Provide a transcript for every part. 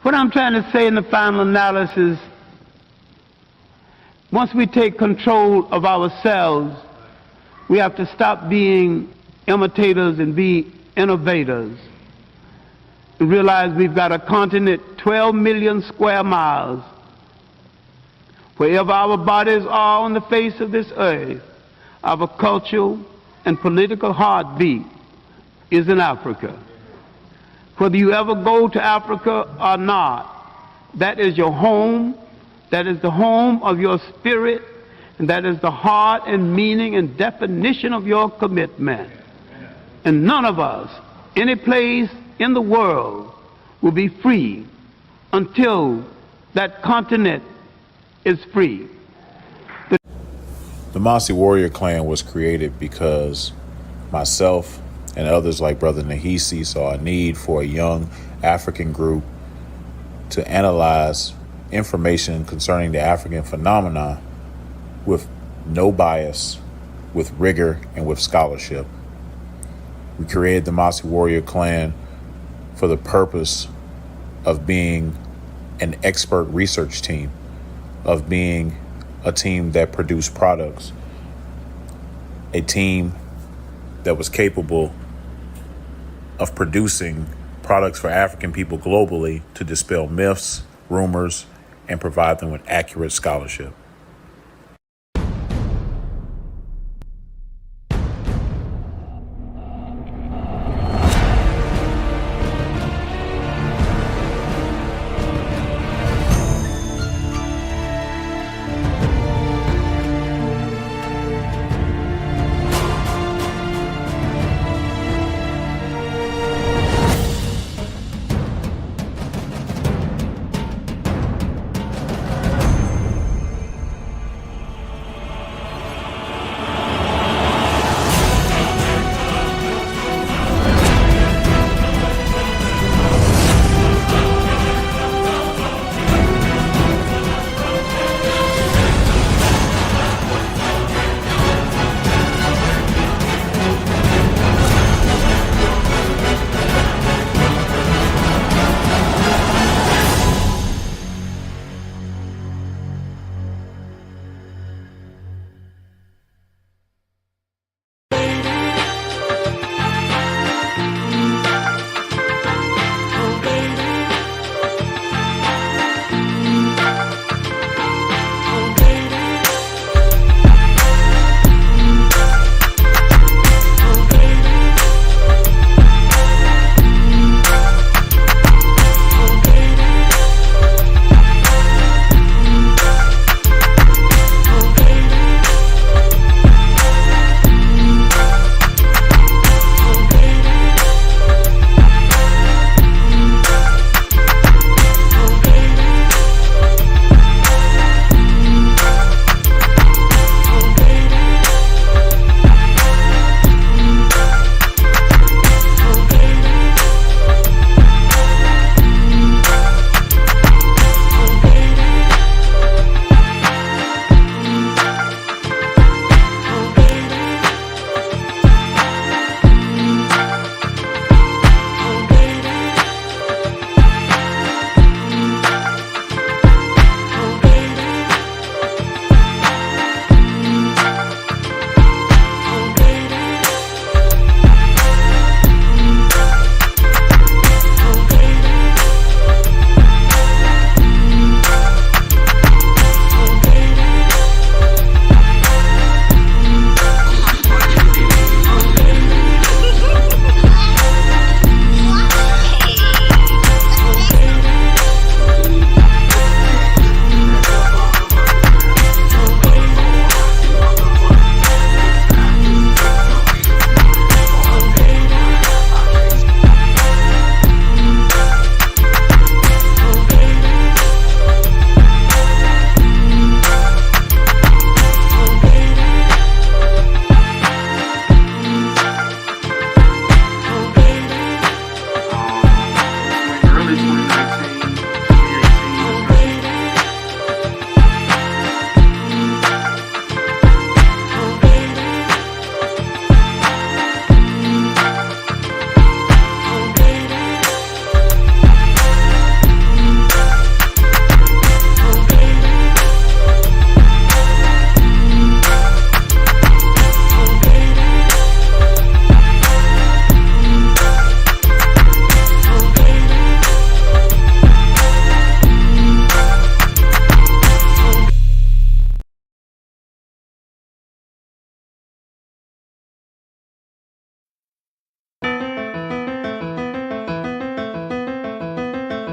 What I'm trying to say in the final analysis, once we take control of ourselves, we have to stop being imitators and be innovators. And realize we've got a continent 12 million square miles. Wherever our bodies are on the face of this earth, our cultural and political heartbeat is in Africa. Whether you ever go to Africa or not, that is your home, that is the home of your spirit, and that is the heart and meaning and definition of your commitment. And none of us, any place in the world, will be free until that continent is free. The Masi Warrior Clan was created because myself and others like Brother Nahisi saw a need for a young African group to analyze information concerning the African phenomenon with no bias, with rigor, and with scholarship. We created the Masi Warrior Clan for the purpose of being an expert research team, of being a team that produced products, a team that was capable of producing products for African people globally to dispel myths, rumors, and provide them with accurate scholarship.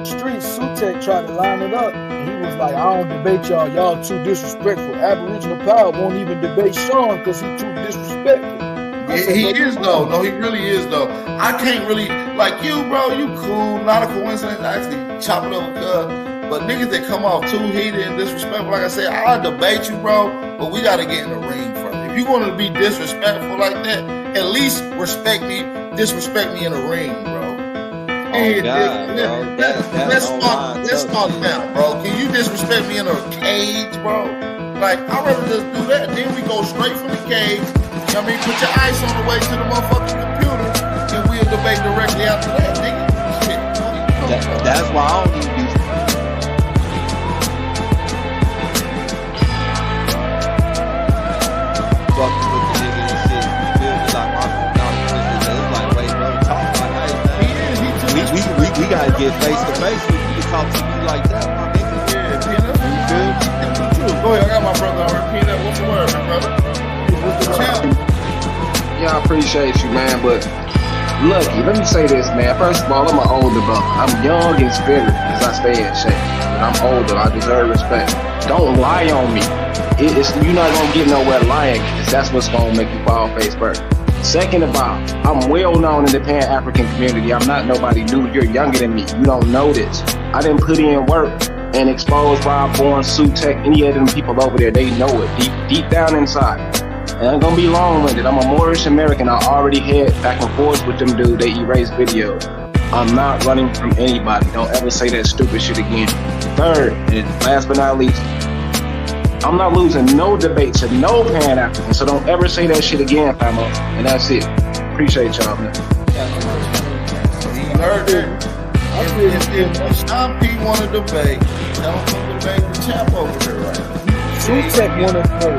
street, Sutek tried to line it up, and he was like, I don't debate y'all. Y'all too disrespectful. Aboriginal Power won't even debate Sean because he too disrespectful. He is though. No, he really is though. I can't really like you, bro. You cool, not a coincidence. I actually chop it up, but niggas that come off too heated and disrespectful, like I said, I'll debate you, bro. But we gotta get in the ring first. If you want to be disrespectful like that, at least disrespect me in the ring, bro. Let's start now, bro. Can you disrespect me in a cage, bro? Like, I'd rather just do that. Then we go straight from the cage. I mean, put your ice on the way to the motherfucking computer, and we'll debate directly after that, nigga. Shit. That's why I don't need these. Fucking with the nigga and shit. You feel me? Like, it's like, wait, bro, talk like that. We gotta get face to face with you to talk to you like that, my nigga. Yeah, you feel me? Go ahead, I got my brother already. Peanut, what's the word, my brother? What's the champ? Yeah, I appreciate you, man, but lucky, let me say this, man. First of all, I'm an older brother. I'm young in spirit because I stay in shape. But I'm older. I deserve respect. Don't lie on me. You're not going to get nowhere lying because that's what's going to make you fall face first. Second of all, I'm well known in the Pan-African community. I'm not nobody new. You're younger than me. You don't know this. I didn't put in work and expose Rob Bourne, Sutek, any of them people over there. They know it deep down inside. And I'm gonna be long-winded. I'm a Moorish American. I already had back and forth with them dudes. They erased videos. I'm not running from anybody. Don't ever say that stupid shit again. Third, and last but not least, I'm not losing no debate to no Pan-African. So don't ever say that shit again, famo. And that's it. Appreciate y'all, man. You heard it. If Sean P want to debate, tell him to debate the champ over there, right? Sutek want to know.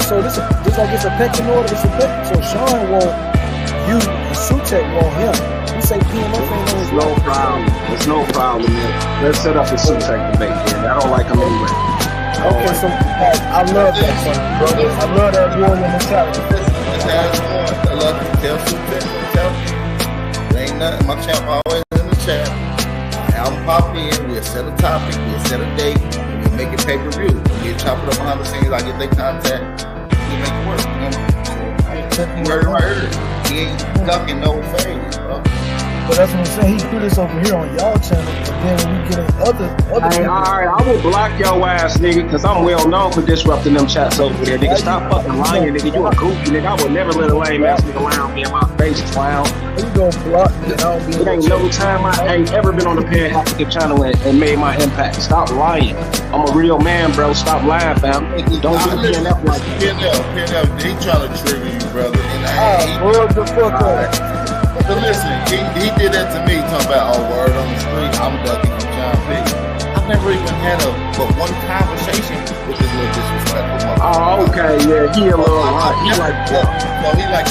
So this like it's a pecking order. It's a pecking. So Sean want you, and Sutek want him. You say PMF ain't no. It's no problem. It's no problem, man. Let's set up a Sutek debate, man. I don't like him anyway. Okay, so I love that song, bro. I love that warrior mentality. I love to tell Sutek. There ain't nothing. My champ always in the chat. Album pop in. We'll set a topic. We'll set a date. We'll make it pay-per-view. We'll chop it up behind the scenes. I get their contact. We make it work. Right here. He ain't ducking no phase, bro. But that's what I'm saying. He do this over here on y'all channel, and then when we get in other hey, alright, I will block your ass, nigga, because I'm well known for disrupting them chats over there, nigga. Stop fucking lying, nigga. You a goofy, nigga. I would never let a lame ass nigga lie on me in my face, clown. You gonna block me and I don't be It ain't no time I ain't ever been on the Pan-African channel and made my impact. Stop lying. I'm a real man, bro. Stop lying, fam. Don't do PNF like that. PNF, he trying to trigger you, brother. And word the fuck up. But listen, he did that to me, talking about, oh, word on the street, I'm ducking from John P. I've never even had but one conversation with this little disrespectful motherfucker. Oh, okay, yeah, he a little lot. He like, no, he like,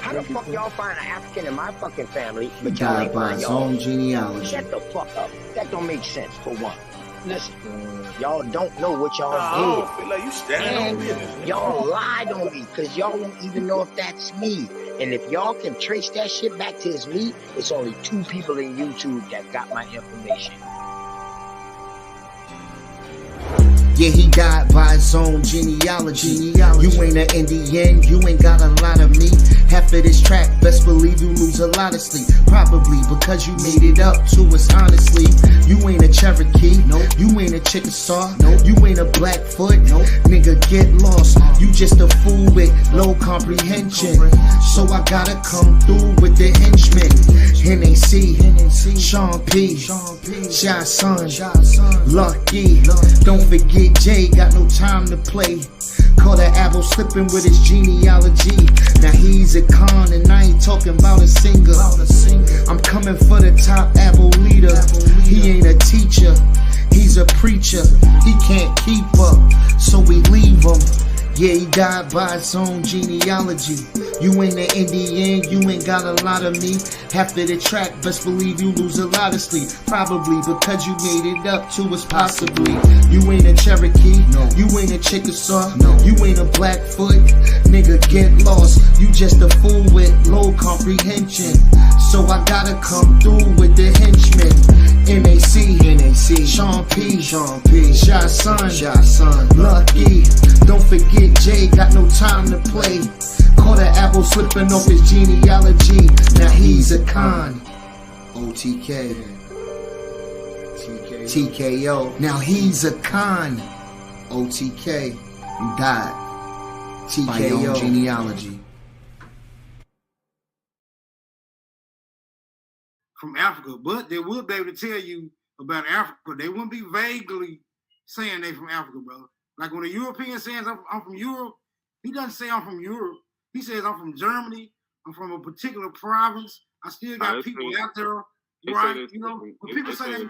How the fuck y'all find an African in my fucking family, but y'all ain't find his y'all own genealogy. Shut the fuck up. That don't make sense, for one. Listen, y'all don't know what y'all did. I don't feel like you standing on business. Y'all lied on me, because y'all won't even know if that's me. And if y'all can trace that shit back to it's me, it's only 2 people in YouTube that got my information. Yeah, he died by his own genealogy. You ain't an Indian, you ain't got a lot of me. Half of this track, best believe you lose a lot of sleep. Probably because you made it up to us honestly. You ain't a Cherokee, nope. You ain't a Chickasaw, nope. You ain't a Blackfoot, nope. Nigga, get lost. You just a fool with low comprehension. So I gotta come through with the henchmen. NAC, Sean P, Shy Son, Lucky. Don't forget Jay, got no time to play. Caught an apple slipping with his genealogy. Now he's a con and I ain't talking about a singer. I'm coming for the top apple leader. He ain't a teacher, he's a preacher. He can't keep up, so we leave him. Yeah, he died by his own genealogy. You ain't an Indian, you ain't got a lot of me. Half of the track, best believe you lose a lot of sleep. Probably because you made it up to us possibly. You ain't a Cherokee, no. You ain't a Chickasaw, no. You ain't a Blackfoot. Nigga, get lost. You just a fool with low comprehension. So I gotta come through with the henchmen. NAC, Sean P, Shy Son, Lucky. Don't forget Jay, got no time to play. Caught an apple slipping off his genealogy. Now he's a con. OTK, TKO. Now he's a con. OTK, you died. TKO, genealogy. From Africa, but they will be able to tell you about Africa. They wouldn't be vaguely saying they from Africa, brother. Like when a European says I'm from Europe, he doesn't say I'm from Europe. He says I'm from Germany. I'm from a particular province. I still got people out there, right? You know, when people say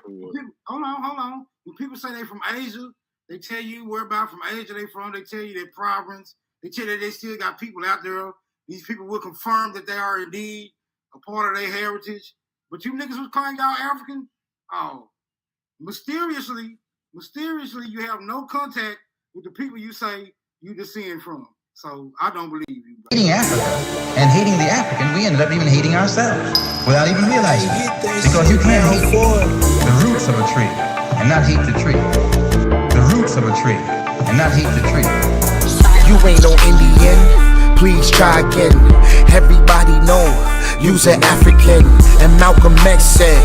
hold on. When people say they from Asia, they tell you where about from Asia they from. They tell you their province. They tell you they still got people out there. These people will confirm that they are indeed a part of their heritage. But you niggas was calling y'all African? Oh, mysteriously, you have no contact with the people you say you descend from. So I don't believe you. Bro. Hating Africa and hating the African, we ended up even hating ourselves without even realizing it. Because you can't hate the roots of a tree and not hate the tree. The roots of a tree and not hate the tree. You ain't no Indian, please try again. Everybody know you's an African. And Malcolm X said,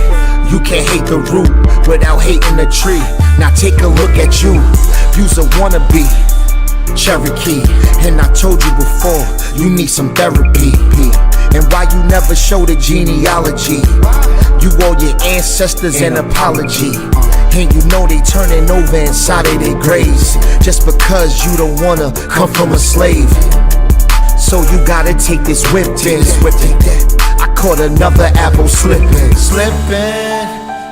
you can't hate the root without hating the tree. Now take a look at you, you's a wannabe Cherokee. And I told you before, you need some therapy. And why you never show the genealogy? You owe your ancestors an apology. And you know they turning over inside of their graves just because you don't wanna come from a slave. So you gotta take this whip in. I caught another apple slipping.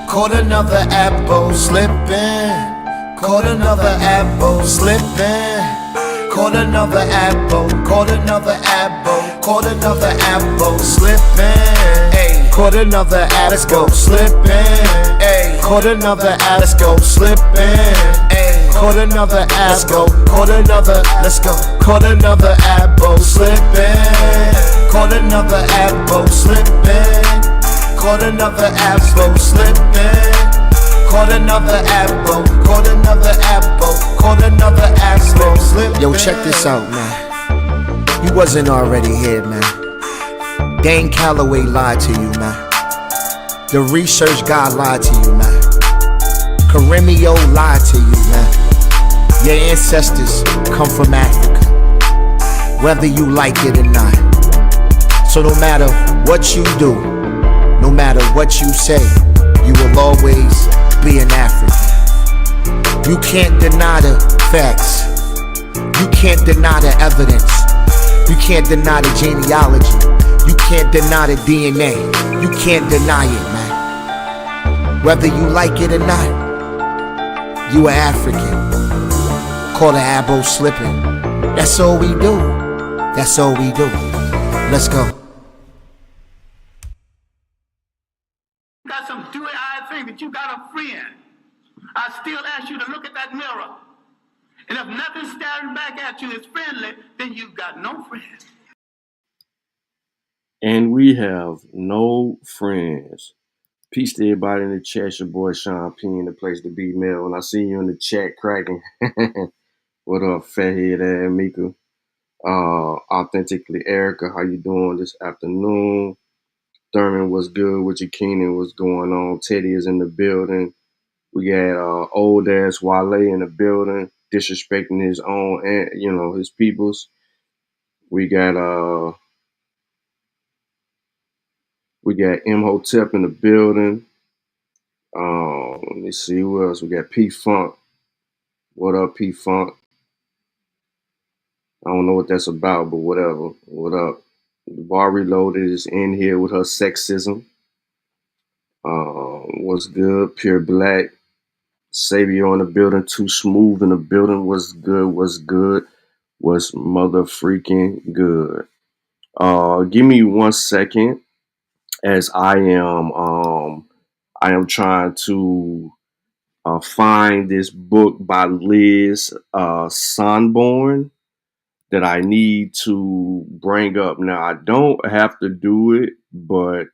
Caught another apple slipping. Caught another apple slipping. Caught another apple. Caught another apple. Caught another apple slipping. Ay. Caught another apple slipping. Ay. Caught another apple slipping. Ay. Caught another apple. Caught another. Let's go. Caught another apple slipping. Caught another apple slipping. Caught another apple slipping. Caught another apple. Caught another apple. Caught another apple slipping. Yo, check this out, man. You wasn't already here, man. Dane Calloway lied to you, man. The research guy lied to you, man. Karimio lied to you, man. Your ancestors come from Africa, whether you like it or not. So no matter what you do, no matter what you say, you will always be an African. You can't deny the facts. You can't deny the evidence. You can't deny the genealogy. You can't deny the DNA. You can't deny it, man. Whether you like it or not, you are African. Caught an apple slipping. That's all we do. That's all we do. Let's go. Got some dewy-eyed thing that you got a friend. I still ask you to look at that mirror. And if nothing staring back at you is friendly, then you've got no friend. And we have no friends. Peace to everybody in the chat. It's your boy Sean P in the place to be, Mel. And I see you in the chat cracking. What up, fathead ass Mika? Authentically Erica, how you doing this afternoon? Thurman, what's good? Richard Keenan, what's going on? Teddy is in the building. We got old ass Wale in the building, disrespecting his own and his peoples. We got Imhotep in the building. Let me see who else. We got P Funk. What up, P Funk? I don't know what that's about, but whatever. What up? The Bar Reloaded is in here with her sexism. What's good? Pure Black. Savior in the building. Too Smooth in the building. What's good? What's good? What's mother freaking good? Give me 1 second as I am trying to find this book by Liz Sonborn that I need to bring up. Now, I don't have to do it, but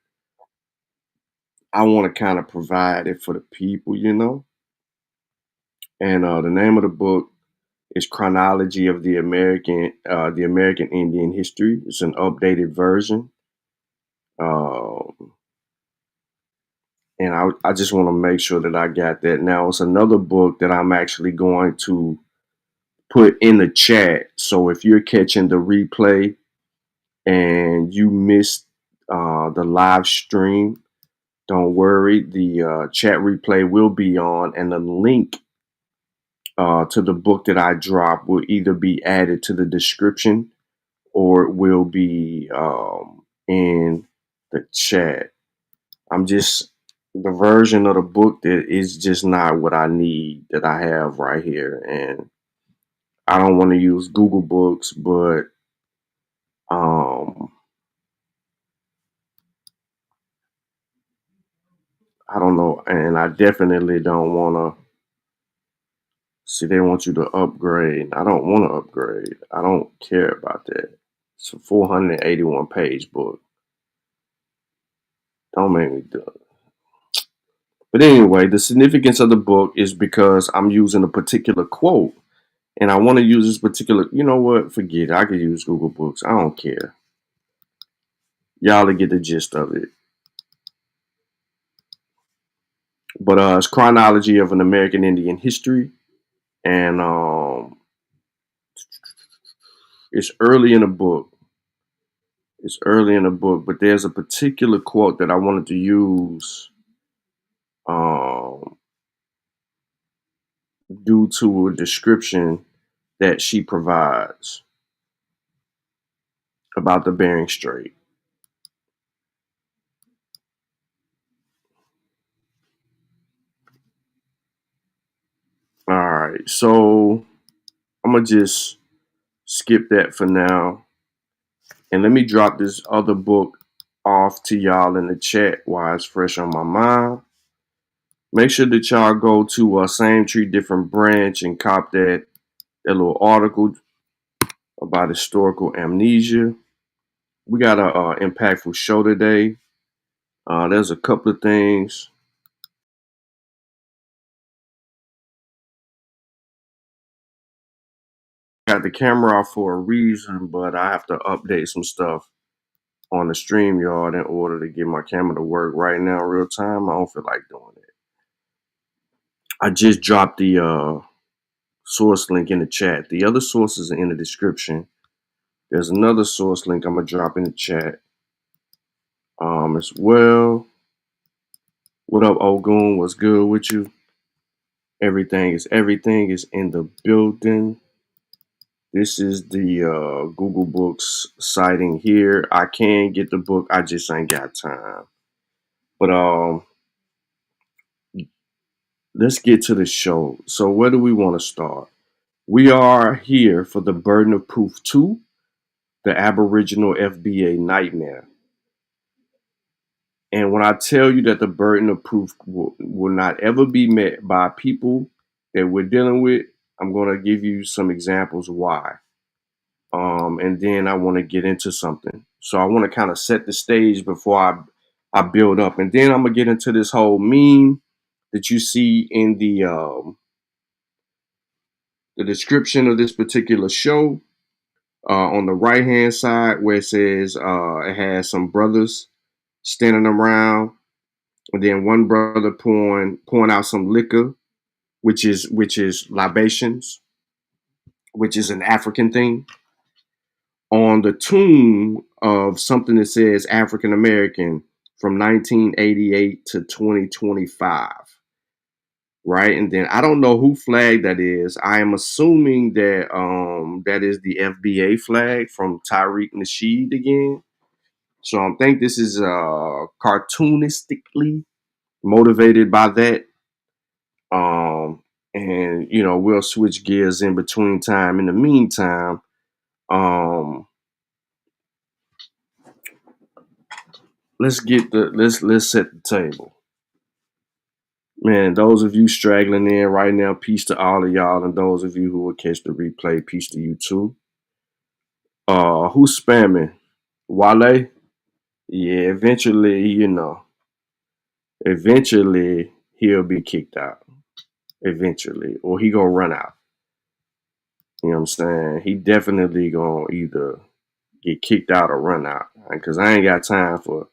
I want to kind of provide it for the people, And the name of the book is Chronology of the American Indian History. It's an updated version. And I just want to make sure that I got that. Now, it's another book that I'm actually going to put in the chat. So if you're catching the replay and you missed the live stream, don't worry. The chat replay will be on, and the link to the book that I dropped will either be added to the description or it will be in the chat. The version of the book that is just not what I need that I have right here. And I don't want to use Google Books, but I don't know. And I definitely don't want to see, they want you to upgrade. I don't want to upgrade. I don't care about that. It's a 481 page book. Don't make me do it. But anyway, the significance of the book is because I'm using a particular quote. And I want to use this particular, you know what? Forget it. I could use Google Books. I don't care. Y'all will get the gist of it. But it's Chronology of an American Indian History. And it's early in the book. It's early in the book, but there's a particular quote that I wanted to use due to a description that she provides about the Bering Strait. All right, so I'm going to just skip that for now. And let me drop this other book off to y'all in the chat while it's fresh on my mind. Make sure that y'all go to Same Tree, Different Branch and cop that little article about historical amnesia. We got an impactful show today. There's a couple of things. Got the camera off for a reason, but I have to update some stuff on the StreamYard in order to get my camera to work right now in real time. I don't feel like doing it. I just dropped the source link in the chat. The other sources are in the description. There's another source link I'm going to drop in the chat as well. What up, Ogun? What's good with you? Everything is in the building. This is the Google Books sighting here. I can get the book. I just ain't got time. But let's get to the show. So where do we want to start? We are here for the Burden of Proof 2, the Aboriginal FBA Nightmare. And when I tell you that the burden of proof will not ever be met by people that we're dealing with, I'm going to give you some examples why. And then I want to get into something. So I want to kind of set the stage before I build up, and then I'm gonna get into this whole meme that you see in the description of this particular show. On the right hand side, where it says it has some brothers standing around, and then one brother pouring out some liquor, which is libations, which is an African thing. On the tomb of something that says African American from 1988 to 2025. Right, and then I don't know who flag that is. I am assuming that that is the FBA flag from Tariq Nasheed again. So I think this is cartoonistically motivated by that. And we'll switch gears in between time. In the meantime, let's set the table. Man, those of you straggling in right now, peace to all of y'all, and those of you who will catch the replay, peace to you too. Who's spamming? Wale? Yeah, eventually he'll be kicked out. Eventually, or he gonna run out. You know what I'm saying? He definitely gonna either get kicked out or run out. Because I ain't got time for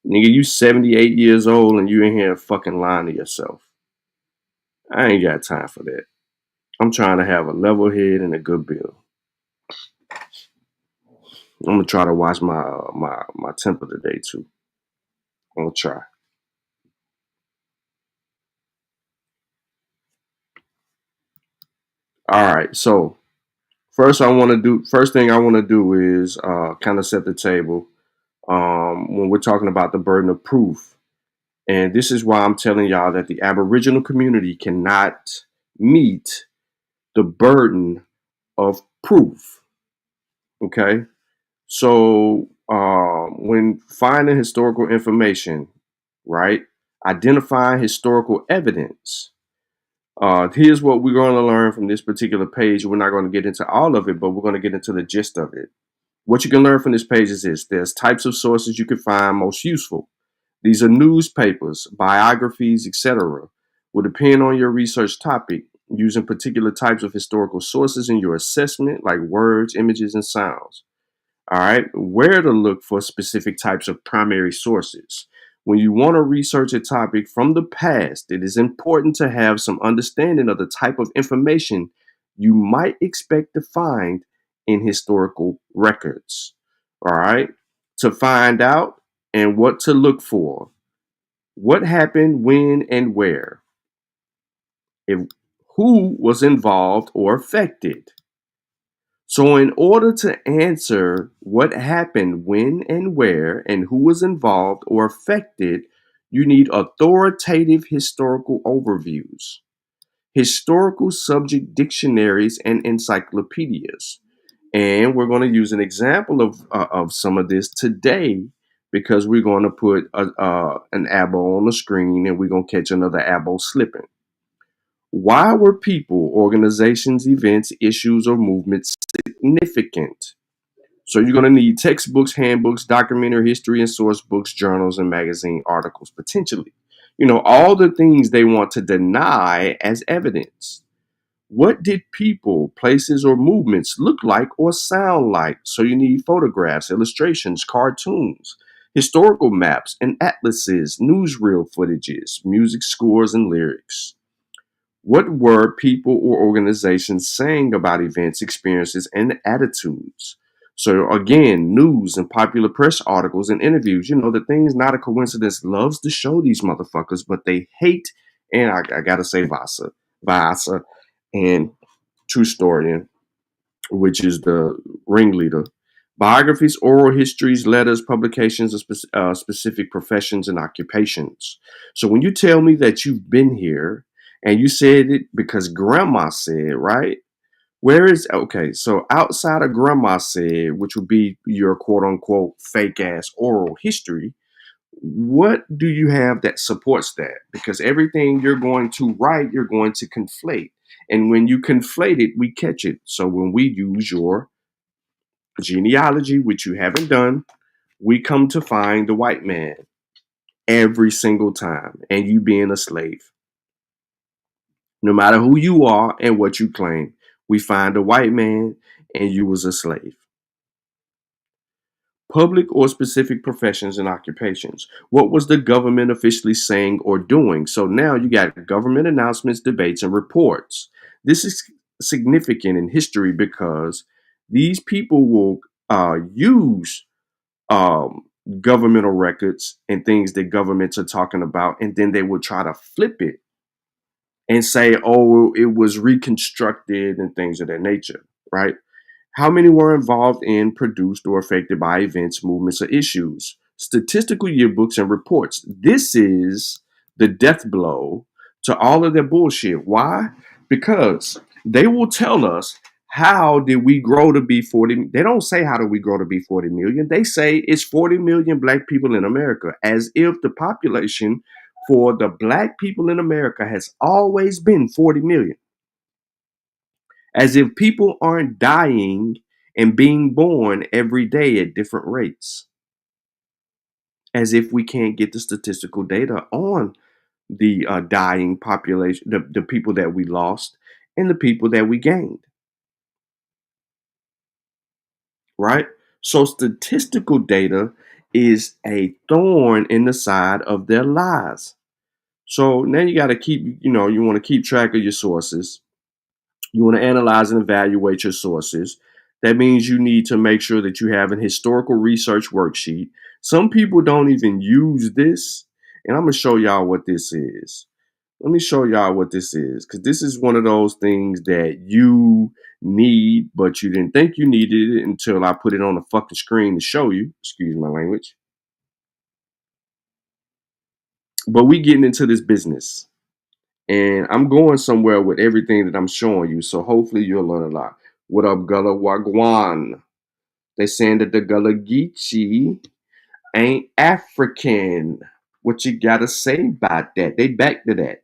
nigga. You 78 years old and you in here fucking lying to yourself. I ain't got time for that. I'm trying to have a level head and a good build. I'm gonna try to watch my temper today too. I'm gonna try. All right, so first thing I want to do is kind of set the table when we're talking about the burden of proof. And this is why I'm telling y'all that the Aboriginal community cannot meet the burden of proof. Okay? So when finding historical information, right, identifying historical evidence, here's what we're going to learn from this particular page. We're not going to get into all of it, but we're going to get into the gist of it. What you can learn from this page is this. There's types of sources you can find most useful. These are newspapers, biographies, etc. Will depend on your research topic, using particular types of historical sources in your assessment, like words, images, and sounds. All right, where to look for specific types of primary sources. When you want to research a topic from the past, it is important to have some understanding of the type of information you might expect to find in historical records. All right, to find out and what to look for. What happened, when, and where? Who was involved or affected? So in order to answer what happened, when, and where, and who was involved or affected, you need authoritative historical overviews, historical subject dictionaries, and encyclopedias. And we're going to use an example of some of this today, because we're going to put an abo on the screen and we're going to catch another abo slipping. Why were people, organizations, events, issues, or movements significant? So you're going to need textbooks, handbooks, documentary history, and source books, journals, and magazine articles, potentially. All the things they want to deny as evidence. What did people, places, or movements look like or sound like? So you need photographs, illustrations, cartoons, historical maps, and atlases, newsreel footages, music scores, and lyrics. What were people or organizations saying about events, experiences, and attitudes? So again, news and popular press articles and interviews, the things Not a Coincidence loves to show these motherfuckers, but they hate, and I gotta say Vasa, and True Story, which is the ringleader. Biographies, oral histories, letters, publications of specific professions and occupations. So when you tell me that you've been here and you said it because grandma said, right? So outside of grandma said, which would be your quote unquote fake ass oral history, what do you have that supports that? Because everything you're going to write, you're going to conflate. And when you conflate it, we catch it. So when we use your genealogy, which you haven't done, we come to find the white man. every single time, and you being a slave. No matter who you are and what you claim, we find a white man and you was a slave. Public or specific professions and occupations. What was the government officially saying or doing? So now you got government announcements, debates, and reports. This is significant in history because these people will use governmental records and things that governments are talking about, and then they will try to flip it and say, oh, it was reconstructed and things of that nature, right? How many were involved in, produced, or affected by events, movements, or issues? Statistical yearbooks and reports. This is the death blow to all of their bullshit. Why? Because they will tell us, how did we grow to be 40? They don't say, how did we grow to be 40 million? They say it's 40 million black people in America, as if the population for the black people in America has always been 40 million. As if people aren't dying and being born every day at different rates. As if we can't get the statistical data on the dying population, the people that we lost and the people that we gained. Right? So statistical data is a thorn in the side of their lies. So now you got to keep, you want to keep track of your sources. You want to analyze and evaluate your sources. That means you need to make sure that you have an historical research worksheet. Some people don't even use this, and I'm going to show y'all what this is. Let me show y'all what this is, because this is one of those things that you need, but you didn't think you needed it until I put it on the fucking screen to show you. Excuse my language. But we getting into this business. And I'm going somewhere with everything that I'm showing you. So hopefully you'll learn a lot. What up, Gullah Wagwan? They saying that the Gullah Geechee ain't African. What you gotta say about that? They back to that.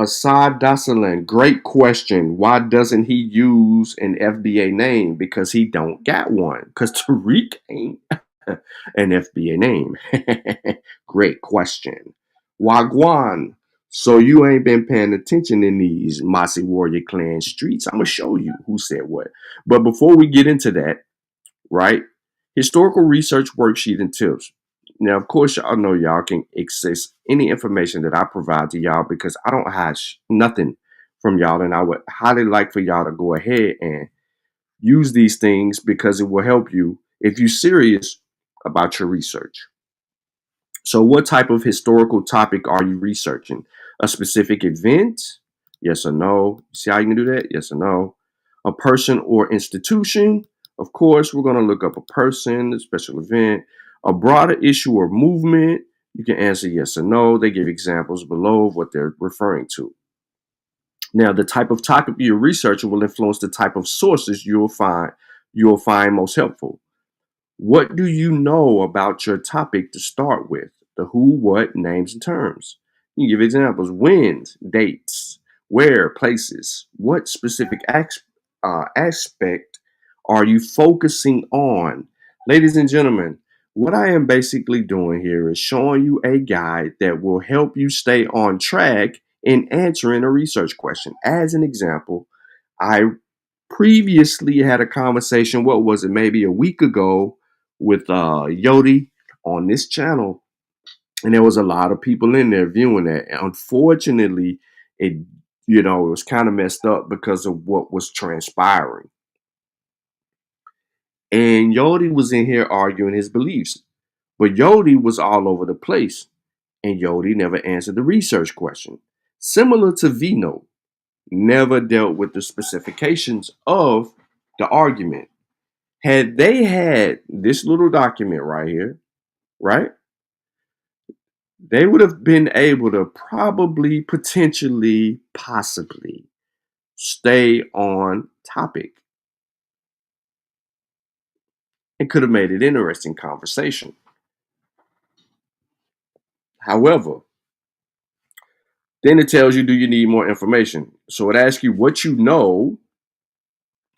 Assad Dasalan, great question. Why doesn't he use an FBA name? Because he don't got one. Because Tariq ain't an FBA name. Great question. Wagwan. So you ain't been paying attention in these Masi Warrior Clan streets. I'm going to show you who said what. But before we get into that, right? Historical research worksheet and tips. Now, of course, y'all know y'all can access any information that I provide to y'all because I don't hide nothing from y'all. And I would highly like for y'all to go ahead and use these things because it will help you if you're serious about your research. So what type of historical topic are you researching? A specific event? Yes or no? See how you can do that? Yes or no? A person or institution? Of course, we're going to look up a person, a special event, a broader issue or movement. You can answer yes or no. They give examples below of what they're referring to. Now, the type of topic you're researching will influence the type of sources you'll find most helpful. What do you know about your topic to start with? The who, what, names, and terms. You give examples. When, dates, where, places. What specific aspect are you focusing on? Ladies and gentlemen, what I am basically doing here is showing you a guide that will help you stay on track in answering a research question. As an example, I previously had a conversation, what was it, maybe a week ago, with Yodi on this channel, and there was a lot of people in there viewing that. And unfortunately, it was kind of messed up because of what was transpiring. And Yodi was in here arguing his beliefs, but Yodi was all over the place, and Yodi never answered the research question. Similar to Vino, never dealt with the specifications of the argument. Had they had this little document right here, right, they would have been able to probably, potentially, possibly stay on topic. It could have made it interesting conversation. However, then it tells you, do you need more information? So it asks you what you know,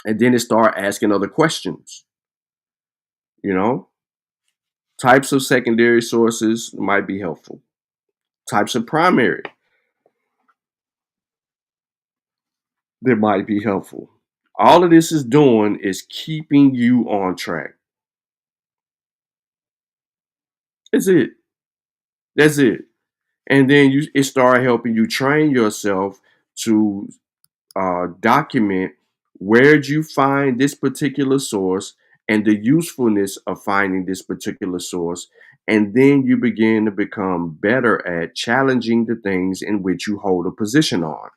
and then it starts asking other questions. Types of secondary sources might be helpful. Types of primary that might be helpful. All of this is doing is keeping you on track. That's it. That's it. And then it start helping you train yourself to document where'd you find this particular source and the usefulness of finding this particular source. And then you begin to become better at challenging the things in which you hold a position on.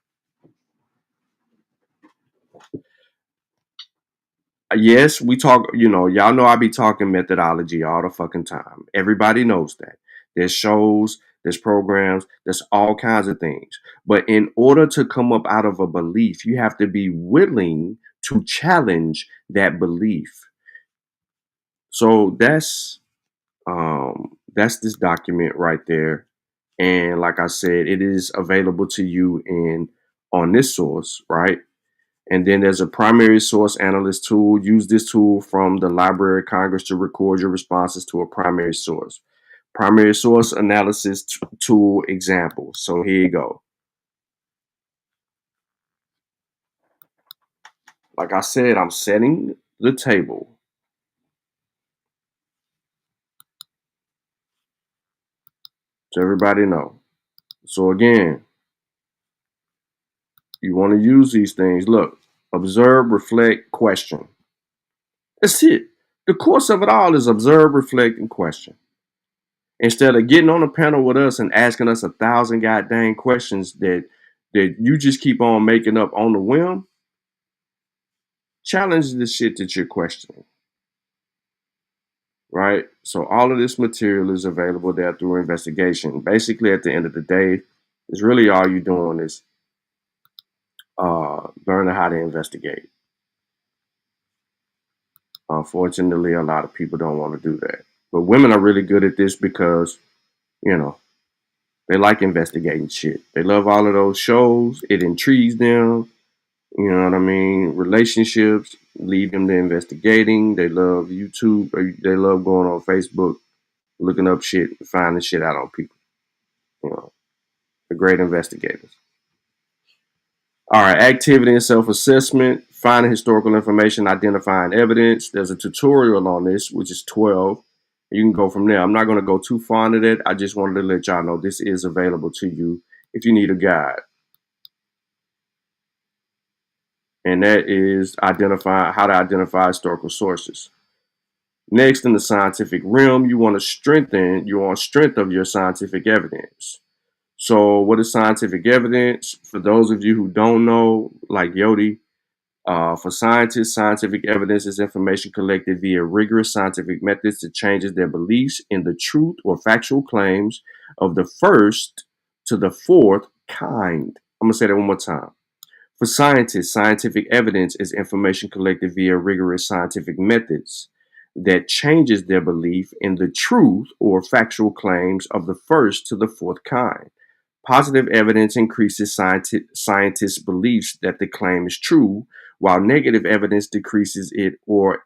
Yes, we talk, y'all know I be talking methodology all the fucking time. Everybody knows that. There's shows, there's programs, there's all kinds of things. But in order to come up out of a belief, you have to be willing to challenge that belief. So that's this document right there. And like I said, it is available to you on this source, right? And then there's a primary source analyst tool. Use this tool from the Library of Congress to record your responses to a primary source. Primary source analysis tool example. So here you go. Like I said, I'm setting the table. So everybody know. So again, you want to use these things. Look, observe, reflect, question. That's it. The course of it all is observe, reflect, and question. Instead of getting on a panel with us and asking us 1,000 goddamn questions that you just keep on making up on the whim, challenge the shit that you're questioning. Right? So all of this material is available there through investigation. Basically, at the end of the day, it's really all you're doing is learning how to investigate. Unfortunately, a lot of people don't want to do that. But women are really good at this because, they like investigating shit. They love all of those shows. It intrigues them. You know what I mean? Relationships lead them to investigating. They love YouTube. They love going on Facebook, looking up shit, finding shit out on people. They're great investigators. All right, activity and self-assessment, finding historical information, identifying evidence. There's a tutorial on this, which is 12. You can go from there. I'm not going to go too far into that. I just wanted to let y'all know this is available to you if you need a guide. And that is how to identify historical sources. Next, in the scientific realm, you want strength of your scientific evidence. So what is scientific evidence? For those of you who don't know, like Yodi, for scientists, scientific evidence is information collected via rigorous scientific methods that changes their beliefs in the truth or factual claims of the first to the fourth kind. I'm going to say that one more time. For scientists, scientific evidence is information collected via rigorous scientific methods that changes their belief in the truth or factual claims of the first to the fourth kind. Positive evidence increases scientists' beliefs that the claim is true, while negative evidence decreases it or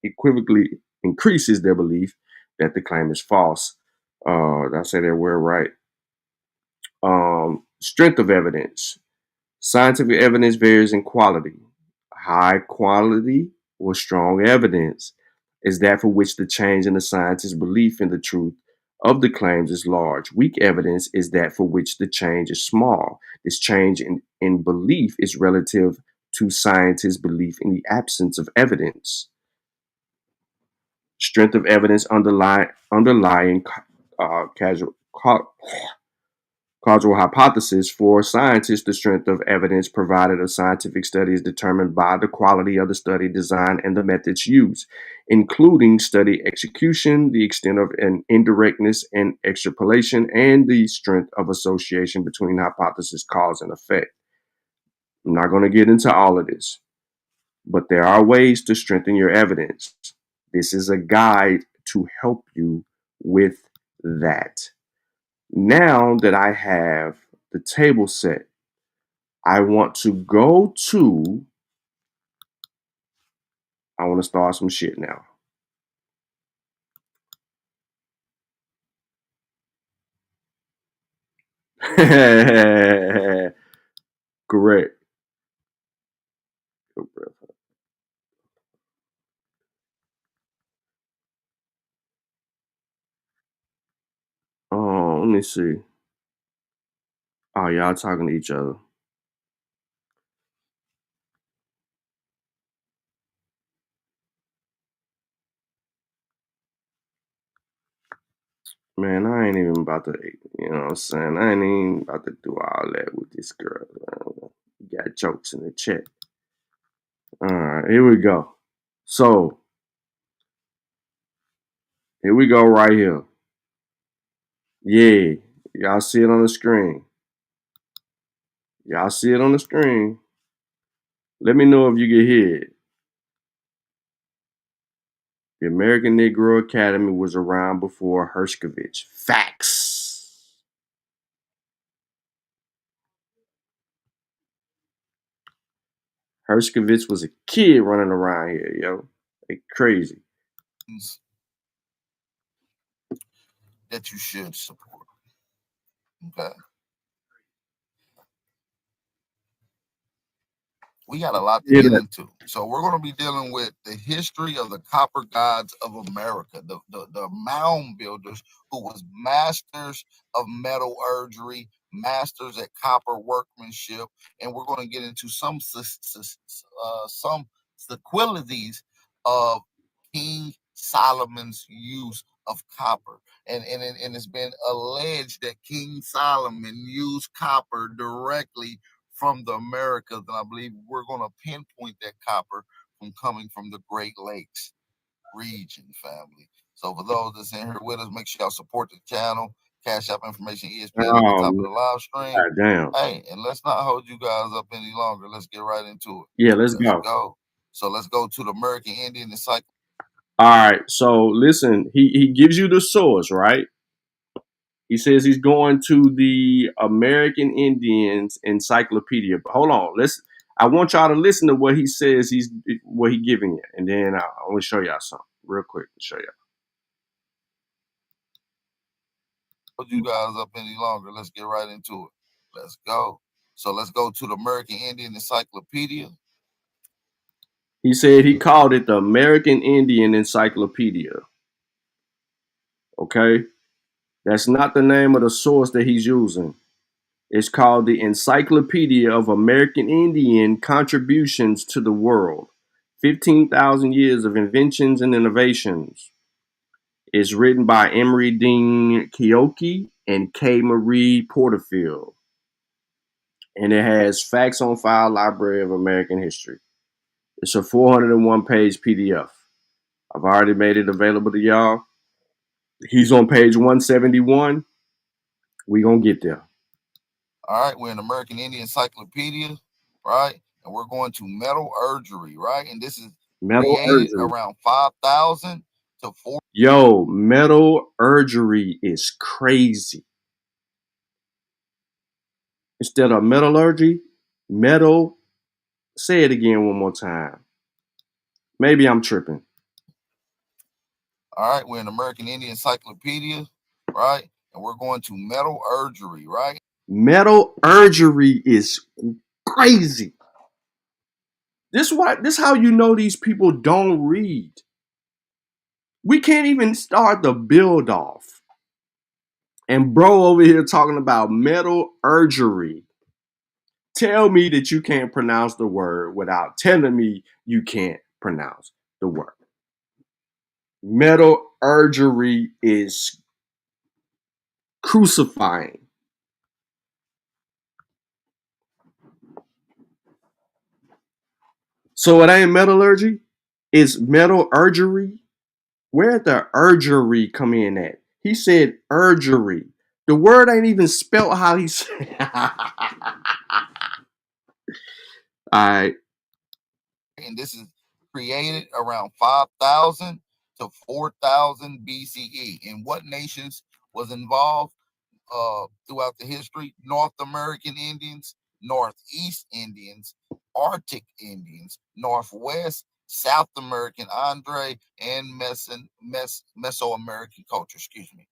equivocally increases their belief that the claim is false. Did I say that word right? Strength of evidence. Scientific evidence varies in quality. High quality or strong evidence is that for which the change in the scientist's belief in the truth of the claims is large. Weak evidence is that for which the change is small. This change in belief is relative to scientists' belief in the absence of evidence. Strength of evidence underlying causal hypothesis. For scientists, the strength of evidence provided a scientific study is determined by the quality of the study design and the methods used, including study execution, the extent of an indirectness and extrapolation, and the strength of association between hypothesis, cause, and effect. I'm not going to get into all of this, but there are ways to strengthen your evidence. This is a guide to help you with that. Now that I have the table set, I want to start some shit now. Correct. Let me see. Oh, y'all talking to each other. Man, I ain't even about to, you know what I'm saying? I ain't even about to do all that with this girl. You got jokes in the chat. All right, here we go. So, here we go right here. Yeah, y'all see it on the screen. Y'all see it on the screen. Let me know if you can hear it. The American Negro Academy was around before Herskovich. Facts. Herskovich was a kid running around here, yo. Like crazy. That you should support. Okay. We got a lot to get into. So we're going to be dealing with the history of the copper gods of America, the mound builders who was masters of metallurgy, masters at copper workmanship, and we're going to get into some sequelities of King Solomon's use of copper. And it's been alleged that King Solomon used copper directly from the Americas, and I believe we're going to pinpoint that copper from coming from the Great Lakes region, family. So for those that's in here with us, make sure y'all support the channel. Cash App information, ESPN at the top of the live stream. God damn. Hey, and let's not hold you guys up any longer. Let's get right into it. Yeah, let's go. So let's go to the American Indian Encyclopedia. All right, so listen, he gives you the source, right? He says he's going to the American Indians Encyclopedia. But hold on, I want y'all to listen to what he says what he giving you, and then I want to show y'all something real quick to show y'all. Hold you guys up any longer. Let's get right into it. Let's go. So let's go to the American Indian Encyclopedia. He said he called it the American Indian Encyclopedia. Okay? That's not the name of the source that he's using. It's called the Encyclopedia of American Indian Contributions to the World. 15,000 Years of Inventions and Innovations. It's written by Emery Dean Keoki and K. Marie Porterfield. And it has Facts on File Library of American History. It's a 401-page PDF. I've already made it available to y'all. He's on page 171. We gonna get there. All right, we're in American Indian Encyclopedia, right? And we're going to metallurgy, right? And this is created around 5,000 to 4. Yo, metallurgy is crazy. Instead of metallurgy, metal. Say it again one more time. Maybe I'm tripping. All right, we're in American Indian Encyclopedia, right? And we're going to metallurgy, right? Metallurgy is crazy. This how you know these people don't read. We can't even start the build off. And bro over here talking about metallurgy. Tell me that you can't pronounce the word without telling me you can't pronounce the word. Metallurgy is crucifying. So it ain't metallurgy, it's metallurgy. Where'd the urgery come in at? He said urgery. The word ain't even spelled how he said. All right. And this is created around 5,000 to 4,000 BCE. And what nations was involved throughout the history? North American Indians, Northeast Indians, Arctic Indians, Northwest, South American and Mesoamerican culture, excuse me.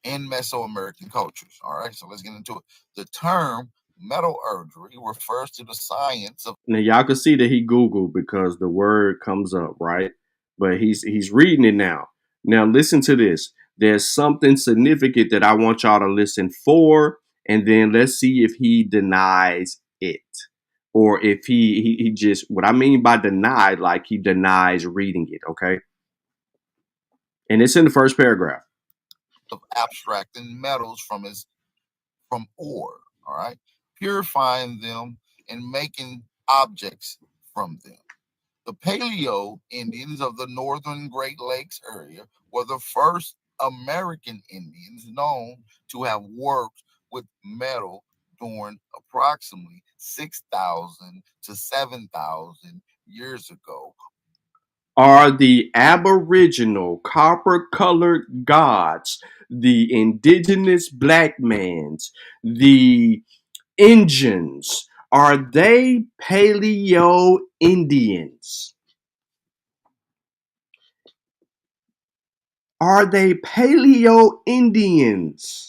in Mesoamerican cultures. All right, so let's get into it. The term metallurgy refers to the science of. Now y'all can see that he Googled because the word comes up, right? But he's reading it now. Now listen to this. There's something significant that I want y'all to listen for, and then let's see if he denies it. Or if he just, what I mean by denied, like he denies reading it, okay? And it's in the first paragraph. Of abstracting metals from ore, all right, purifying them and making objects from them. The Paleo-Indians of the northern Great Lakes area were the first American Indians known to have worked with metal during approximately 6,000 to 7,000 years ago. Are the Aboriginal copper-colored gods, the indigenous black mans, the Indians, are they Paleo-Indians? Are they Paleo-Indians?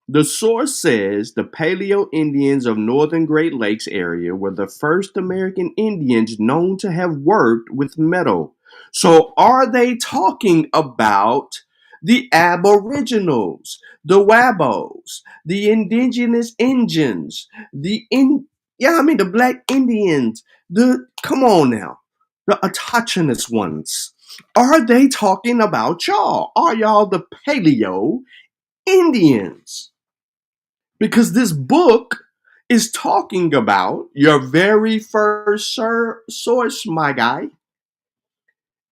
The source says the Paleo-Indians of northern Great Lakes area were the first American Indians known to have worked with metal. So are they talking about the Aboriginals, the Wabos, the indigenous Indians, the Black Indians, come on now, the autochthonous ones? Are they talking about y'all? Are y'all the Paleo-Indians? Because this book is talking about your very first source, my guy,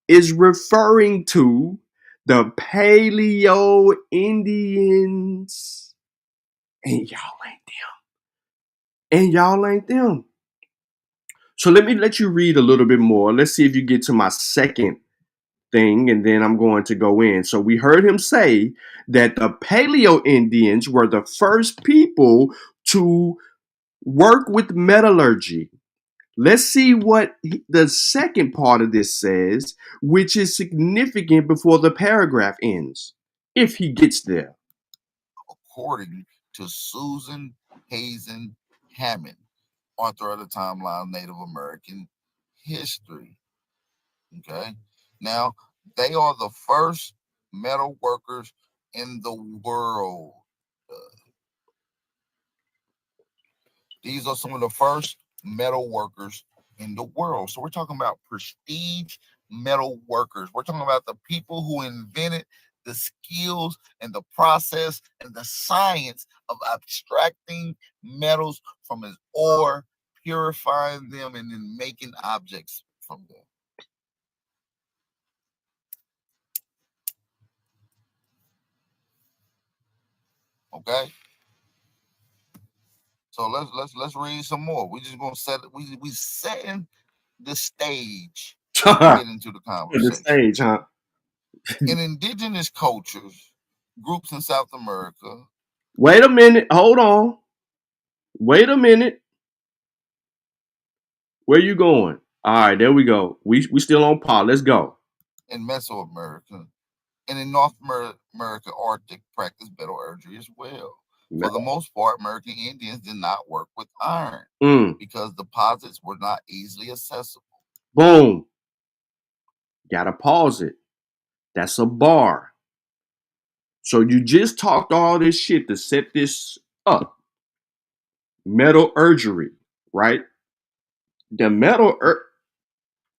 is referring to the Paleo-Indians. And y'all ain't them. So let me let you read a little bit more. Let's see if you get to my second thing, and then I'm going to go in. So we heard him say that the Paleo-Indians were the first people to work with metallurgy. Let's see what the second part of this says, which is significant before the paragraph ends, if he gets there. According to Susan Hazen Hammond, author of the Timeline of Native American History. Okay, now they are the first metal workers in the world. These are some of the first metal workers in the world. So we're talking about prestige metal workers. We're talking about the people who invented the skills and the process and the science of abstracting metals from its ore, purifying them, and then making objects from them. Okay. So let's read some more. We just gonna set we setting the stage to get into the conversation. The stage, huh? In indigenous cultures, groups in South America. Wait a minute. Hold on. Wait a minute. Where you going? All right, there we go. We still on par. Let's go. In Mesoamerica and in North America, Arctic practice metallurgy as well. For the most part, American Indians did not work with iron because deposits were not easily accessible. Boom. Gotta pause it. That's a bar. So you just talked all this shit to set this up. Metallurgy, right? The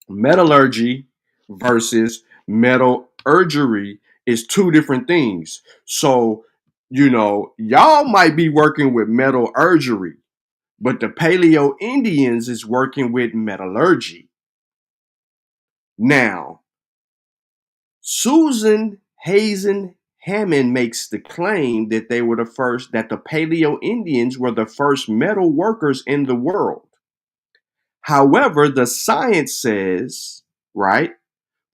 metallurgy versus metallurgy is two different things. So, y'all might be working with metallurgy, but the Paleo-Indians is working with metallurgy. Now, Susan Hazen Hammond makes the claim that they were that the Paleo-Indians were the first metal workers in the world. However, the science says, right,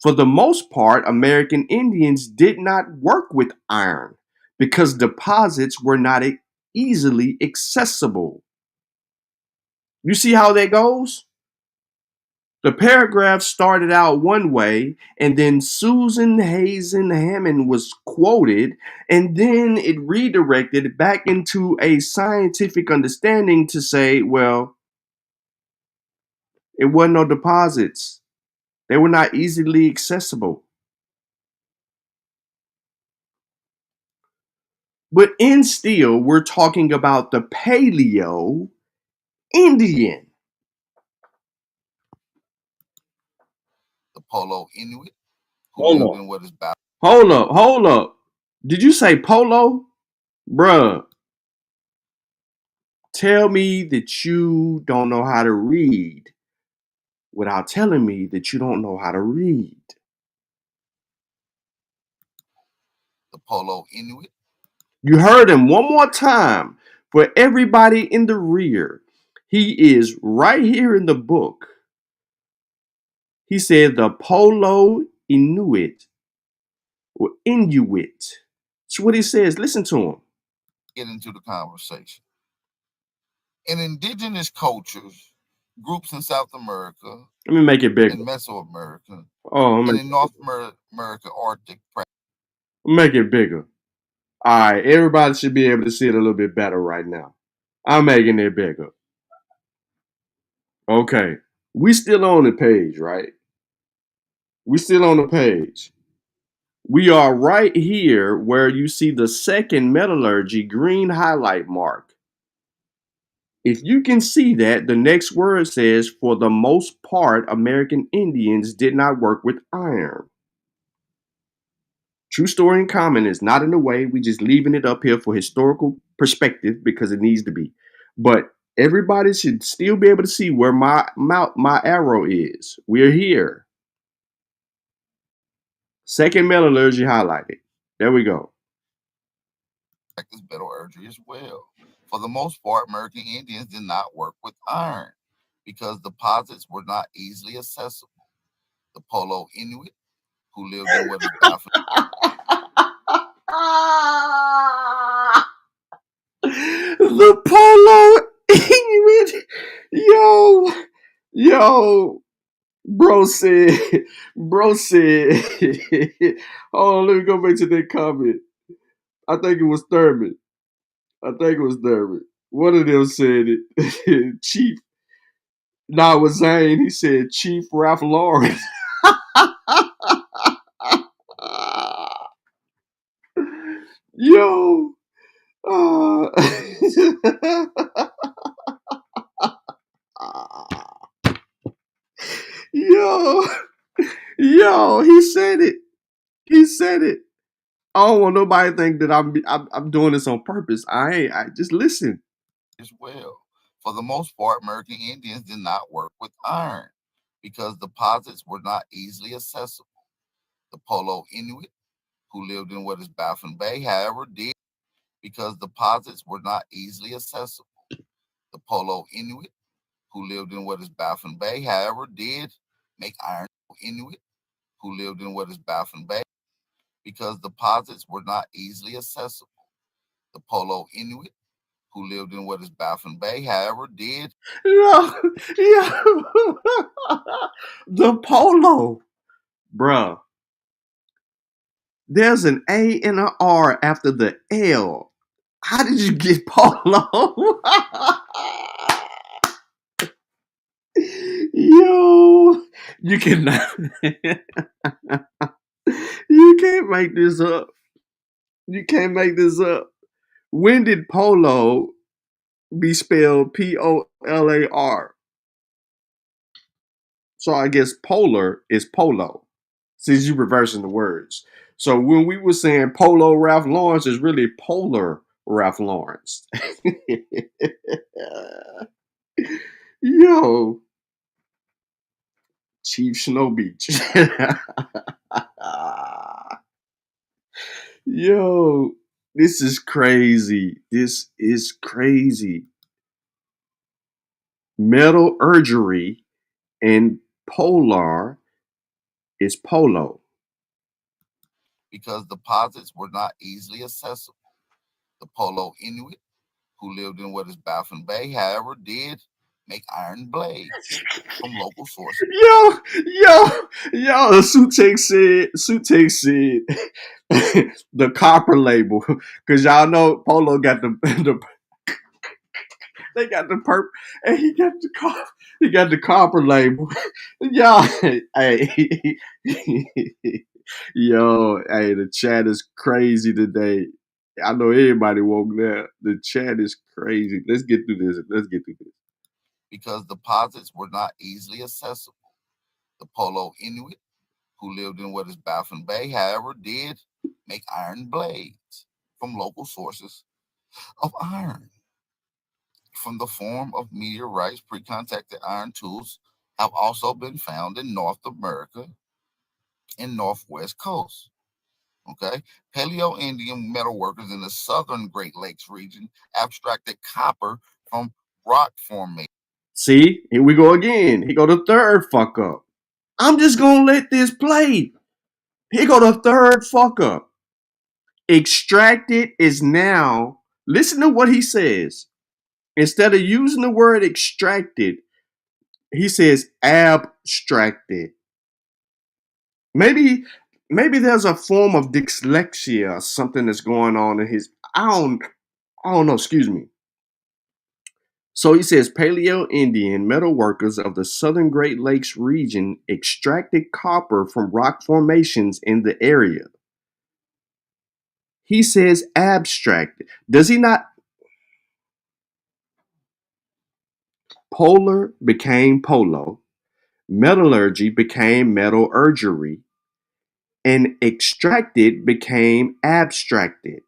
for the most part, American Indians did not work with iron because deposits were not easily accessible. You see how that goes? The paragraph started out one way, and then Susan Hazen Hammond was quoted, and then it redirected back into a scientific understanding to say, well, it wasn't no deposits. They were not easily accessible. But in still, we're talking about the Paleo-Indian. The Polo-Inuit, who lived in what is about. Hold up. Did you say polo? Bruh. Tell me that you don't know how to read without telling me that you don't know how to read. The Polo-Inuit. You heard him one more time for everybody in the rear. He is right here in the book. He said the Polo-Inuit or Inuit. That's what he says. Listen to him. Get into the conversation. In indigenous cultures, groups in South America, let me make it bigger. In Mesoamerica, and in North America, Arctic. Make it bigger. All right, everybody should be able to see it a little bit better right now. I'm making it bigger. Okay, we still on the page, right? We still on the page. We are right here where you see the second metallurgy green highlight mark. If you can see that, the next word says, for the most part, American Indians did not work with iron. True story and common is not in the way. We just leaving it up here for historical perspective because it needs to be. But everybody should still be able to see where my arrow is. We're here. Second metallurgy highlighted. There we go. Practice metallurgy as well. For the most part, American Indians did not work with iron because deposits were not easily accessible. The Polo-Inuit, who lived in what is Baffin. The Polo-Inuit. Yo. Bro said, oh, let me go back to that comment. I think it was Thurman. One of them said it. Chief. Nah, it was Zane. He said Chief Ralph Lawrence. Yo. Yo, he said it. I don't want nobody to think that I'm doing this on purpose. I just listen. As well. For the most part, American Indians did not work with iron because deposits were not easily accessible. The Polo-Inuit, who lived in what is Baffin Bay, however, did because deposits were not easily accessible. The Polo-Inuit, who lived in what is Baffin Bay, however, did make iron. Inuit, who lived in what is Baffin Bay, because deposits were not easily accessible. The Polo-Inuit, who lived in what is Baffin Bay, however, did. The Polo, bruh. There's an A and an R after the L. How did you get Polo? Yo, you cannot. You can't make this up. When did Polo be spelled Polar? So I guess polar is polo, since you reversing the words. So when we were saying Polo Ralph Lawrence, is really Polar Ralph Lawrence. Yo, Chief Snow Beach. Yo, this is crazy. Metallurgy and polar is polo. Because deposits were not easily accessible. The Polo-Inuit, who lived in what is Baffin Bay, however, did make iron blades from local sources. Yo, Sutex said the copper label. Cause y'all know Polo got the they got the perp and he got the copper label. Y'all hey yo, hey, the chat is crazy today. I know everybody woke up. The chat is crazy. Let's get through this. Because deposits were not easily accessible. The Polo Inuit, who lived in what is Baffin Bay, however, did make iron blades from local sources of iron. From the form of meteorites, pre-contacted iron tools have also been found in North America and Northwest coast. Okay, Paleo-Indian metalworkers in the southern Great Lakes region abstracted copper from rock formation. See, here we go again. Here go the third fuck up. I'm just gonna let this play. Here go the third fuck up. Extracted is now, listen to what he says. Instead of using the word extracted, he says abstracted. Maybe there's a form of dyslexia or something that's going on in his. I don't know. Excuse me. So he says Paleo-Indian metalworkers of the southern Great Lakes region extracted copper from rock formations in the area. He says abstracted. Does he not? Polar became polo. Metallurgy became metallurgery. And extracted became abstracted.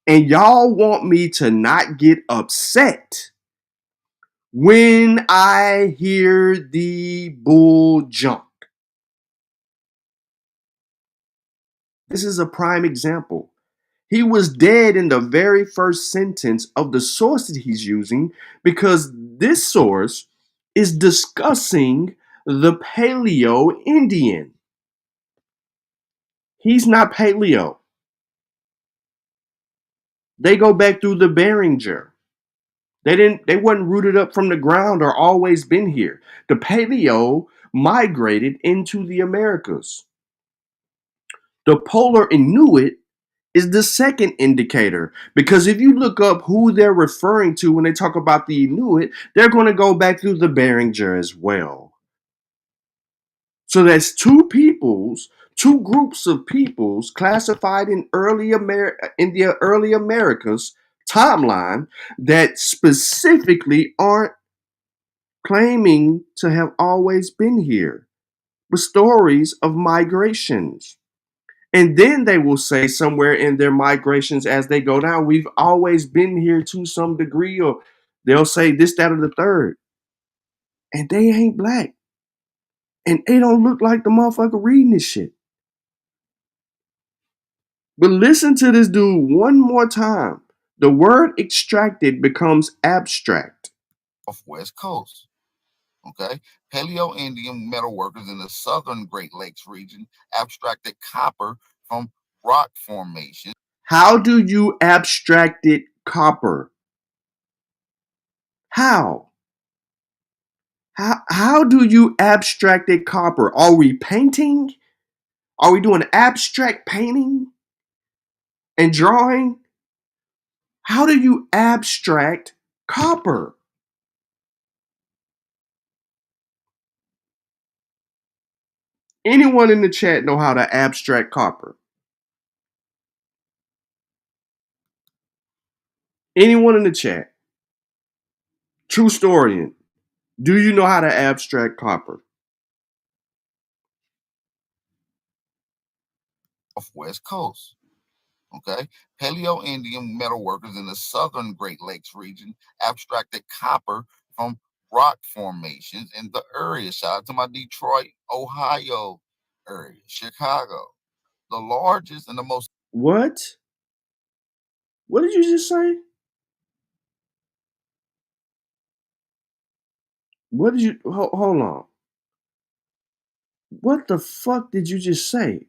And y'all want me to not get upset when I hear the bull jump. This is a prime example. He was dead in the very first sentence of the source that he's using because this source is discussing the Paleo-Indian. He's not Paleo. They go back through the Beringer. They weren't rooted up from the ground or always been here. The Paleo migrated into the Americas. The Polar Inuit is the second indicator because if you look up who they're referring to when they talk about the Inuit, they're going to go back through the Beringer as well. So that's two groups of peoples classified in the early Americas timeline that specifically aren't claiming to have always been here, with stories of migrations. And then they will say somewhere in their migrations as they go down, we've always been here to some degree, or they'll say this, that, or the third. And they ain't black. And they don't look like the motherfucker reading this shit. But listen to this dude one more time. The word extracted becomes abstract. Off West Coast. Okay, Paleo-Indian metalworkers in the southern Great Lakes region abstracted copper from rock formations. How do you abstract it copper? How? How do you abstract it copper? Are we painting? Are we doing abstract painting and drawing? How do you abstract copper? Anyone in the chat know how to abstract copper? Anyone in the chat? True Storian, do you know how to abstract copper? Off West Coast. Okay, Paleo-Indian metalworkers in the southern Great Lakes region abstracted copper from rock formations in the area. Shout out to my Detroit, Ohio area, Chicago, the largest and the most. What? What did you just say? What did you, hold on. What the fuck did you just say?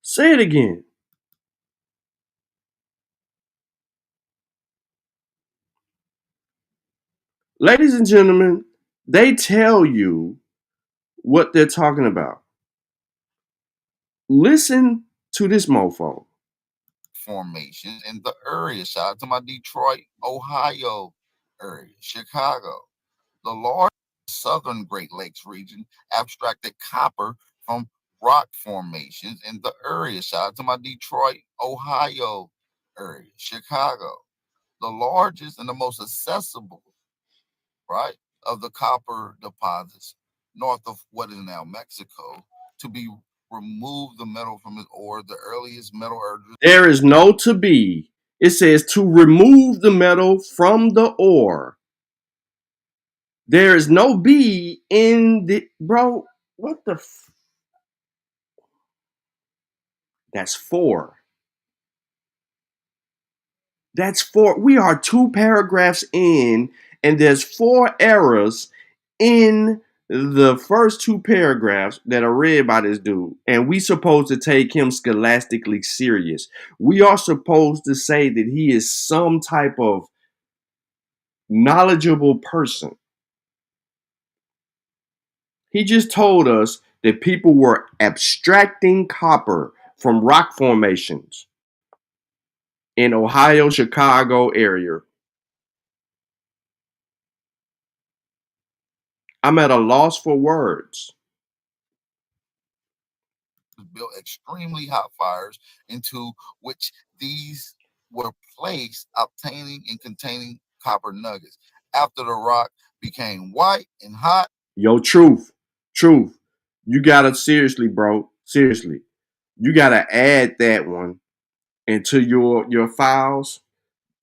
Say it again. Ladies and gentlemen, they tell you what they're talking about. Listen to this mofo. Formation in the area. Shout out to my Detroit, Ohio area, Chicago. The large southern Great Lakes region abstracted copper from rock formations in the area. Shout out to my Detroit, Ohio area, Chicago. The largest and the most accessible, right, of the copper deposits north of what is now Mexico to be remove the metal from its ore. The earliest metallurgists. There is no to be. It says to remove the metal from the ore. There is no B in the bro. What the? That's 4. That's 4. We are 2 paragraphs in, and there's 4 errors in the first 2 paragraphs that are read by this dude. And we supposed to take him scholastically serious. We are supposed to say that he is some type of knowledgeable person. He just told us that people were abstracting copper from rock formations in Ohio, Chicago area. I'm at a loss for words. Built extremely hot fires into which these were placed, obtaining and containing copper nuggets. After the rock became white and hot. Yo, truth. You gotta seriously, bro. Seriously. You gotta add that one into your files.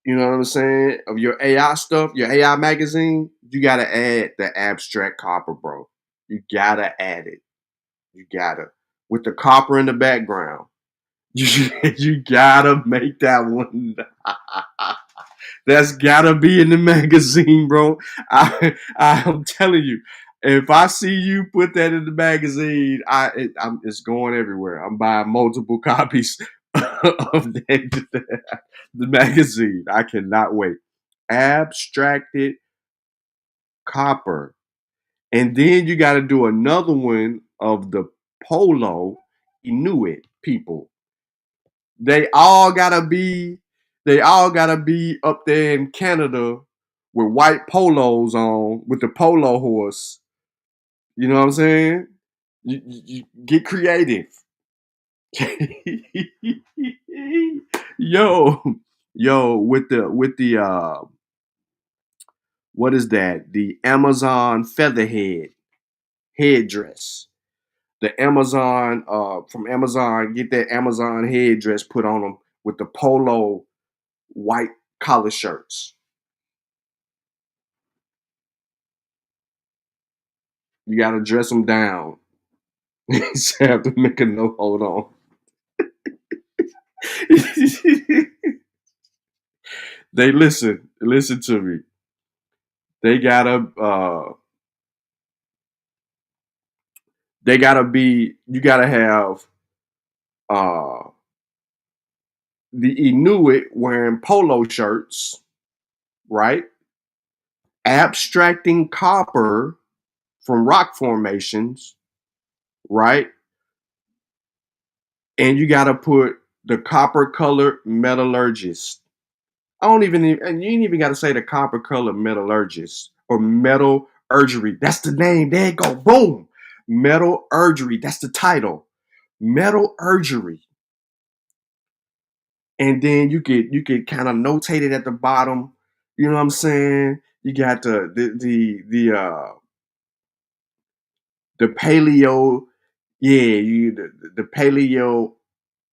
You know what I'm saying? Of your AI stuff, your AI magazine. You gotta add the abstract copper, bro. You gotta add it. You gotta. With the copper in the background. You gotta make that one. That's gotta be in the magazine, bro. I'm telling you, if I see you put that in the magazine, it's going everywhere. I'm buying multiple copies of the magazine. I cannot wait. Abstracted copper, and then you got to do another one of the Polo Inuit people. They all gotta be up there in Canada with white polos on with the polo horse. You know what I'm saying? You get creative. yo, with the what is that? The Amazon featherhead headdress. The Amazon from Amazon, get that Amazon headdress put on them with the polo white collar shirts. You gotta dress them down. So I have to make a note. Hold on. They listen to me. They gotta be. You gotta have the Inuit wearing polo shirts, right? Abstracting copper from rock formations, right? And you gotta put the copper colored metallurgist. And you ain't even gotta say the copper colored metallurgist or metallurgery. That's the name. There you go. Boom. Metallurgery. That's the title. Metallurgery. And then you could kind of notate it at the bottom. You know what I'm saying? You got the paleo, the paleo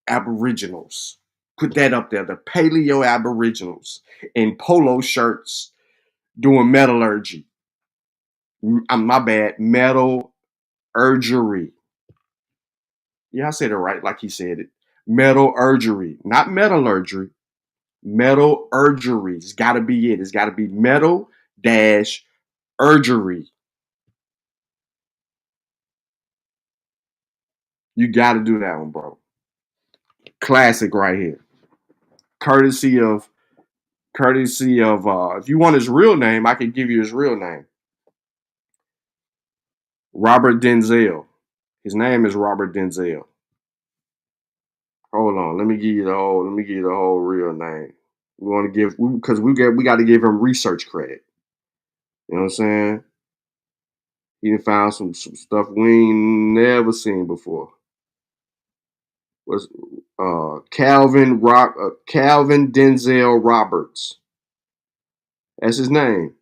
aboriginals. Put that up there. The paleo aboriginals in polo shirts doing metallurgy. My bad. Metallurgery. Yeah, I said it right like he said it. Metallurgery, not metallurgery. Metallurgery. It's got to be it. It's got to be metal dash urgery. You got to do that one, bro. Classic right here. Courtesy of Courtesy of, if you want his real name, I can give you his real name. Robert Denzel. His name is Robert Denzel. Hold on, let me give you the whole real name. We want to give, because we got to give him research credit. You know what I'm saying? He done found some stuff we ain't never seen before. Was Calvin Denzel Roberts. That's his name.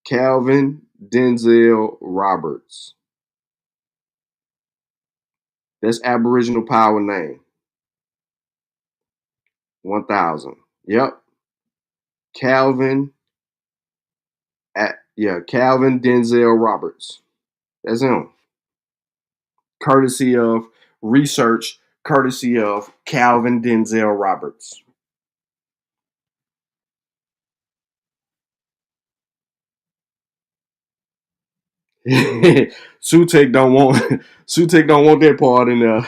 Calvin Denzel Roberts. That's Aboriginal power name. 1000. Yep. Calvin Denzel Roberts. That's him. Courtesy of research, courtesy of Calvin Denzel Roberts. Sutek don't want that part in there.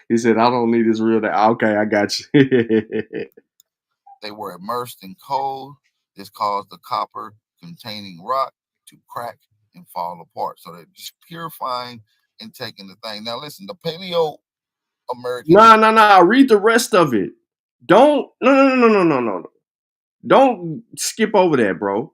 He said, I don't need this real name. Okay, I got you. They were immersed in coal. This caused the copper containing rock to crack and fall apart. So they're just purifying and taking the thing. Now listen, the Paleo-American. Nah. Read the rest of it. No. Don't skip over that, bro.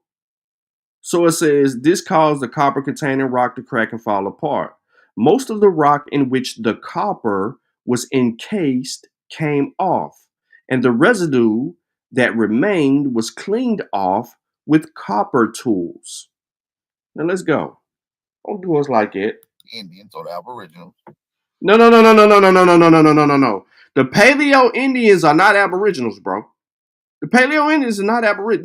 So it says, this caused the copper containing rock to crack and fall apart. Most of the rock in which the copper was encased came off, and the residue that remained was cleaned off with copper tools. Now let's go. Don't do us like it. Indians or the Aboriginals. No. The Paleo-Indians are not Aboriginals, bro. The Paleo-Indians are not Aboriginal.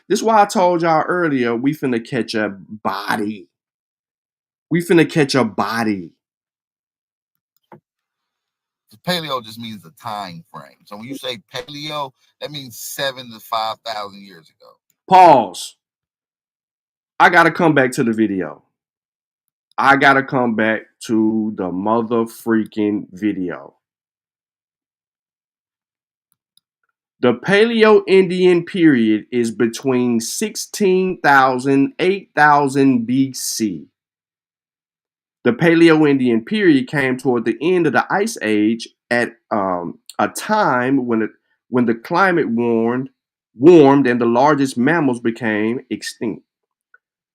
This why I told y'all earlier, we finna catch a body. The Paleo just means the time frame. So when you say Paleo, that means 7,000 to 5,000 years ago. Pause. I gotta come back to the video. I gotta come back to the mother freaking video. The Paleo-Indian period is between 16,000 8,000 BC. The Paleo-Indian period came toward the end of the Ice Age at a time when the climate warmed and the largest mammals became extinct.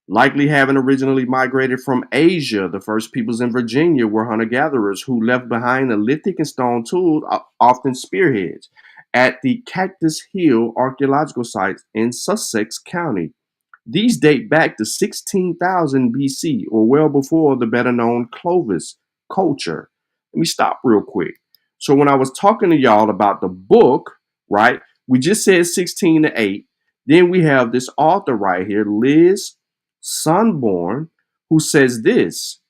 Likely having originally migrated from Asia, the first peoples in Virginia were hunter-gatherers who left behind the lithic and stone tools, often spearheads, at the Cactus Hill archaeological sites in Sussex County. These date back to 16,000 BC, or well before the better-known Clovis culture. Let me stop real quick. So when I was talking to y'all about the book, right, we just said 16 to 8. Then we have this author right here, Liz Sunborn, who says this: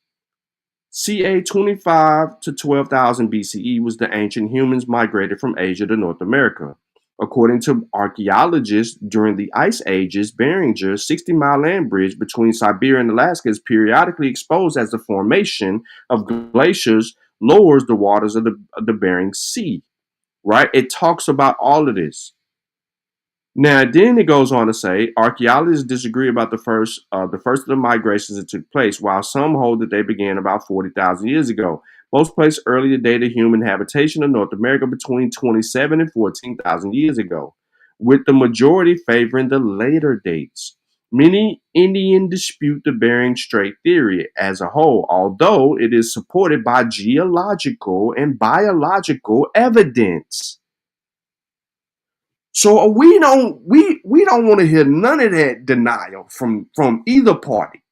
ca 25 to 12,000 BCE was the ancient humans migrated from Asia to North America. According to archaeologists, during the Ice Ages, Behringer's 60-mile land bridge between Siberia and Alaska is periodically exposed as the formation of glaciers lowers the waters of the Bering Sea. Right? It talks about all of this. Now, then it goes on to say, archaeologists disagree about the first of the migrations that took place, while some hold that they began about 40,000 years ago. Most place earlier dated human habitation of North America between 27 and 14,000 years ago, with the majority favoring the later dates. Many Indians dispute the Bering Strait theory as a whole, although it is supported by geological and biological evidence. So we don't want to hear none of that denial from either party.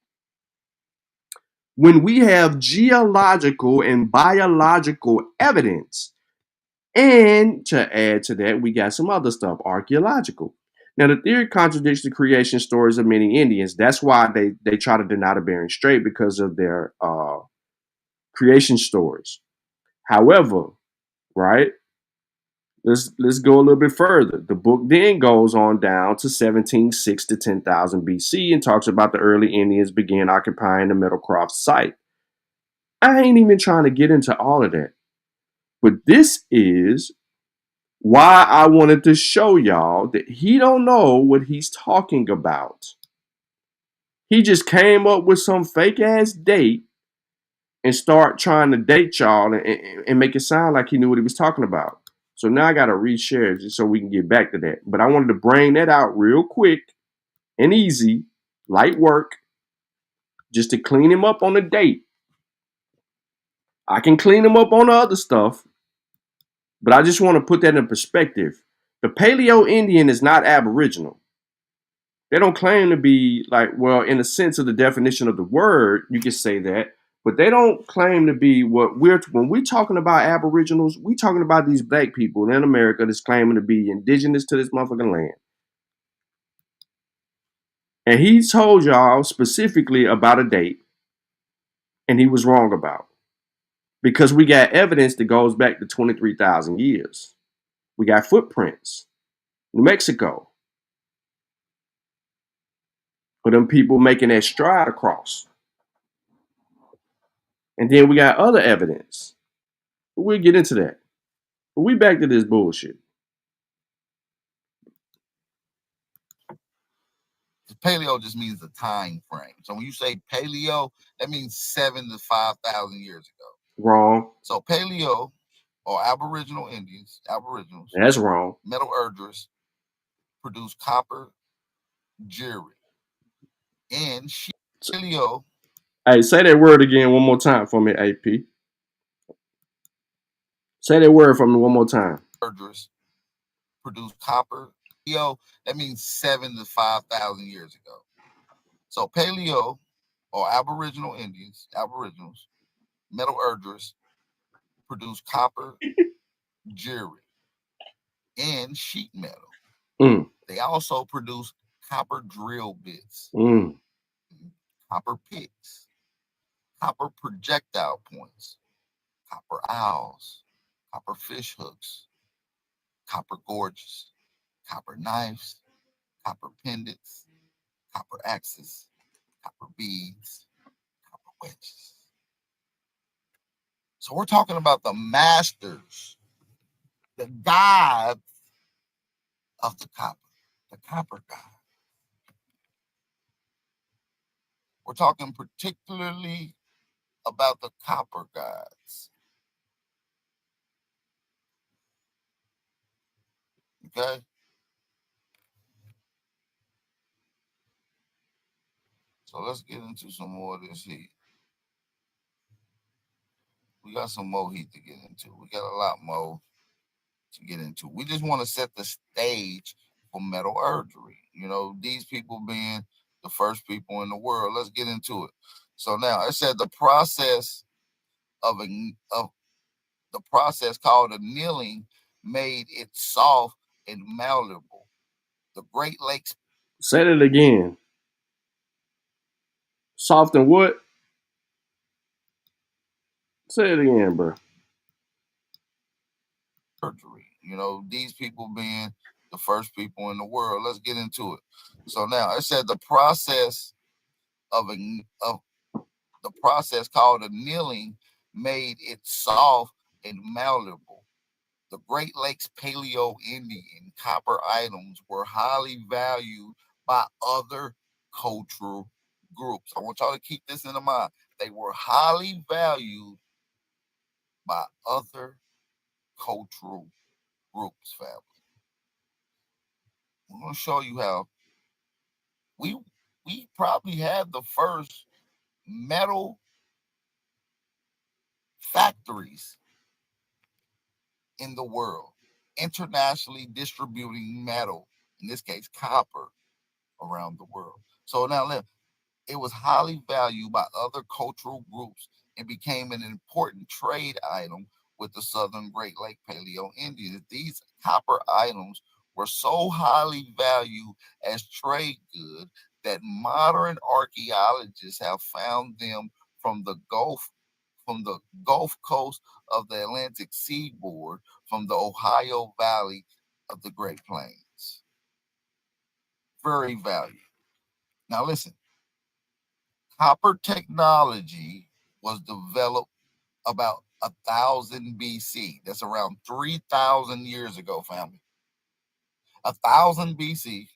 When we have geological and biological evidence, and to add to that, we got some other stuff, archaeological. Now, the theory contradicts the creation stories of many Indians. That's why they try to deny the Bering Strait, because of their creation stories. However, right? Let's go a little bit further. The book then goes on down to 17,600 to 10,000 BC and talks about the early Indians began occupying the Meadowcroft site. I ain't even trying to get into all of that. But this is why I wanted to show y'all that he don't know what he's talking about. He just came up with some fake ass date and start trying to date y'all and make it sound like he knew what he was talking about. So now I got to reshare just so we can get back to that. But I wanted to bring that out real quick and easy, light work, just to clean him up on the date. I can clean him up on the other stuff, but I just want to put that in perspective. The Paleo-Indian is not Aboriginal. They don't claim to be like, well, in the sense of the definition of the word, you can say that, but they don't claim to be what when we're talking about Aboriginals, we talking about these black people in America that's claiming to be indigenous to this motherfucking land. And he told y'all specifically about a date, and he was wrong about. Because we got evidence that goes back to 23,000 years. We got footprints. New Mexico. For them people making that stride across. And then we got other evidence. We'll get into that. But we back to this bullshit. Paleo just means the time frame. So when you say paleo, that means 7,000 to 5,000 years ago. Wrong. So paleo or Aboriginal Indians, Aboriginals. That's wrong. Metallurgists produce copper, jewelry, and paleo. Hey, say that word again one more time for me, AP. Say that word for me one more time. Metallurgists produce copper. Paleo, that means 7,000 to 5,000 years ago. So paleo or Aboriginal Indians, Aboriginals, metallurgists produce copper, jewelry, and sheet metal. They also produce copper drill bits, copper picks, copper projectile points, copper owls, copper fish hooks, copper gorges, copper knives, copper pendants, copper axes, copper beads, copper wedges. So we're talking about the masters, the gods of the copper god. We're talking particularly about the copper gods. Okay? So let's get into some more of this heat. We got some more heat to get into. We got a lot more to get into. We just want to set the stage for metallurgy. You know, these people being the first people in the world. Let's get into it. So now it said the process of the process called annealing made it soft and malleable. The Great Lakes. Say it again. Soft and what? Say it again, bro. You know, these people being the first people in the world. Let's get into it. So now it said the process of the process called annealing made it soft and malleable. The Great Lakes Paleo-Indian copper items were highly valued by other cultural groups. I want y'all to keep this in mind. They were highly valued by other cultural groups, family. I'm going to show you how we probably had the first metal factories in the world, internationally distributing metal, in this case copper, around the world. So now it was highly valued by other cultural groups and became an important trade item with the Southern Great Lake Paleo-Indians. These copper items were so highly valued as trade goods that modern archaeologists have found them from the Gulf Coast of the Atlantic seaboard, from the Ohio Valley of the Great Plains. Very valued. Now listen, copper technology was developed about 1000 BC. That's around 3,000 years ago, family. 1000 BC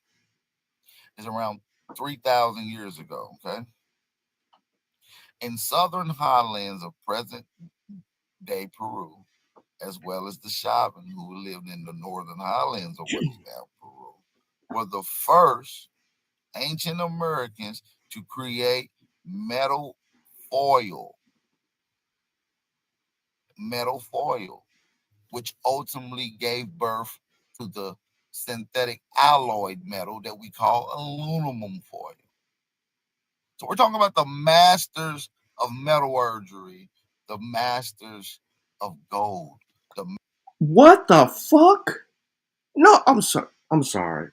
is around 3,000 years ago, okay? In southern highlands of present-day Peru, as well as the Shavan who lived in the northern highlands of what is now Peru, were the first ancient Americans to create metal foil, which ultimately gave birth to the synthetic alloyed metal that we call aluminum foil. So we're talking about the masters of metallurgy, the masters of gold. What the fuck? No, I'm sorry. I'm sorry.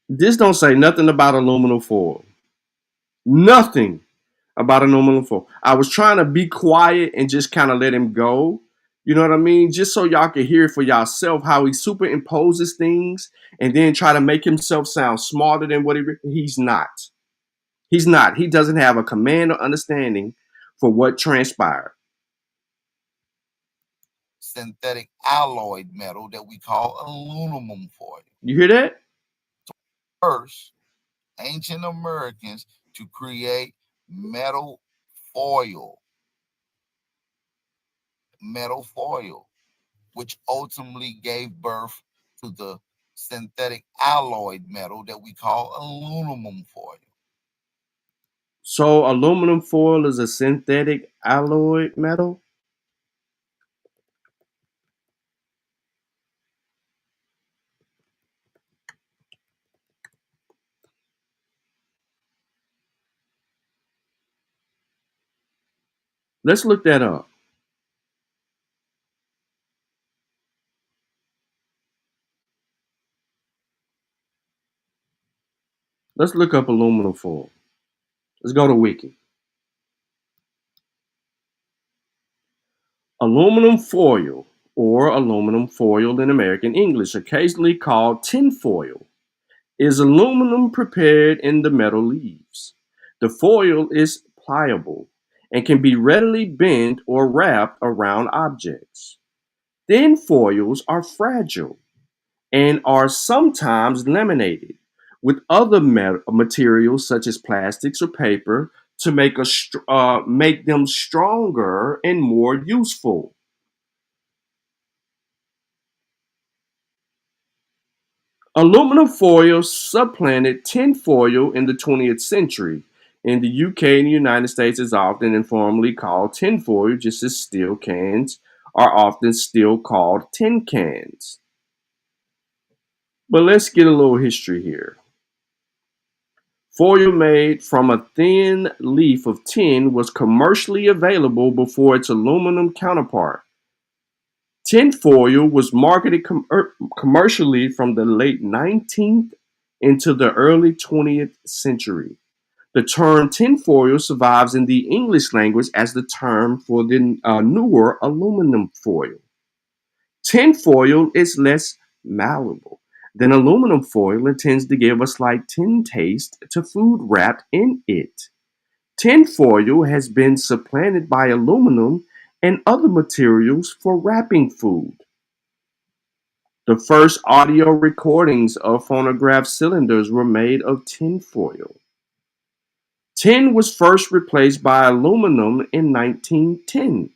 This don't say nothing about aluminum foil. Nothing about aluminum foil. I was trying to be quiet and just kind of let him go. You know what I mean? Just so y'all can hear for yourself how he superimposes things and then try to make himself sound smarter than what he's not. He's not. He doesn't have a command or understanding for what transpired. Synthetic alloyed metal that we call aluminum foil. You hear that? First, ancient Americans to create metal foil, which ultimately gave birth to the synthetic alloyed metal that we call aluminum foil. So aluminum foil is a synthetic alloyed metal? Let's look that up. Let's look up aluminum foil. Let's go to Wiki. Aluminum foil, or aluminum foil in American English, occasionally called tin foil, is aluminum prepared in the metal leaves. The foil is pliable and can be readily bent or wrapped around objects. Thin foils are fragile and are sometimes laminated with other materials such as plastics or paper to make them stronger and more useful. Aluminum foil supplanted tin foil in the 20th century. In the UK and the United States, it's often informally called tin foil, just as steel cans are often still called tin cans. But let's get a little history here. Foil made from a thin leaf of tin was commercially available before its aluminum counterpart. Tin foil was marketed commercially from the late 19th into the early 20th century. The term tinfoil survives in the English language as the term for the newer aluminum foil. Tinfoil is less malleable than aluminum foil and tends to give a slight tin taste to food wrapped in it. Tinfoil has been supplanted by aluminum and other materials for wrapping food. The first audio recordings of phonograph cylinders were made of tinfoil. Tin was first replaced by aluminum in 1910.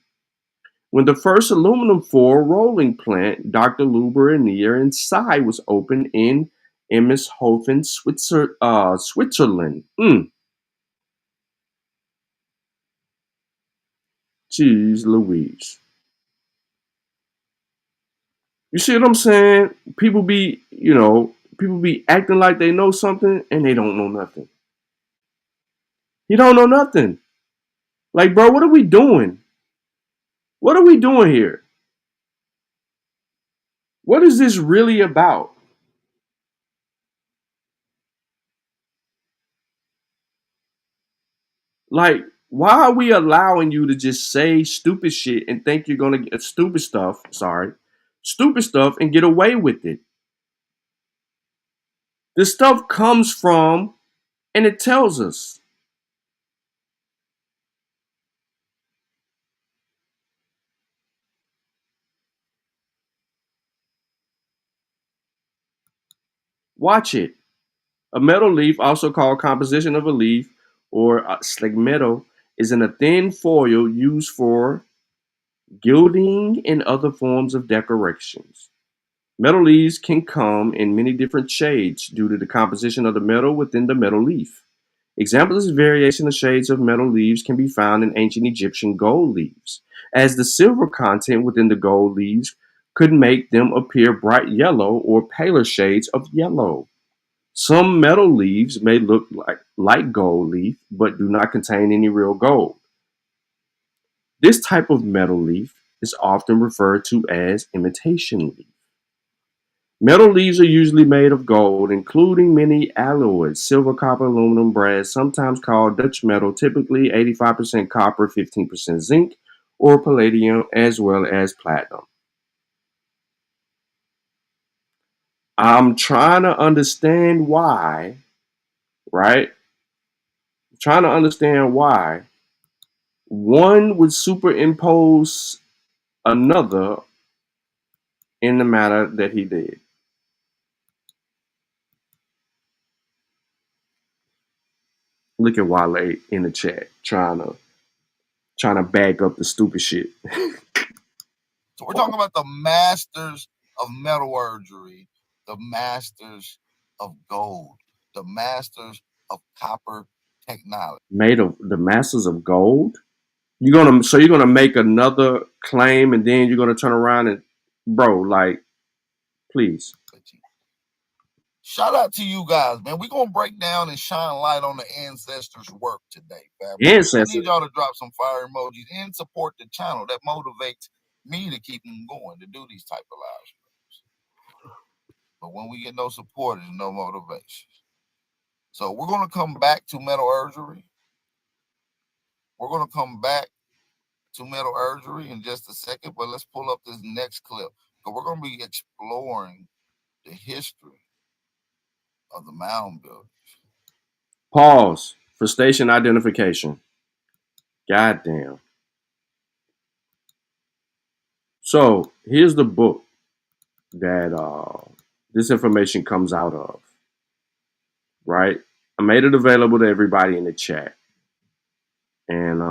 When the first aluminum foil rolling plant, Dr. Luber and Nier and Sy, was opened in Emshofen, Switzerland. Jeez Louise. You see what I'm saying? People be acting like they know something and they don't know nothing. You don't know nothing. Like, bro, what are we doing? What are we doing here? What is this really about? Like, why are we allowing you to just say stupid shit and think you're gonna get stupid stuff and get away with it? This stuff comes from, and it tells us. Watch it. A metal leaf, also called composition of a leaf or slegmeto, is in a thin foil used for gilding and other forms of decorations. Metal leaves can come in many different shades due to the composition of the metal within the metal leaf. Examples of variation of shades of metal leaves can be found in ancient Egyptian gold leaves, as the silver content within the gold leaves could make them appear bright yellow or paler shades of yellow. Some metal leaves may look like gold leaf, but do not contain any real gold. This type of metal leaf is often referred to as imitation leaf. Metal leaves are usually made of gold, including many alloys, silver, copper, aluminum, brass, sometimes called Dutch metal, typically 85% copper, 15% zinc, or palladium, as well as platinum. I'm trying to understand why, right? Trying to understand why one would superimpose another in the matter that he did. Look at Wale in the chat trying to back up the stupid shit. So we're talking about the masters of metallurgy, the masters of gold, the masters of copper technology. Made of the masters of gold? You're gonna make another claim and then you're gonna turn around and bro, like, please. Shout out to you guys, man. We're gonna break down and shine light on the ancestors' work today, fam. I need y'all to drop some fire emojis and support the channel. That motivates me to keep them going, to do these type of live streams. But when we get no support, there's no motivation. So we're gonna come back to metallurgy. We're gonna come back to metallurgy in just a second, but let's pull up this next clip. Because we're gonna be exploring the history of the mound builders. Pause for station identification. Goddamn. So here's the book that this information comes out of. Right? I made it available to everybody in the chat. And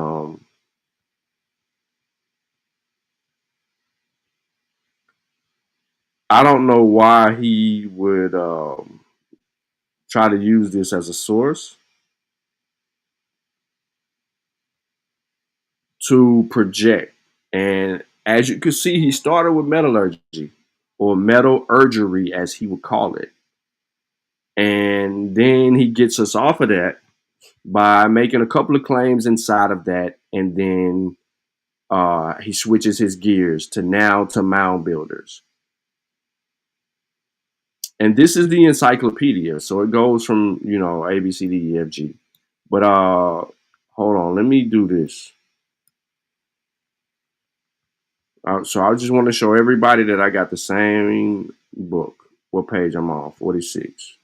I don't know why he would try to use this as a source to project. And as you can see, he started with metallurgy or metallurgy, as he would call it. And then he gets us off of that by making a couple of claims inside of that. And then he switches his gears to mound builders. And this is the encyclopedia. So it goes from, A, B, C, D, E, F, G. But hold on, let me do this. So I just want to show everybody that I got the same book. What page I'm on? 46.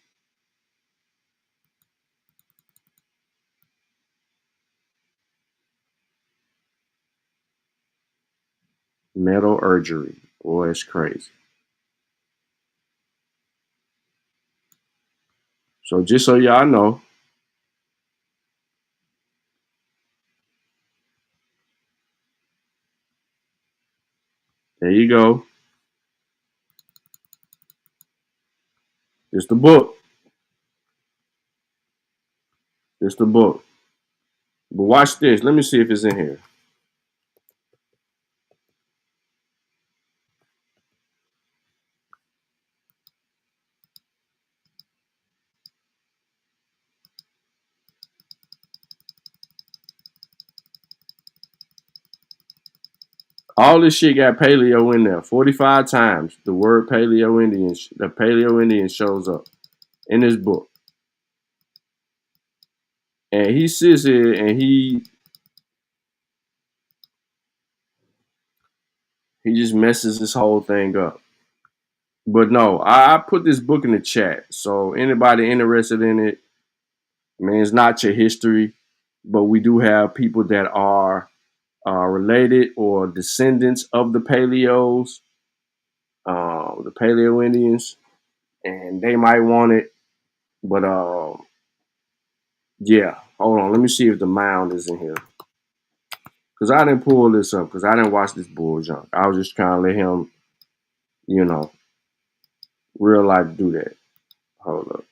Metallurgy. Boy, it's crazy. So just so y'all know, there you go. It's the book. It's the book. But watch this. Let me see if it's in here. All this shit got paleo in there. 45 times the word Paleo-Indian, the Paleo-Indian shows up in this book. And he sits here and he just messes this whole thing up. But no, I put this book in the chat. So anybody interested in it, man, it's not your history, but we do have people that are related or descendants of the Paleos, the Paleo-Indians, and they might want it. But yeah, hold on. Let me see if the Mound is in here. Because I didn't pull this up because I didn't watch this bull junk. I was just trying to let him, real life do that. Hold up.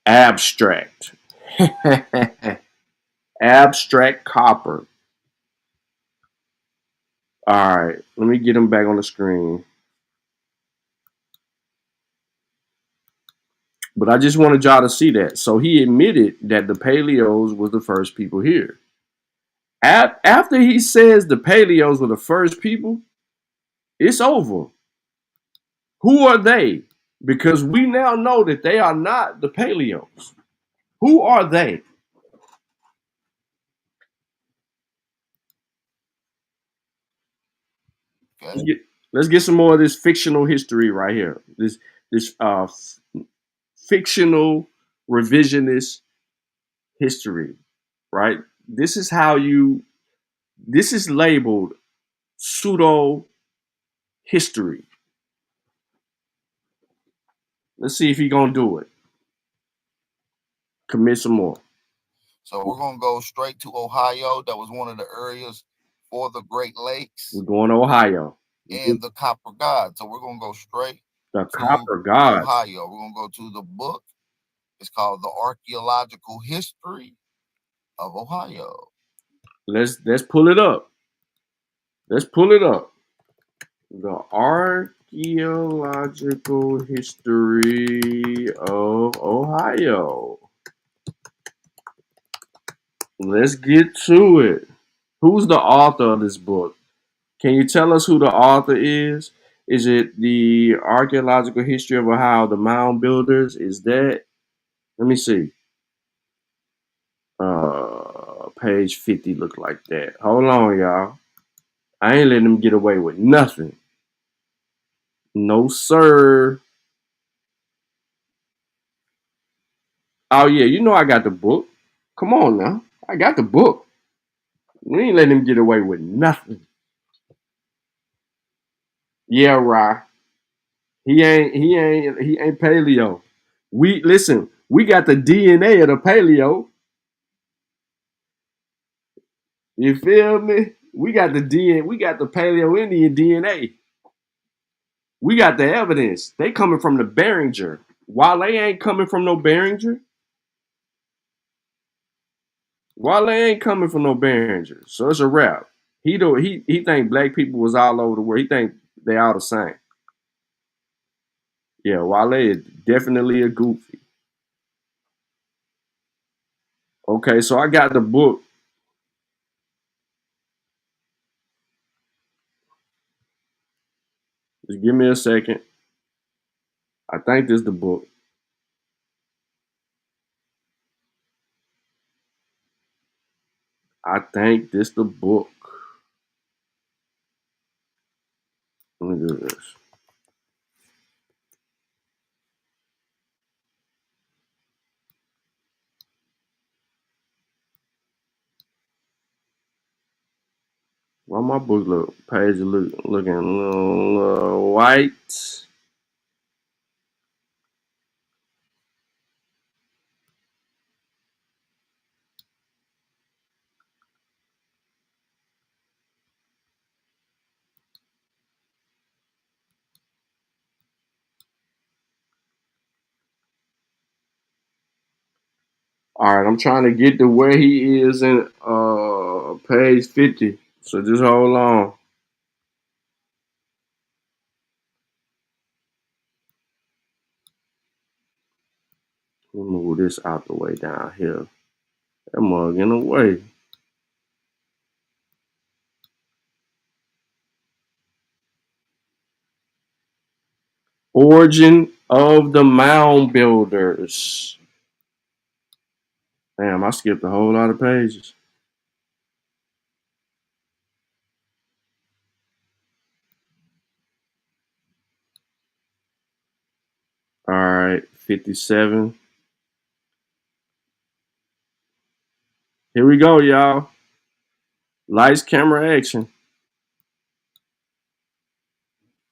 Abstract. Abstract copper. All right, let me get him back on the screen. But I just wanted y'all to see that. So he admitted that the Paleos was the first people here. After he says the Paleos were the first people, it's over. Who are they? Because we now know that they are not the Paleos. Who are they? Okay. Let's get some more of this fictional history right here. This fictional revisionist history, right? This is labeled pseudo history. Let's see if he's gonna do it. Commit some more. So we're gonna go straight to Ohio. That was one of the areas for the Great Lakes. We're going to Ohio. And the Copper Gods. So we're gonna go straight the Copper Gods. Ohio. We're gonna go to the book. It's called The Archaeological History of Ohio. Let's pull it up. Let's pull it up. The Archaeological History of Ohio. Let's get to it. Who's the author of this book? Can you tell us who the author is? Is it the Archaeological History of Ohio, the Mound Builders? Is that? Let me see. Page 50 look like that. Hold on, y'all. I ain't letting them get away with nothing. No, sir. Oh, yeah, you know I got the book. Come on now. I got the book. We ain't letting him get away with nothing. Yeah, right. He ain't paleo. We got the DNA of the paleo. You feel me? We got the DNA, we got the Paleo-Indian DNA. We got the evidence. They coming from the Beringer. Wale ain't coming from no Beringer. Wale ain't coming from no Beringer. So it's a wrap. He think black people was all over the world. He think they all the same. Yeah, Wale is definitely a goofy. Okay, so I got the book. Just give me a second. I think this is the book. I think this the book. Let me do this. Why my book page looking a little white? All right, I'm trying to get to where he is in page 50. So just hold on. Let me move this out the way down here. That mug in the way. Origin of the Mound Builders. Damn, I skipped a whole lot of pages. All right, 57. Here we go, y'all. Lights, camera, action.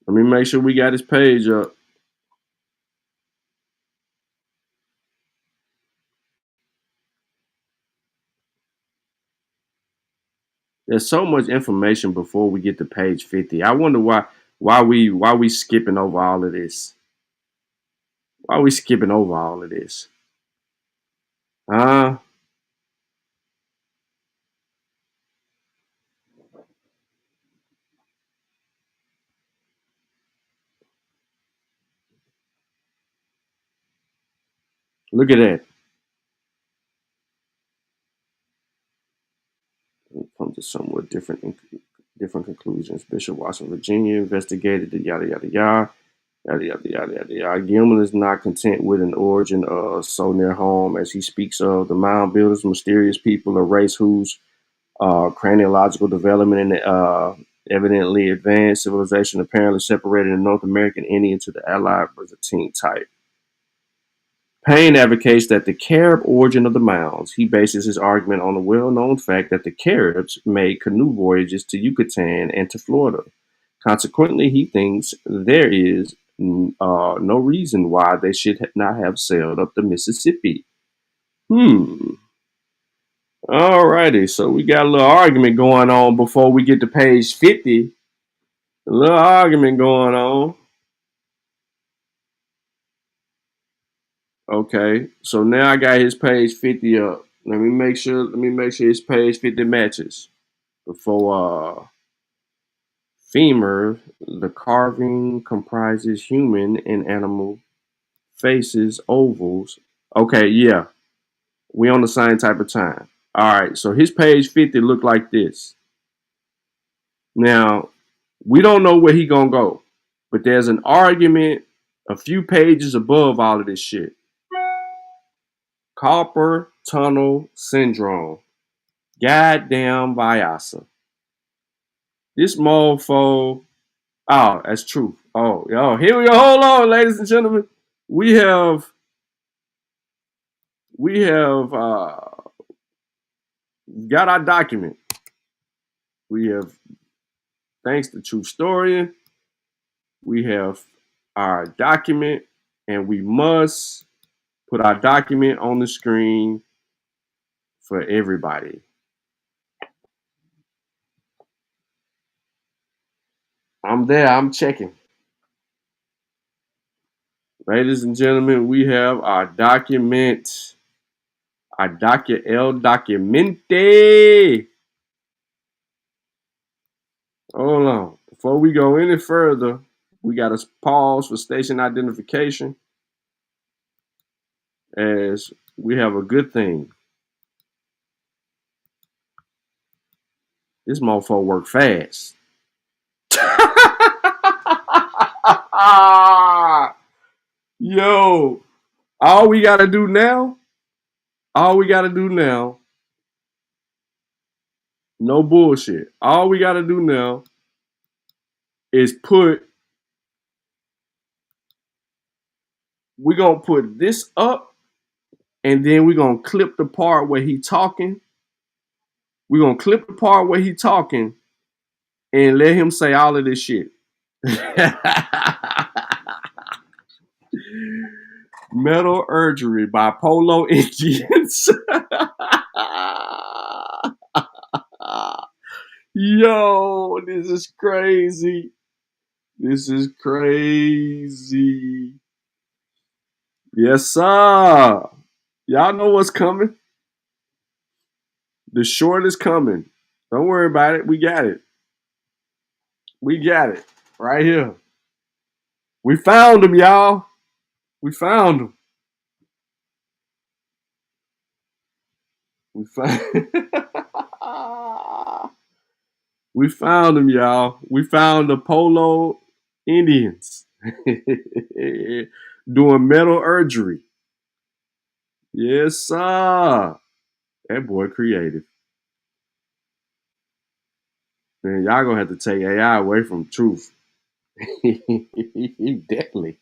Let me make sure we got his page up. There's so much information before we get to page 50. I wonder why we skipping over all of this. Why we skipping over all of this? Huh? Look at that. We'll come to somewhat different conclusions. Bishop Washington, Virginia, investigated the yada yada yada. Yada, yada, yada, yada, yada. Gilman is not content with an origin so near home as he speaks of the mound builders, mysterious people, a race whose craniological development and evidently advanced civilization apparently separated the North American Indian to the Allied Byzantine type. Payne advocates that the Carib origin of the mounds. He bases his argument on the well-known fact that the Caribs made canoe voyages to Yucatan and to Florida. Consequently, he thinks there is no reason why they should not have sailed up the Mississippi. Alrighty, so we got a little argument going on before we get to page 50. A little argument going on. Okay, so now I got his page 50 up. Let me make sure his page 50 matches. Before femur, the carving comprises human and animal faces, ovals. Okay, yeah. We on the same type of time. All right, so his page 50 looked like this. Now, we don't know where he gonna go, but there's an argument a few pages above all of this shit. Carpal tunnel syndrome. Goddamn Vyasa. This mofo. Oh, that's true. Oh, yo, here we go. Hold on, ladies and gentlemen. We have got our document. We have, thanks to True Historian, we have our document, and we must put our document on the screen for everybody. I'm there. I'm checking. Ladies and gentlemen, we have our document. El Documente. Hold on. Before we go any further, we got to pause for station identification as we have a good thing. This motherfucker work fast. Yo, all we got to do now, no bullshit. All we got to do now is we're going to put this up, and then we're going to clip the part where he talking. We're going to clip the part where he talking and let him say all of this shit. Metallurgy by Paleo-Indians. Yo, this is crazy. This is crazy. Yes, sir. Y'all know what's coming. The short is coming. Don't worry about it. We got it. We got it. Right here. We found him, y'all. We found him. We found him, y'all. We found the Paleo-Indians doing metallurgy. Yes, sir. That boy creative. Man, y'all gonna have to take AI away from truth. Definitely.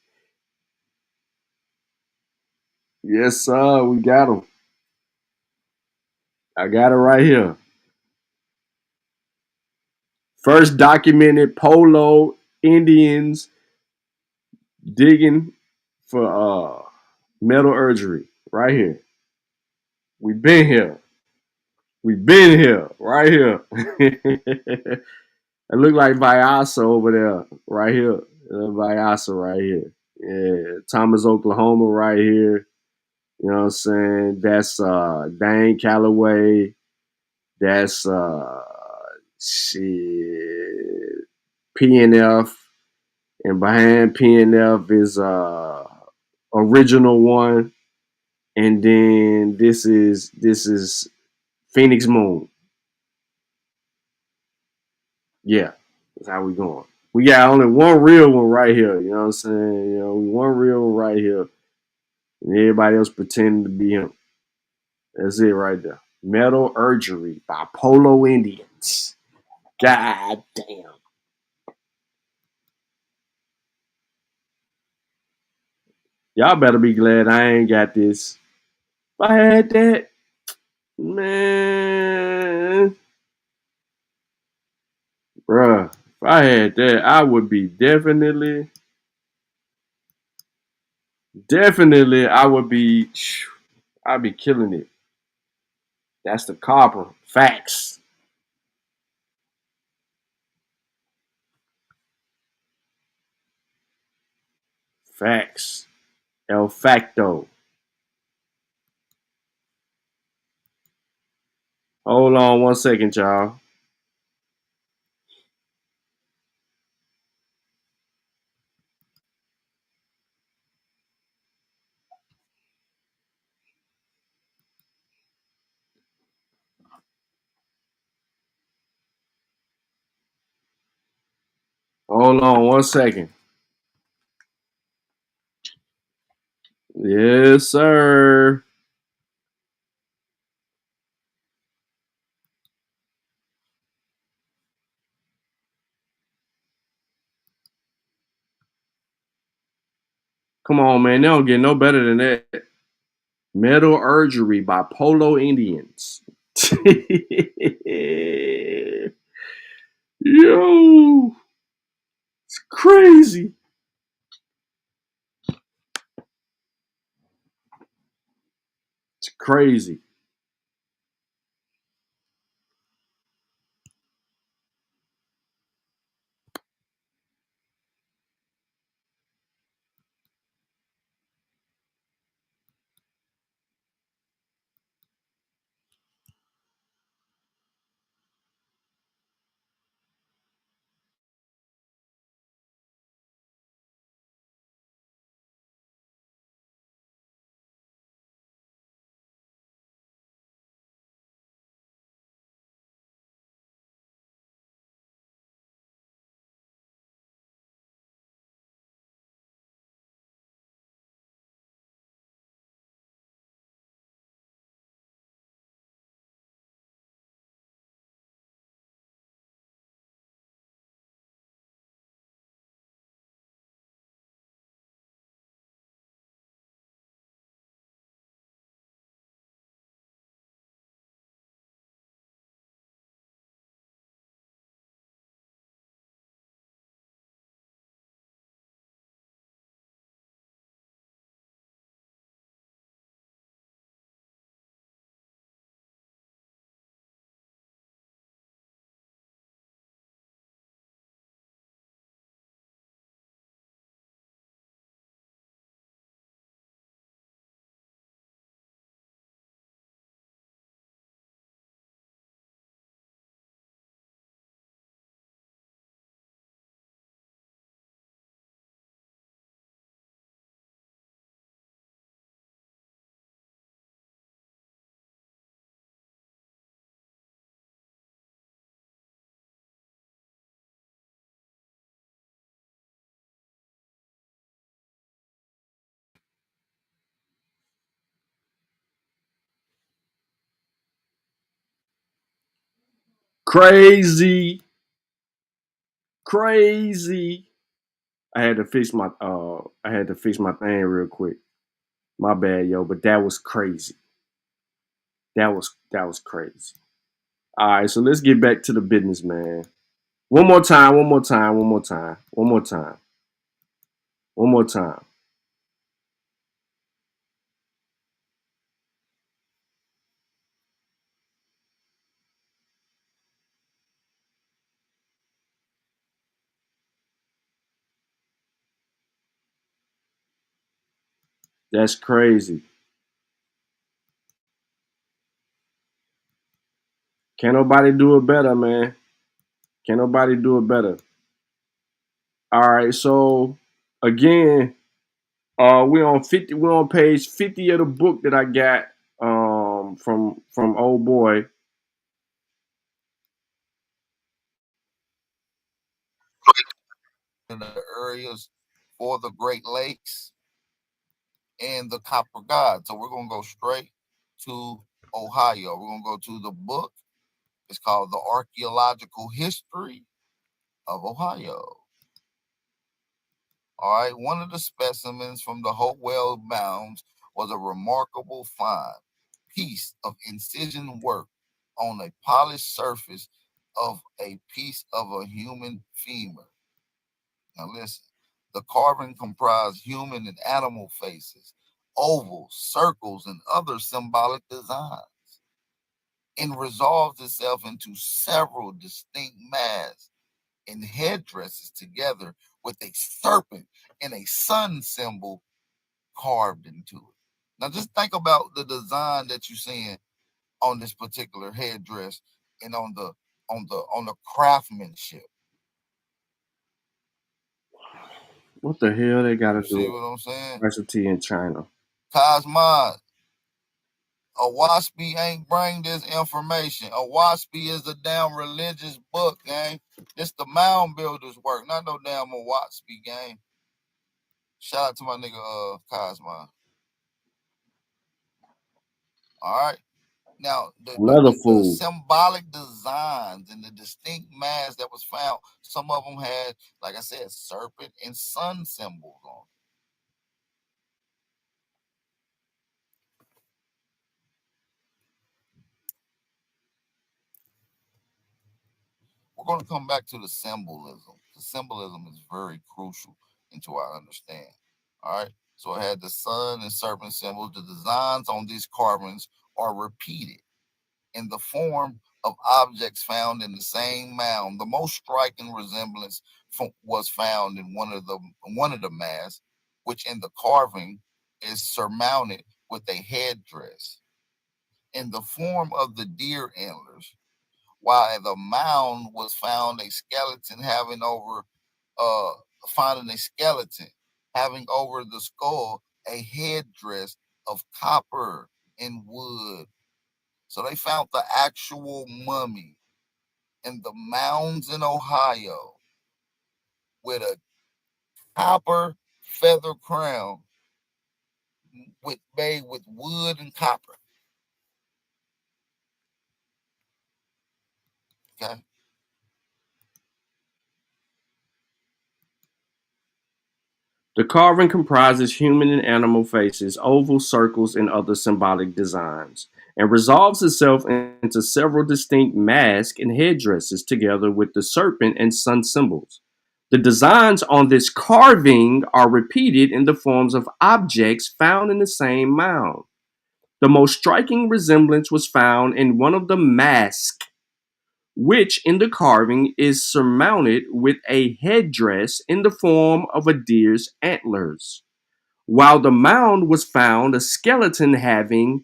Yes, sir. We got them. I got it right here. First documented Polo Indians digging for metallurgy. Right here. We been here. We been here. Right here. It look like Vyasa over there. Right here. Vyasa right here. Yeah. Thomas, Oklahoma right here. You know what I'm saying? That's Dane Calloway. That's shit, PNF. And behind PNF is Original One. And then this is Phoenix Moon. Yeah, that's how we going. We got only one real one right here. You know what I'm saying? You know, one real one right here. And everybody else pretending to be him. That's it right there. Metallurgy by Paleo-Indians. God damn. Y'all better be glad I ain't got this. If I had that, man, bruh, if I had that, I would be definitely, I would be, I'd be killing it. That's the copper. Facts. Facts. El facto. Hold on 1 second, y'all. Hold on 1 second. Yes, sir. Come on, man. They don't get no better than that. Metallurgy by Paleo-Indians. Yo, it's crazy. It's crazy. Crazy. Crazy. I had to fix my thing real quick. My bad, yo, but that was crazy. That was crazy. All right, so let's get back to the business, man. One more time, one more time, one more time, one more time, one more time. That's crazy. Can't nobody do it better, man. Can't nobody do it better. All right, so again, we're on page 50 of the book that I got from old boy. In the areas for the Great Lakes and the Copper God. So we're gonna go straight to Ohio. We're gonna go to the book. It's called The Archaeological History of Ohio. All right, one of the specimens from the Hopewell Mounds was a remarkable find piece of incision work on a polished surface of a piece of a human femur. Now listen, the carving comprised human and animal faces, ovals, circles, and other symbolic designs, and resolves itself into several distinct masks and headdresses together with a serpent and a sun symbol carved into it. Now just think about the design that you're seeing on this particular headdress and on the craftsmanship. What the hell they got to You see do what I'm saying? with specialty in China? Cosmod, a Waspy ain't bring this information. A Waspy is a damn religious book, gang. This the mound builders work, not no damn a Waspy, gang. Shout out to my nigga Cosmod. All right. Now, Another the fool. symbolic designs and the distinct masks that was found, some of them had, like I said, serpent and sun symbols on it. We're going to come back to the symbolism. The symbolism is very crucial into our understanding. All right. So it had the sun and serpent symbols. The designs on these carvings are repeated in the form of objects found in the same mound. The most striking resemblance was found in one of the masks, which in the carving is surmounted with a headdress in the form of the deer antlers, while the mound was found a skeleton finding a skeleton having over the skull a headdress of copper and wood. So they found the actual mummy in the mounds in Ohio with a copper feather crown made with wood and copper. Okay. The carving comprises human and animal faces, oval circles, and other symbolic designs, and resolves itself into several distinct masks and headdresses together with the serpent and sun symbols. The designs on this carving are repeated in the forms of objects found in the same mound. The most striking resemblance was found in one of the masks, which in the carving is surmounted with a headdress in the form of a deer's antlers, while the mound was found a skeleton having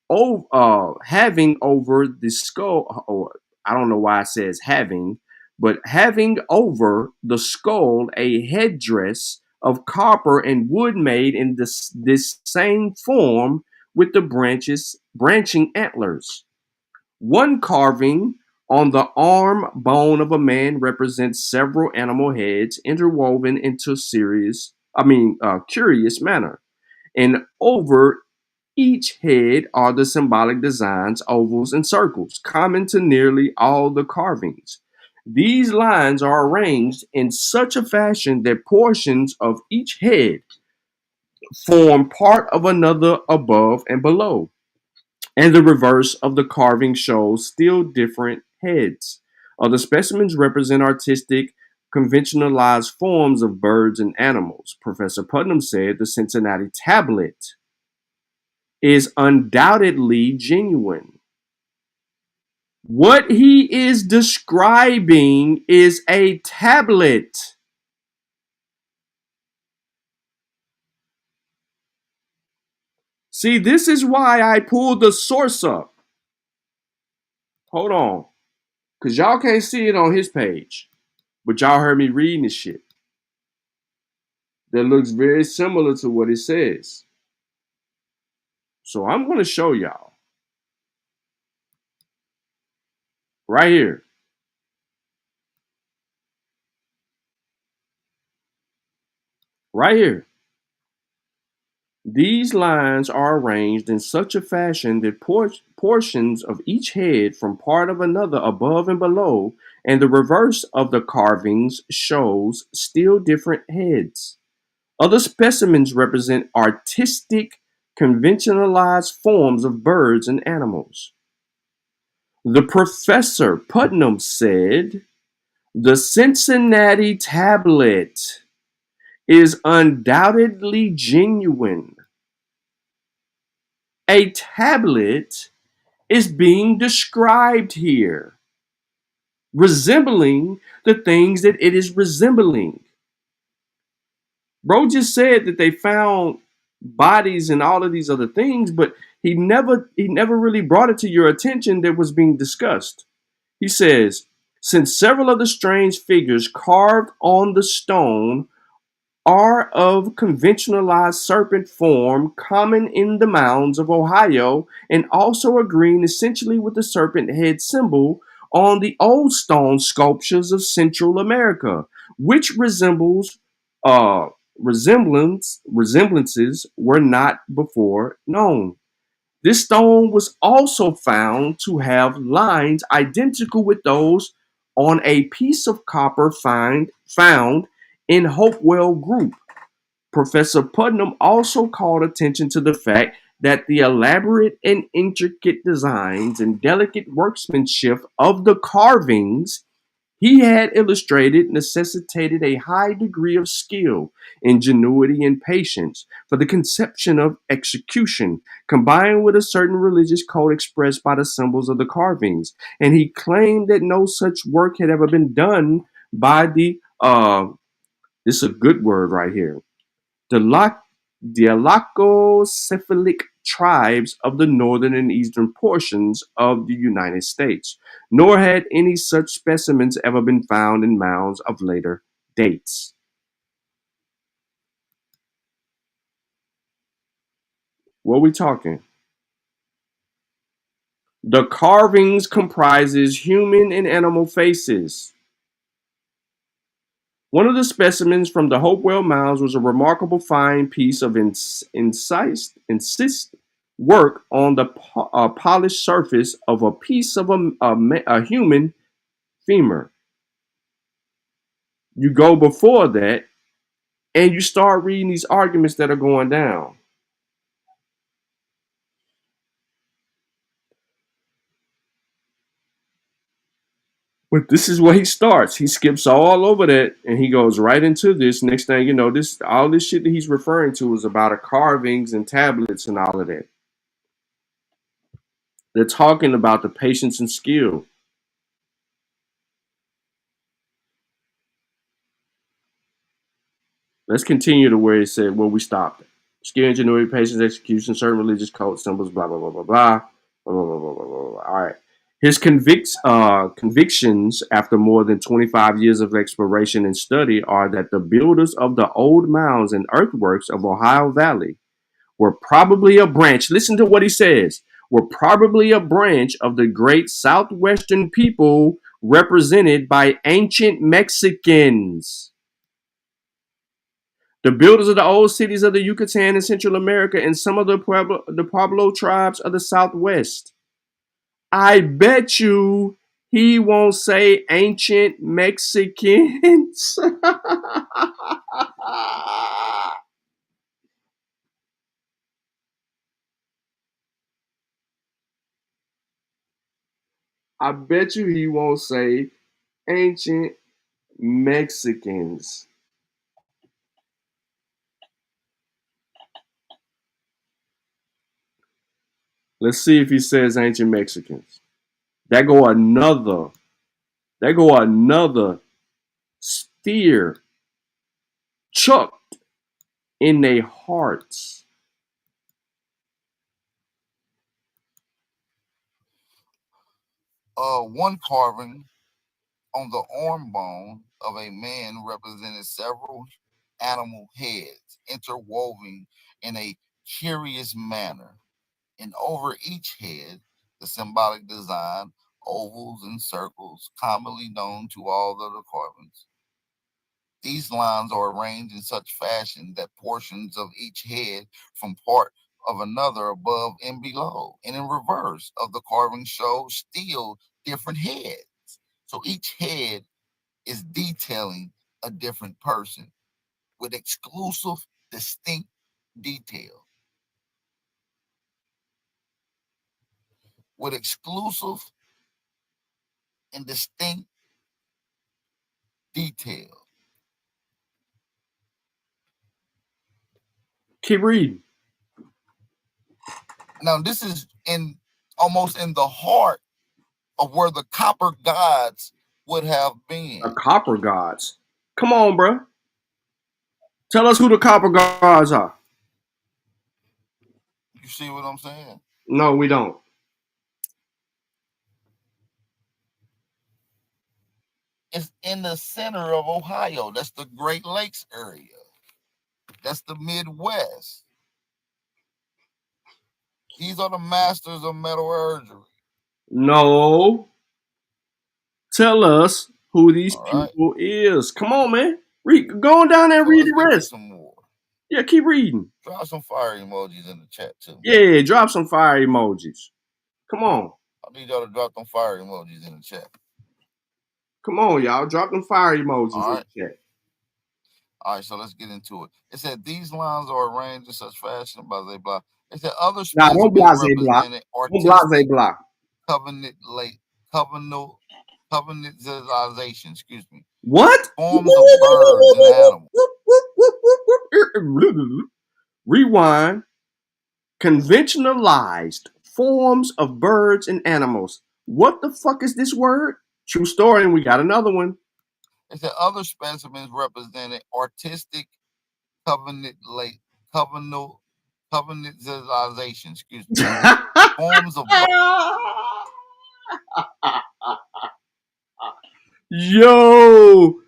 over the skull. I don't know why it says having, but having over the skull a headdress of copper and wood made in this same form with the branching antlers. One carving on the arm bone of a man represents several animal heads interwoven into curious manner. And over each head are the symbolic designs, ovals, and circles, common to nearly all the carvings. These lines are arranged in such a fashion that portions of each head form part of another above and below. And the reverse of the carving shows still different heads. Other specimens represent artistic, conventionalized forms of birds and animals. Professor Putnam said the Cincinnati tablet is undoubtedly genuine. What he is describing is a tablet. See, this is why I pulled the source up. Hold on. Because y'all can't see it on his page. But y'all heard me reading this shit. That looks very similar to what it says. So I'm going to show y'all. Right here. Right here. These lines are arranged in such a fashion that portions of each head from part of another above and below, and the reverse of the carvings shows still different heads. Other specimens represent artistic, conventionalized forms of birds and animals. The Professor Putnam said, the Cincinnati tablet is undoubtedly genuine. A tablet is being described here, resembling the things that it is resembling. Bro just said that they found bodies and all of these other things, but he never really brought it to your attention that was being discussed. He says, since several of the strange figures carved on the stone are of conventionalized serpent form common in the mounds of Ohio and also agreeing essentially with the serpent head symbol on the old stone sculptures of Central America, which resemblances were not before known. This stone was also found to have lines identical with those on a piece of copper found in Hopewell Group. Professor Putnam also called attention to the fact that the elaborate and intricate designs and delicate workmanship of the carvings he had illustrated necessitated a high degree of skill, ingenuity, and patience for the conception of execution, combined with a certain religious code expressed by the symbols of the carvings. And he claimed that no such work had ever been done by the, this is a good word right here, the Dialacocephalic tribes of the northern and eastern portions of the United States, nor had any such specimens ever been found in mounds of later dates. What are we talking? The carvings comprises human and animal faces. One of the specimens from the Hopewell Mounds was a remarkable fine piece of incised work on the polished surface of a piece of a human femur. You go before that and you start reading these arguments that are going down. But this is where he starts. He skips all over that and he goes right into this. Next thing you know, all this shit that he's referring to is about carvings and tablets and all of that. They're talking about the patience and skill. Let's continue to where he said, where we stopped. Skill, ingenuity, patience, execution, certain religious code symbols, blah, blah, blah, blah, blah, blah, blah, blah, blah, blah, blah. All right. His convictions after more than 25 years of exploration and study are that the builders of the old mounds and earthworks of Ohio Valley were probably a branch. Listen to what he says. Were probably a branch of the great Southwestern people represented by ancient Mexicans. The builders of the old cities of the Yucatan and Central America and some of the Pueblo tribes of the Southwest. I bet you he won't say ancient Mexicans. I bet you he won't say ancient Mexicans. Let's see if he says ancient Mexicans. There go another steer chucked in their hearts. One carving on the arm bone of a man represented several animal heads interwoven in a curious manner, and over each head the symbolic design, ovals and circles, commonly known to all other carvings. These lines are arranged in such fashion that portions of each head from part of another above and below, and in reverse of the carving show still different heads. So each head is detailing a different person with exclusive, distinct detail. With exclusive and distinct detail. Keep reading. Now, this is almost in the heart of where the copper gods would have been. The copper gods. Come on, bro. Tell us who the copper gods are. You see what I'm saying? No, we don't. It's in the center of Ohio. That's the Great Lakes area. That's the Midwest. These are the masters of metallurgy. No. Tell us who these people is. Come on, man. Go on down there and read the rest. Some more. Yeah, keep reading. Drop some fire emojis in the chat too. Yeah, drop some fire emojis. Come on. I need y'all to drop them fire emojis in the chat. Come on, y'all. Drop them fire emojis in the chat. All right, so let's get into it. It said these lines are arranged in such fashion, blah, blah, blah. It said other Nah, don't blase blah. Don't blase blah. Covenantization, excuse me. What? Forms of birds and animals. Rewind. Conventionalized forms of birds and animals. What the fuck is this word? True story, and we got another one. It said other specimens represented artistic covenantization, excuse me. Forms of Yo,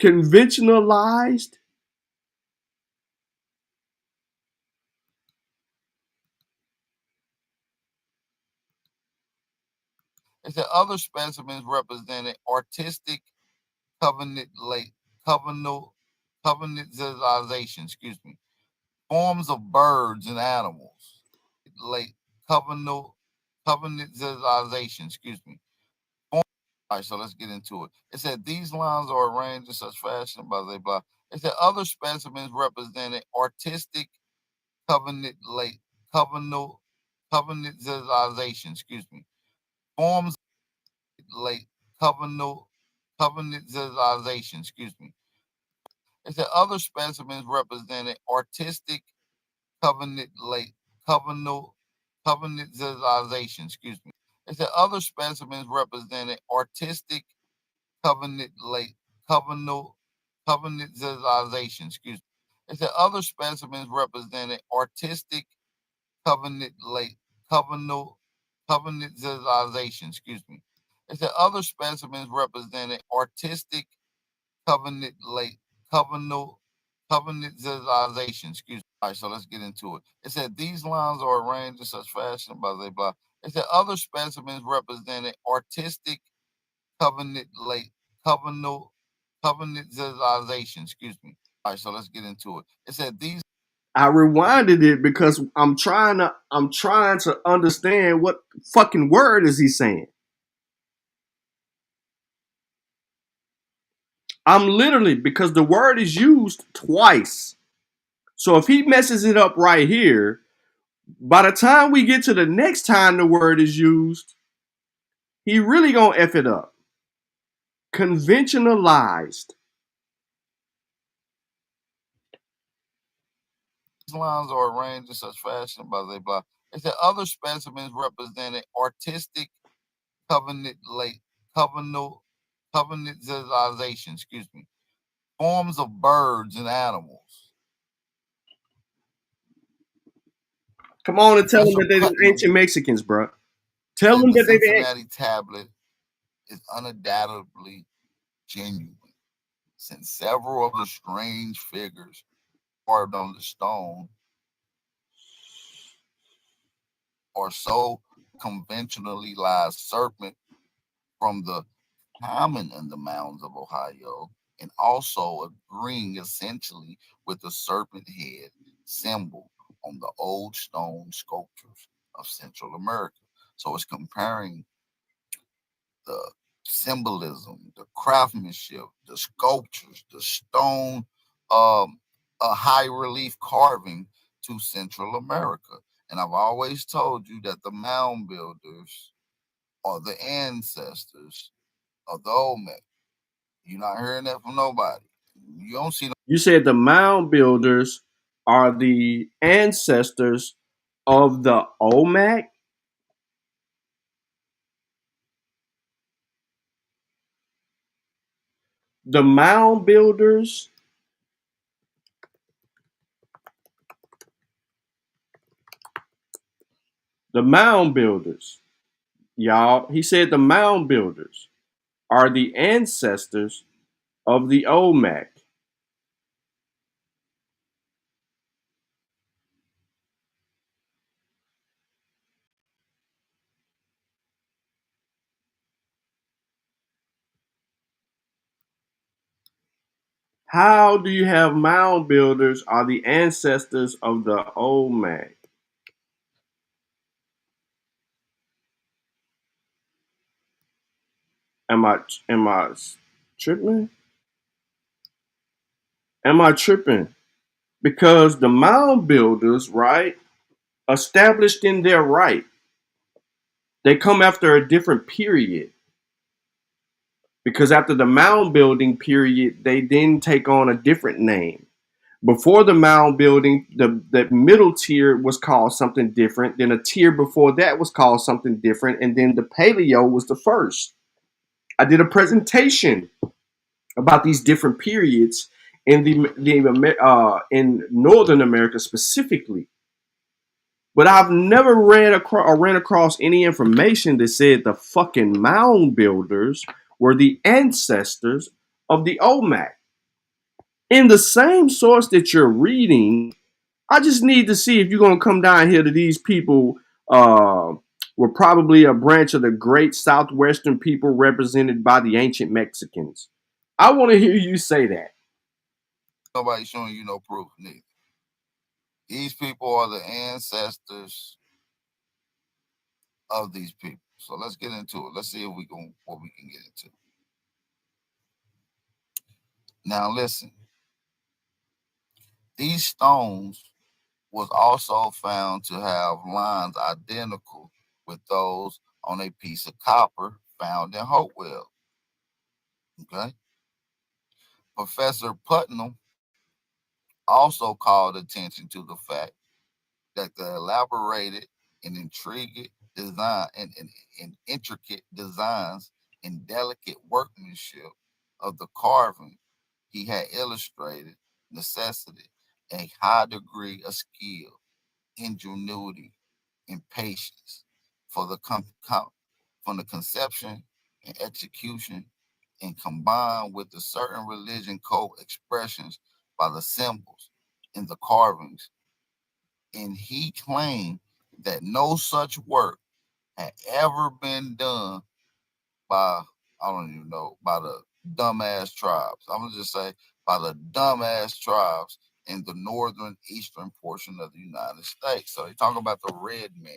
conventionalized. It said other specimens represented artistic covenantization, excuse me. Forms of birds and animals. Covenantization, excuse me. All right, so let's get into it. It said these lines are arranged in such fashion, blah, blah, blah. It said other specimens represented artistic covenantization, excuse me. Forms covenantization, excuse me. It said other specimens represented artistic covenantization, excuse me. It said other specimens represented artistic covenantization, excuse me. It said other specimens represented artistic covenantization, excuse me. It said other specimens represented artistic covenantization, excuse me. All right, so let's get into it. It said these lines are arranged in such fashion, blah, blah, blah. It said other specimens represented artistic covenantization, excuse me. All right, so let's get into it. It said these. I rewinded it because I'm trying to understand what fucking word is he saying. I'm literally, because the word is used twice. So if he messes it up right here, by the time we get to the next time the word is used, he really gonna F it up. Conventionalized. These lines are arranged in such fashion, blah, blah, blah. They said other specimens represented artistic covenantalization, excuse me, forms of birds and animals. Come on and tell them that they're the Putnam ancient Mexicans, bro. Tell said them the that they're the Cincinnati tablet is undoubtedly genuine, since several of the strange figures carved on the stone are so conventionally live serpent from the common in the mounds of Ohio, and also agreeing essentially with the serpent head symbol on the old stone sculptures of Central America. So it's comparing the symbolism, the craftsmanship, the sculptures, the stone, a high relief carving to Central America. And I've always told you that the mound builders are the ancestors of the Olmec. You're not hearing that from nobody. You don't see no. You said the mound builders are the ancestors of the Olmec? The mound builders? The mound builders. Y'all, he said the mound builders are the ancestors of the Olmec. How do you have mound builders are the ancestors of the Olmec? Am I tripping? Am I tripping? Because the mound builders, right, established in their right, they come after a different period. Because after the mound building period, they then take on a different name. Before the mound building, the middle tier was called something different. Then a tier before that was called something different. And then the Paleo was the first. I did a presentation about these different periods in in Northern America specifically. But I've never ran across any information that said the fucking mound builders were the ancestors of the Olmec. In the same source that you're reading, I just need to see if you're going to come down here to these people were probably a branch of the great southwestern people represented by the ancient Mexicans. I want to hear you say that. Nobody showing you no proof, neither. These people are the ancestors of these people. So let's get into it. Let's see if what we can get into. Now listen. These stones was also found to have lines identical with those on a piece of copper found in Hopewell. Okay. Professor Putnam also called attention to the fact that the elaborated and intricate design and intricate designs and delicate workmanship of the carving he had illustrated necessitated a high degree of skill, ingenuity, and patience for the from the conception and execution, and combined with the certain religion code expressions by the symbols in the carvings. And he claimed that no such work had ever been done by, I don't even know, by the dumbass tribes. I'm gonna just say by the dumbass tribes in the northern eastern portion of the United States. So they talk about the red man.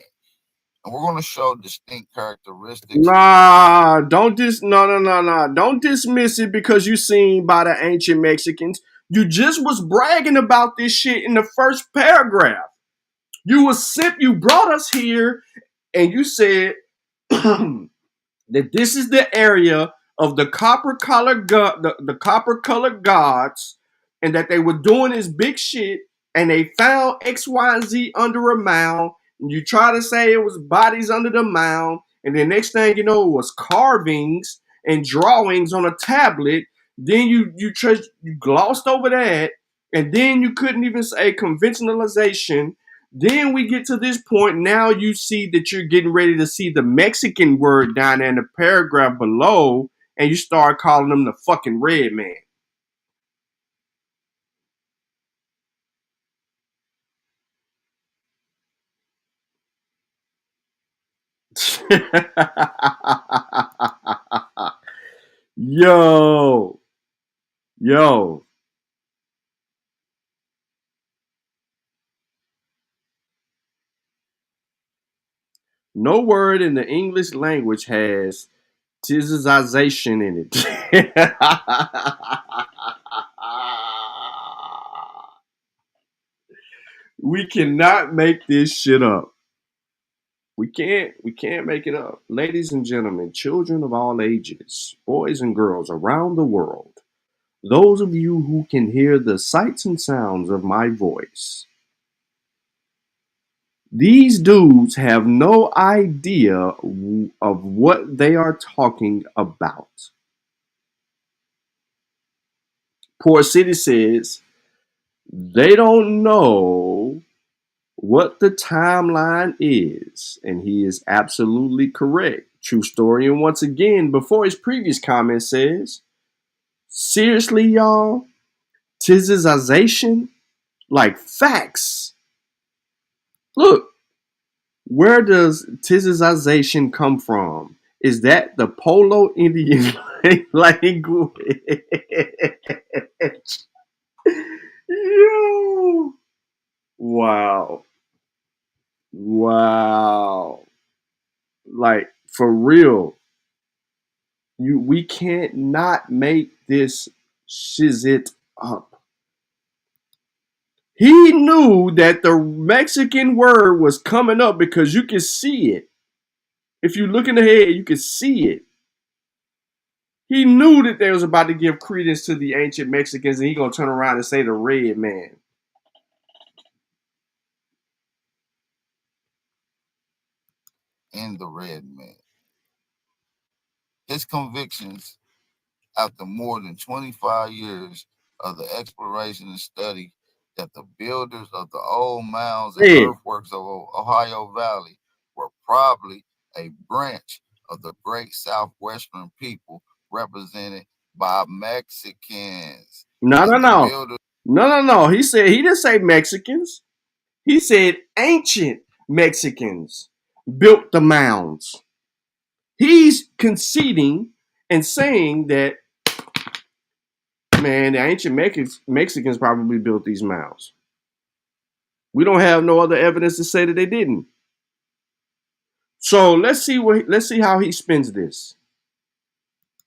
And we're gonna show distinct characteristics. Nah, don't Don't dismiss it because you seen by the ancient Mexicans. You just was bragging about this shit in the first paragraph. You brought us here and you said that this is the area of the the copper colored gods, and that they were doing this big shit, and they found X, Y, and Z under a mound. And you try to say it was bodies under the mound, and the next thing you know, it was carvings and drawings on a tablet. Then you glossed over that, and then you couldn't even say conventionalization. Then we get to this point. Now you see that you're getting ready to see the Mexican word down there in the paragraph below, and you start calling them the fucking red man. Yo. No word in the English language has tizization in it. We cannot make this shit up. We can't make it up. Ladies and gentlemen, children of all ages, boys and girls around the world, those of you who can hear the sights and sounds of my voice, these dudes have no idea of what they are talking about. Poor City says they don't know what the timeline is, and he is absolutely correct. True story. And once again, before his previous comment says, seriously, y'all, tizization, like facts. Look, where does tizization come from? Is that the Paleo-Indian language? Yo. Wow. Like, for real. We can't not make this shit up. He knew that the Mexican word was coming up because you can see it. If you look in the head, you can see it. He knew that they was about to give credence to the ancient Mexicans, and he gonna turn around and say the red man. In the red man. His convictions, after more than 25 years of the exploration and study, that the builders of the old mounds and earthworks of Ohio Valley were probably a branch of the great southwestern people represented by Mexicans. No. He didn't say Mexicans. He said ancient Mexicans built the mounds. He's conceding and saying that, man, the ancient Mexicans probably built these mounds. We don't have no other evidence to say that they didn't. So let's see how he spins this.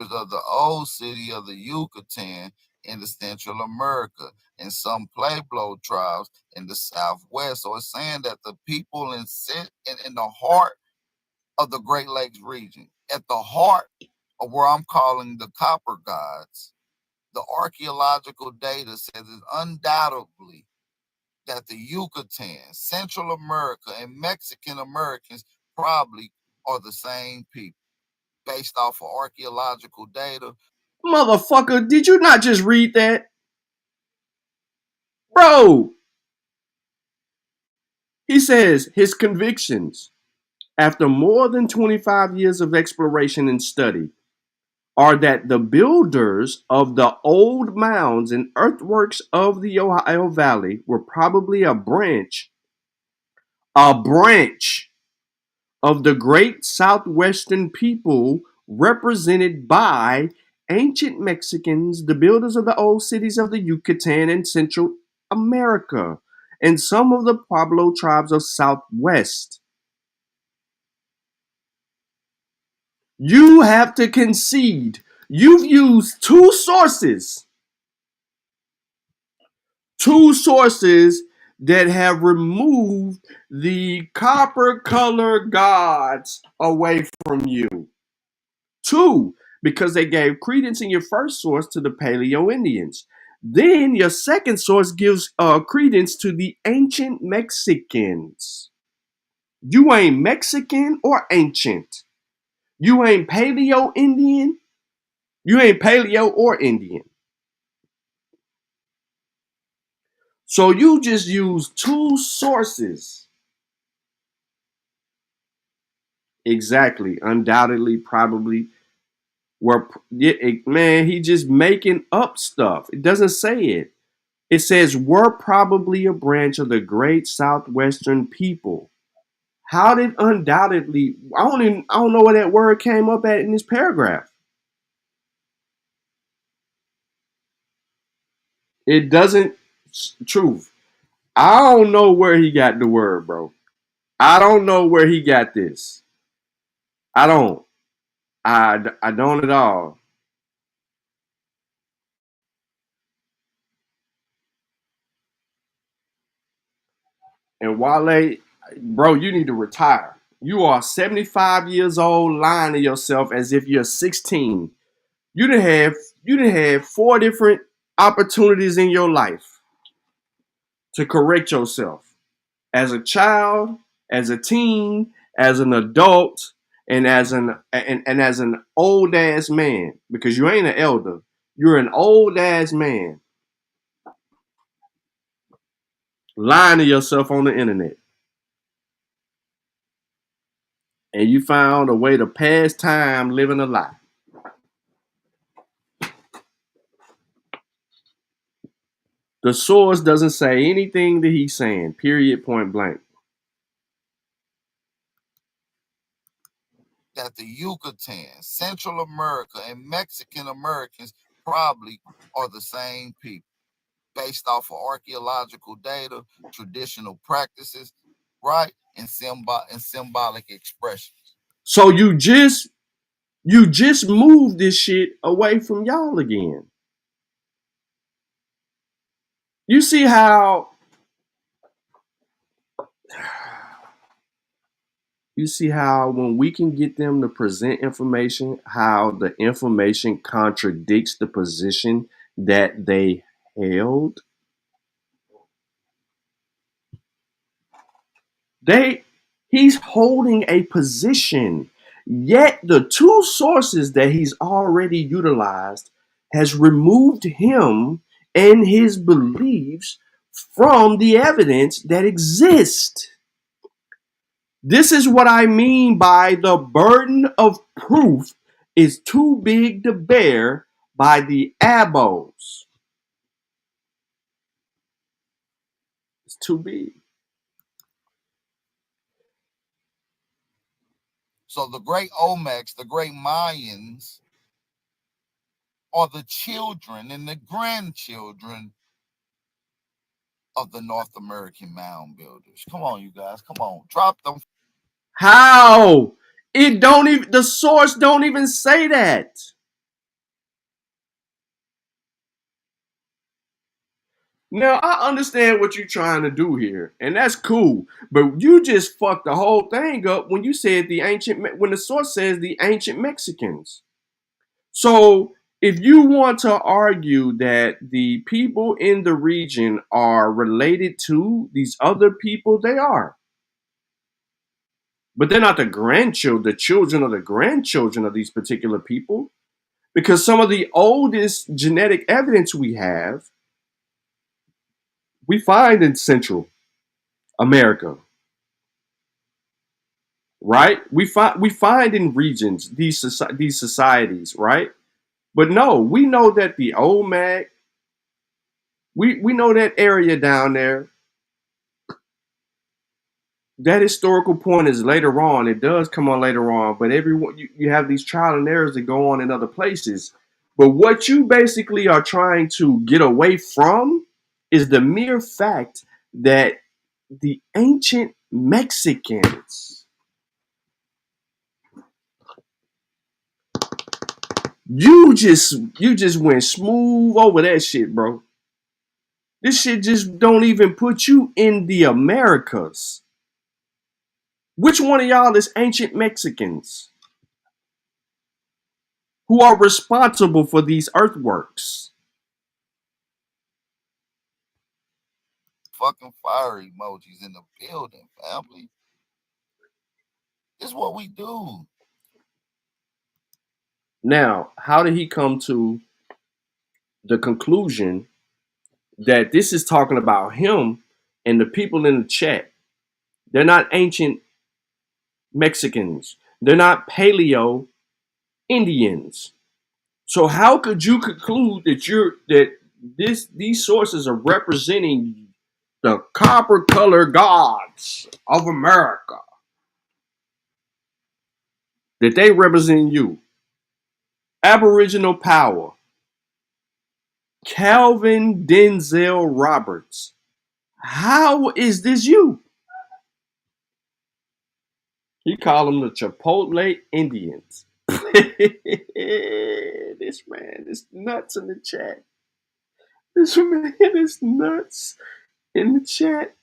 Of the old city of the Yucatan in the Central America and some Pueblo tribes in the Southwest. So it's saying that the people in the heart of the Great Lakes region, at the heart of where I'm calling the copper gods, the archaeological data says it's undoubtedly that the Yucatan, Central America, and Mexican Americans probably are the same people based off of archaeological data. Motherfucker, did you not just read that? Bro, he says his convictions, after more than 25 years of exploration and study, are that the builders of the old mounds and earthworks of the Ohio Valley were probably a branch of the great southwestern people represented by ancient Mexicans, the builders of the old cities of the Yucatan and Central America, and some of the Pueblo tribes of Southwest. You have to concede. You've used two sources that have removed the copper color gods away from you. 2, because they gave credence in your first source to the Paleo-Indians. Then your second source gives credence to the ancient Mexicans. You ain't Mexican or ancient. You ain't Paleo-Indian. You ain't Paleo or Indian. So you just use 2 sources. Exactly. Undoubtedly, probably. Man, he just making up stuff. It doesn't say it. It says, were probably a branch of the great southwestern people. How did undoubtedly? I don't know where that word came up at in this paragraph. It doesn't. Truth. I don't know where he got the word, bro. I don't know where he got this. I don't. I don't at all. And Wale, bro, you need to retire. You are 75 years old, lying to yourself as if you're 16. You done had 4 different opportunities in your life to correct yourself. As a child, as a teen, as an adult, and as an old ass man. Because you ain't an elder. You're an old ass man. Lying to yourself on the internet. And you found a way to pass time living a lie. The source doesn't say anything that he's saying, period, point blank. That the Yucatan, Central America, and Mexican Americans probably are the same people based off of archaeological data, traditional practices, right? And symbolic expressions. So you just moved this shit away from y'all again. You see how when we can get them to present information, how the information contradicts the position that they held? He's holding a position, yet the 2 sources that he's already utilized has removed him and his beliefs from the evidence that exists. This is what I mean by the burden of proof is too big to bear by the abos. It's too big. So the great Olmecs, the great Mayans, are the children and the grandchildren of the North American mound builders. Come on, you guys. Come on. Drop them. How? The source don't even say that. Now, I understand what you're trying to do here, and that's cool. But you just fucked the whole thing up when you said when the source says the ancient Mexicans. So, if you want to argue that the people in the region are related to these other people, they are. But they're not the children of the grandchildren of these particular people. Because some of the oldest genetic evidence we have, we find in Central America, right? We find in regions these societies, right? But no, we know that the Olmec, we know that area down there. That historical point is later on. It does come on later on, but everyone you have these trial and errors that go on in other places. But what you basically are trying to get away from is the mere fact that the ancient Mexicans, you just went smooth over that shit, bro. This shit just don't even put you in the Americas. Which one of y'all is ancient Mexicans? who are responsible for these earthworks. Fucking fire emojis in the building, family. This is what we do. Now, how did he come to the conclusion that this is talking about him and the people in the chat? They're not ancient Mexicans. They're not Paleo-Indians. So how could you conclude that these sources are representing the copper color gods of America? That they represent you. Aboriginal power. Calvin Denzel Roberts. How is this you? He called them the Chipotle Indians. This man is nuts in the chat. This man is nuts in the chat.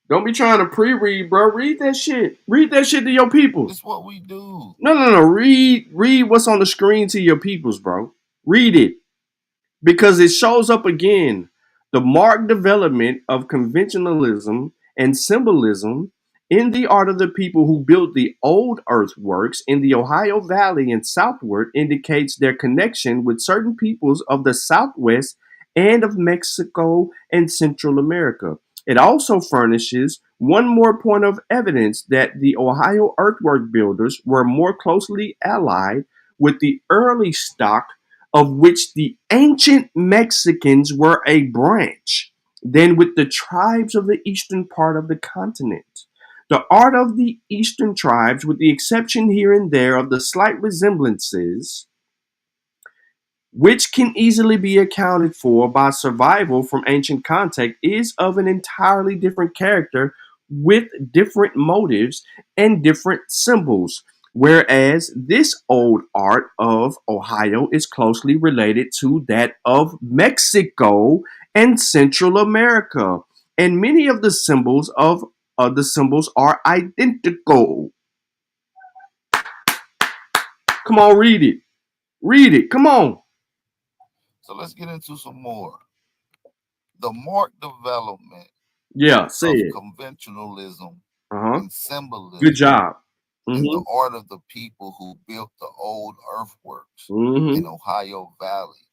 Don't be trying to pre-read, bro. Read that shit. Read that shit to your peoples. This is what we do. No. Read what's on the screen to your peoples, bro. Read it. Because it shows up again. The marked development of conventionalism and symbolism in the art of the people who built the old earthworks in the Ohio Valley and southward indicates their connection with certain peoples of the Southwest and of Mexico and Central America. It also furnishes one more point of evidence that the Ohio earthwork builders were more closely allied with the early stock of which the ancient Mexicans were a branch than with the tribes of the eastern part of the continent. The art of the eastern tribes, with the exception here and there of the slight resemblances, which can easily be accounted for by survival from ancient contact, is of an entirely different character with different motives and different symbols. Whereas this old art of Ohio is closely related to that of Mexico and Central America, and many of the symbols are identical. Come on, read it. Read it. Come on. So let's get into some more. The marked development of conventionalism Uh-huh. and symbolism. Good job. In the art of the people who built the old earthworks in Ohio Valley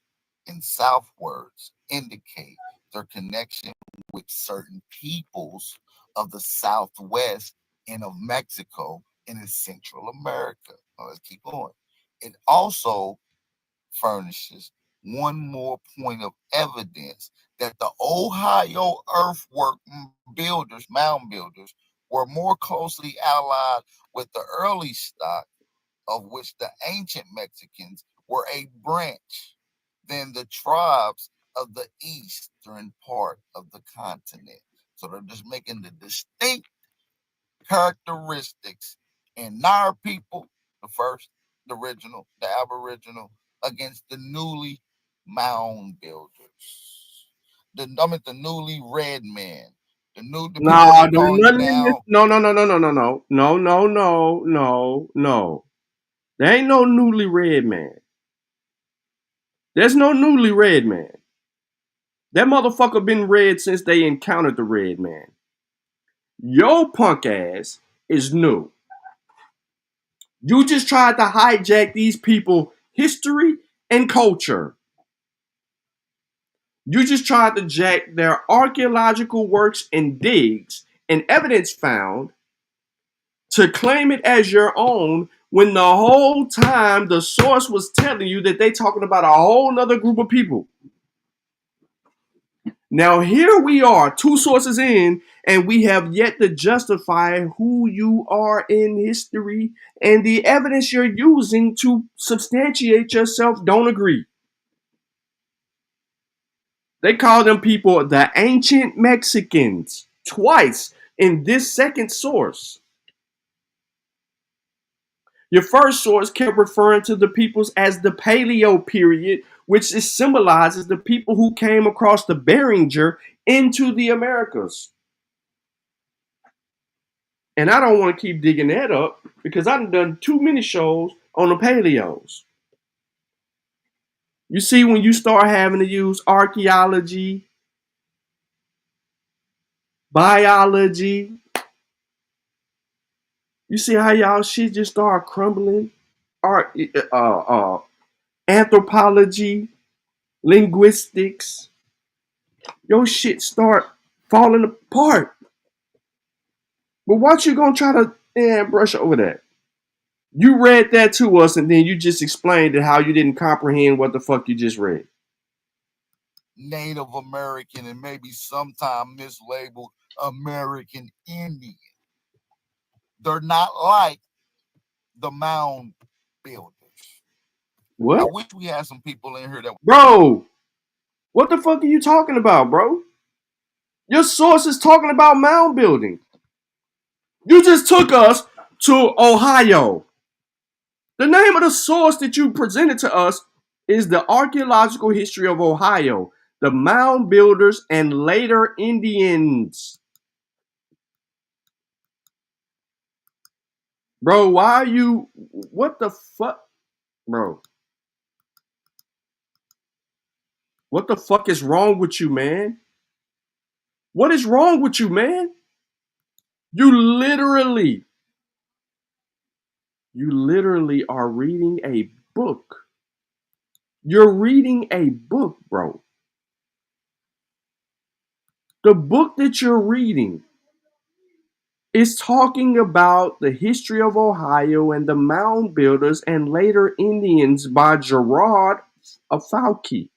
and southwards indicate their connection with certain peoples of the Southwest and of Mexico and in Central America. Now, let's keep going. It also furnishes one more point of evidence that the Ohio earthwork builders, mound builders, were more closely allied with the early stock of which the ancient Mexicans were a branch than the tribes of the eastern part of the continent. So they're just making the distinct characteristics in our people, the first, the original, the aboriginal, against the newly mound builders. The newly red man. No. There ain't no newly red man. There's no newly red man. That motherfucker been red since they encountered the red man. Your punk ass is new. You just tried to hijack these people's history and culture. You just tried to jack their archaeological works and digs and evidence found to claim it as your own when the whole time the source was telling you that they talking about a whole nother group of people. Now here we are, 2 sources in, and we have yet to justify who you are in history, and the evidence you're using to substantiate yourself don't agree. They call them people the ancient Mexicans twice in this second source. Your first source kept referring to the peoples as the Paleo period, which symbolizes the people who came across the Beringer into the Americas. And I don't want to keep digging that up because I've done too many shows on the paleos. You see, when you start having to use archaeology, biology, you see how y'all shit just start crumbling? Anthropology, linguistics, your shit start falling apart. But what you gonna try to brush over that? You read that to us and then you just explained it how you didn't comprehend what the fuck you just read. Native American and maybe sometime mislabeled American Indian. They're not like the mound builders. What? I wish we had some people in here that... Bro, what the fuck are you talking about, bro? Your source is talking about mound building. You just took us to Ohio. The name of the source that you presented to us is the Archaeological History of Ohio, the Mound Builders and Later Indians. Bro, why are you... What the fuck? Bro. What the fuck is wrong with you, man? What is wrong with you, man? You literally are reading a book. You're reading a book, bro. The book that you're reading is talking about the history of Ohio and the mound builders and later Indians by Gerard Fauci.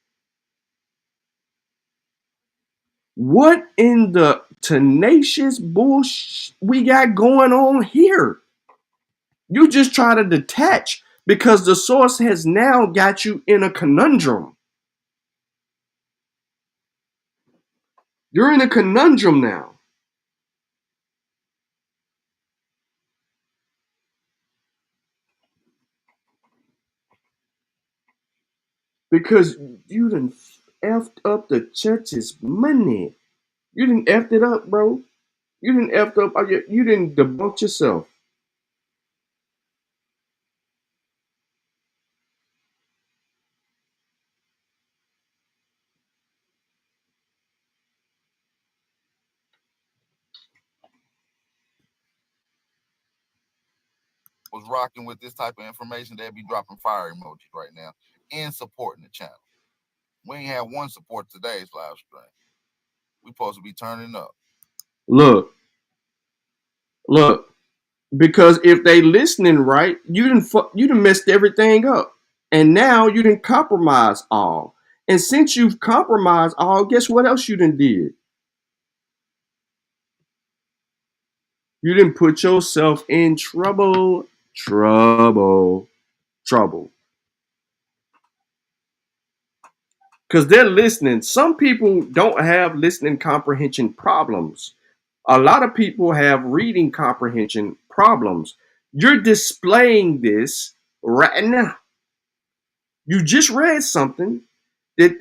What in the tenacious bullshit we got going on here? You just try to detach because the source has now got you in a conundrum. You're in a conundrum now. Because you done effed up the church's money. You done effed it up, bro. You done effed up. You didn't debunk yourself. was rocking with this type of information, they'd be dropping fire emojis right now and supporting the channel. We ain't had one support today's live stream. We supposed to be turning up. Look. Because if they listening right, you done messed everything up. And now you done compromise all. And since you've compromised all, guess what else you done did? You done put yourself in trouble. Because they're listening. Some people don't have listening comprehension problems. A lot of people have reading comprehension problems. You're displaying this right now. You just read something that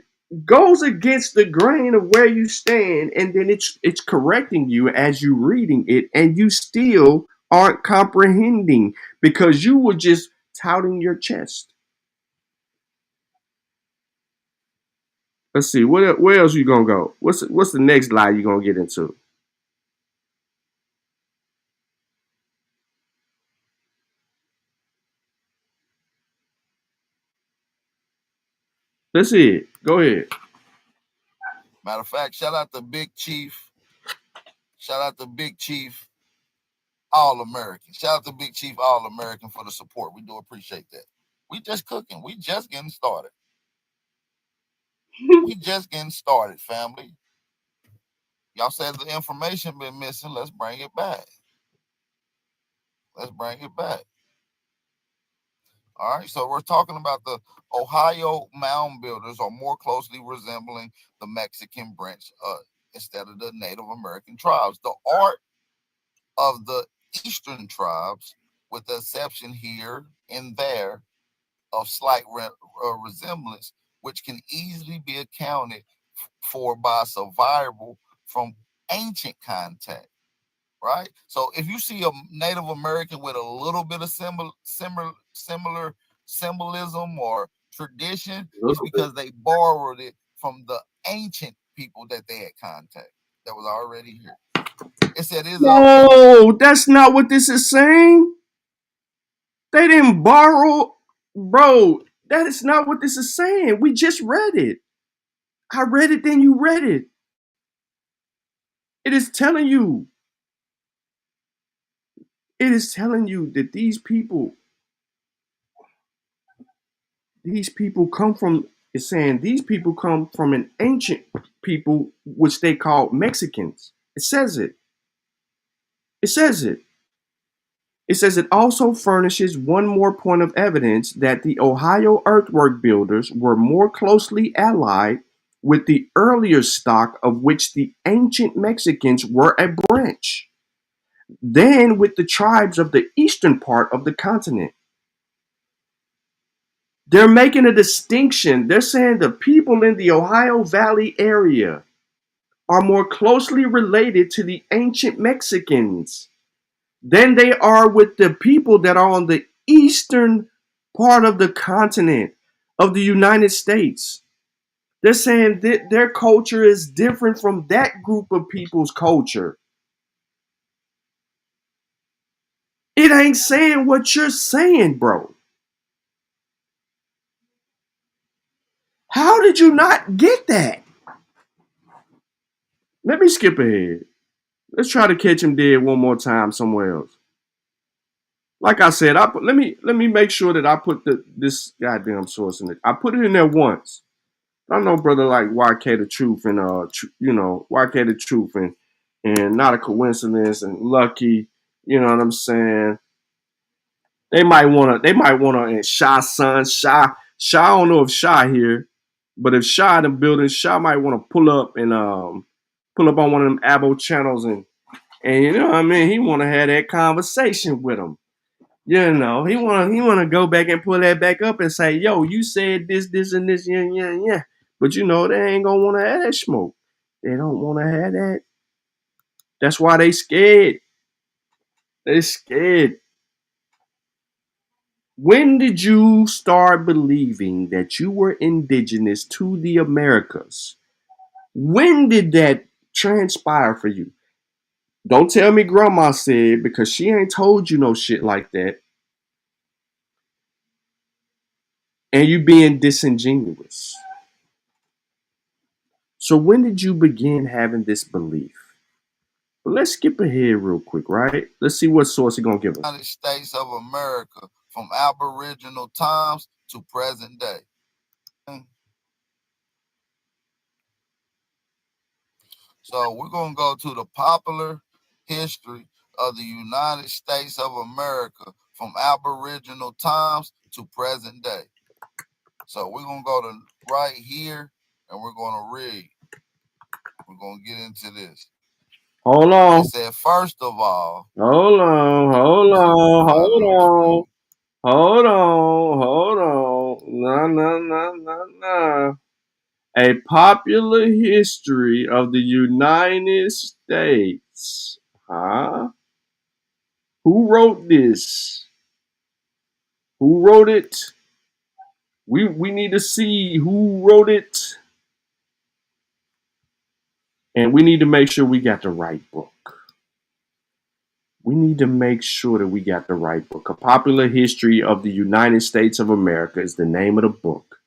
goes against the grain of where you stand, and then it's correcting you as you reading it, and you still aren't comprehending because you were just touting your chest. Let's see, where else you gonna go? What's the next lie you gonna get into? Let's see it. Go ahead. Matter of fact, shout out to Big Chief. Shout out to Big Chief All American. Shout out to Big Chief All American for the support. We do appreciate that. We just cooking. We just getting started. We just getting started, family. Y'all said the information been missing. Let's bring it back. Let's bring it back. All right, so we're talking about the Ohio mound builders are more closely resembling the Mexican branch instead of the Native American tribes. The art of the Eastern tribes, with the exception here and there of slight resemblance, which can easily be accounted for by survival from ancient contact. Right? So if you see a Native American with a little bit of similar symbolism or tradition, it's because they borrowed it from the ancient people that they had contact that was already here. It said no, that's not what this is saying. They didn't borrow, bro. That is not what this is saying. We just read it. I read it, then you read it. It is telling you. It is telling you that these people come from. It's saying these people come from an ancient people, which they call Mexicans. It says it. It says it. It says it also furnishes one more point of evidence that the Ohio earthwork builders were more closely allied with the earlier stock of which the ancient Mexicans were a branch than with the tribes of the eastern part of the continent. They're making a distinction. They're saying the people in the Ohio Valley area are more closely related to the ancient Mexicans than they are with the people that are on the eastern part of the continent of the United States. They're saying that their culture is different from that group of people's culture. It ain't saying what you're saying, bro. How did you not get that? Let me skip ahead. Let's try to catch him dead one more time somewhere else. Like I said, let me make sure that I put this goddamn source in it. I put it in there once. I know brother like YK the Truth and YK the Truth and Not a Coincidence and Lucky, you know what I'm saying? They might wanna and Shy I don't know if Shy here, but if Shy in the building, Shy might want to pull up on one of them Abo channels and you know what I mean, he wanna have that conversation with them. You know, he wanna go back and pull that back up and say, yo, you said this, and this, yeah. But you know, they ain't gonna wanna have that smoke. They don't wanna have that. That's why they scared. They scared. When did you start believing that you were indigenous to the Americas? When did that transpire for you? Don't tell me grandma said, because she ain't told you no shit like that. And you being disingenuous. So when did you begin having this belief? Well, let's skip ahead real quick, right? Let's see what source he's going to give us. United States of America from Aboriginal times to present day. So we're going to go to the popular history of the United States of America from Aboriginal times to present day. So we're going to go to right here and we're going to read. We're going to get into this. Hold on. It said, first of all. Hold on. No. A popular history of the United States. Huh? Who wrote this? Who wrote it? We need to see who wrote it. And we need to make sure we got the right book. We need to make sure that we got the right book. A Popular History of the United States of America is the name of the book.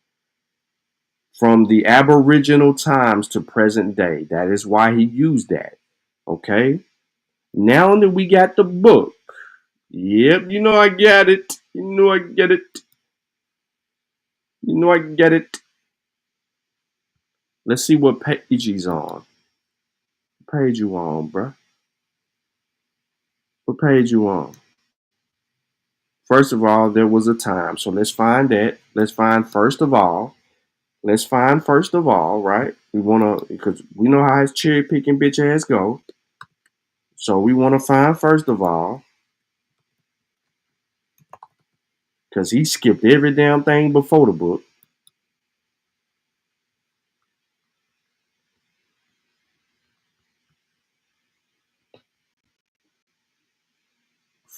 From the Aboriginal times to present day. That is why he used that. Okay? Now that we got the book. Yep, you know I get it. You know I get it. Let's see what page he's on. What page you on, bruh? What page you on? First of all, there was a time. So let's find that. Let's find first of all, right? We want to, because we know how his cherry picking bitch ass go. So we want to find first of all, because he skipped every damn thing before the book.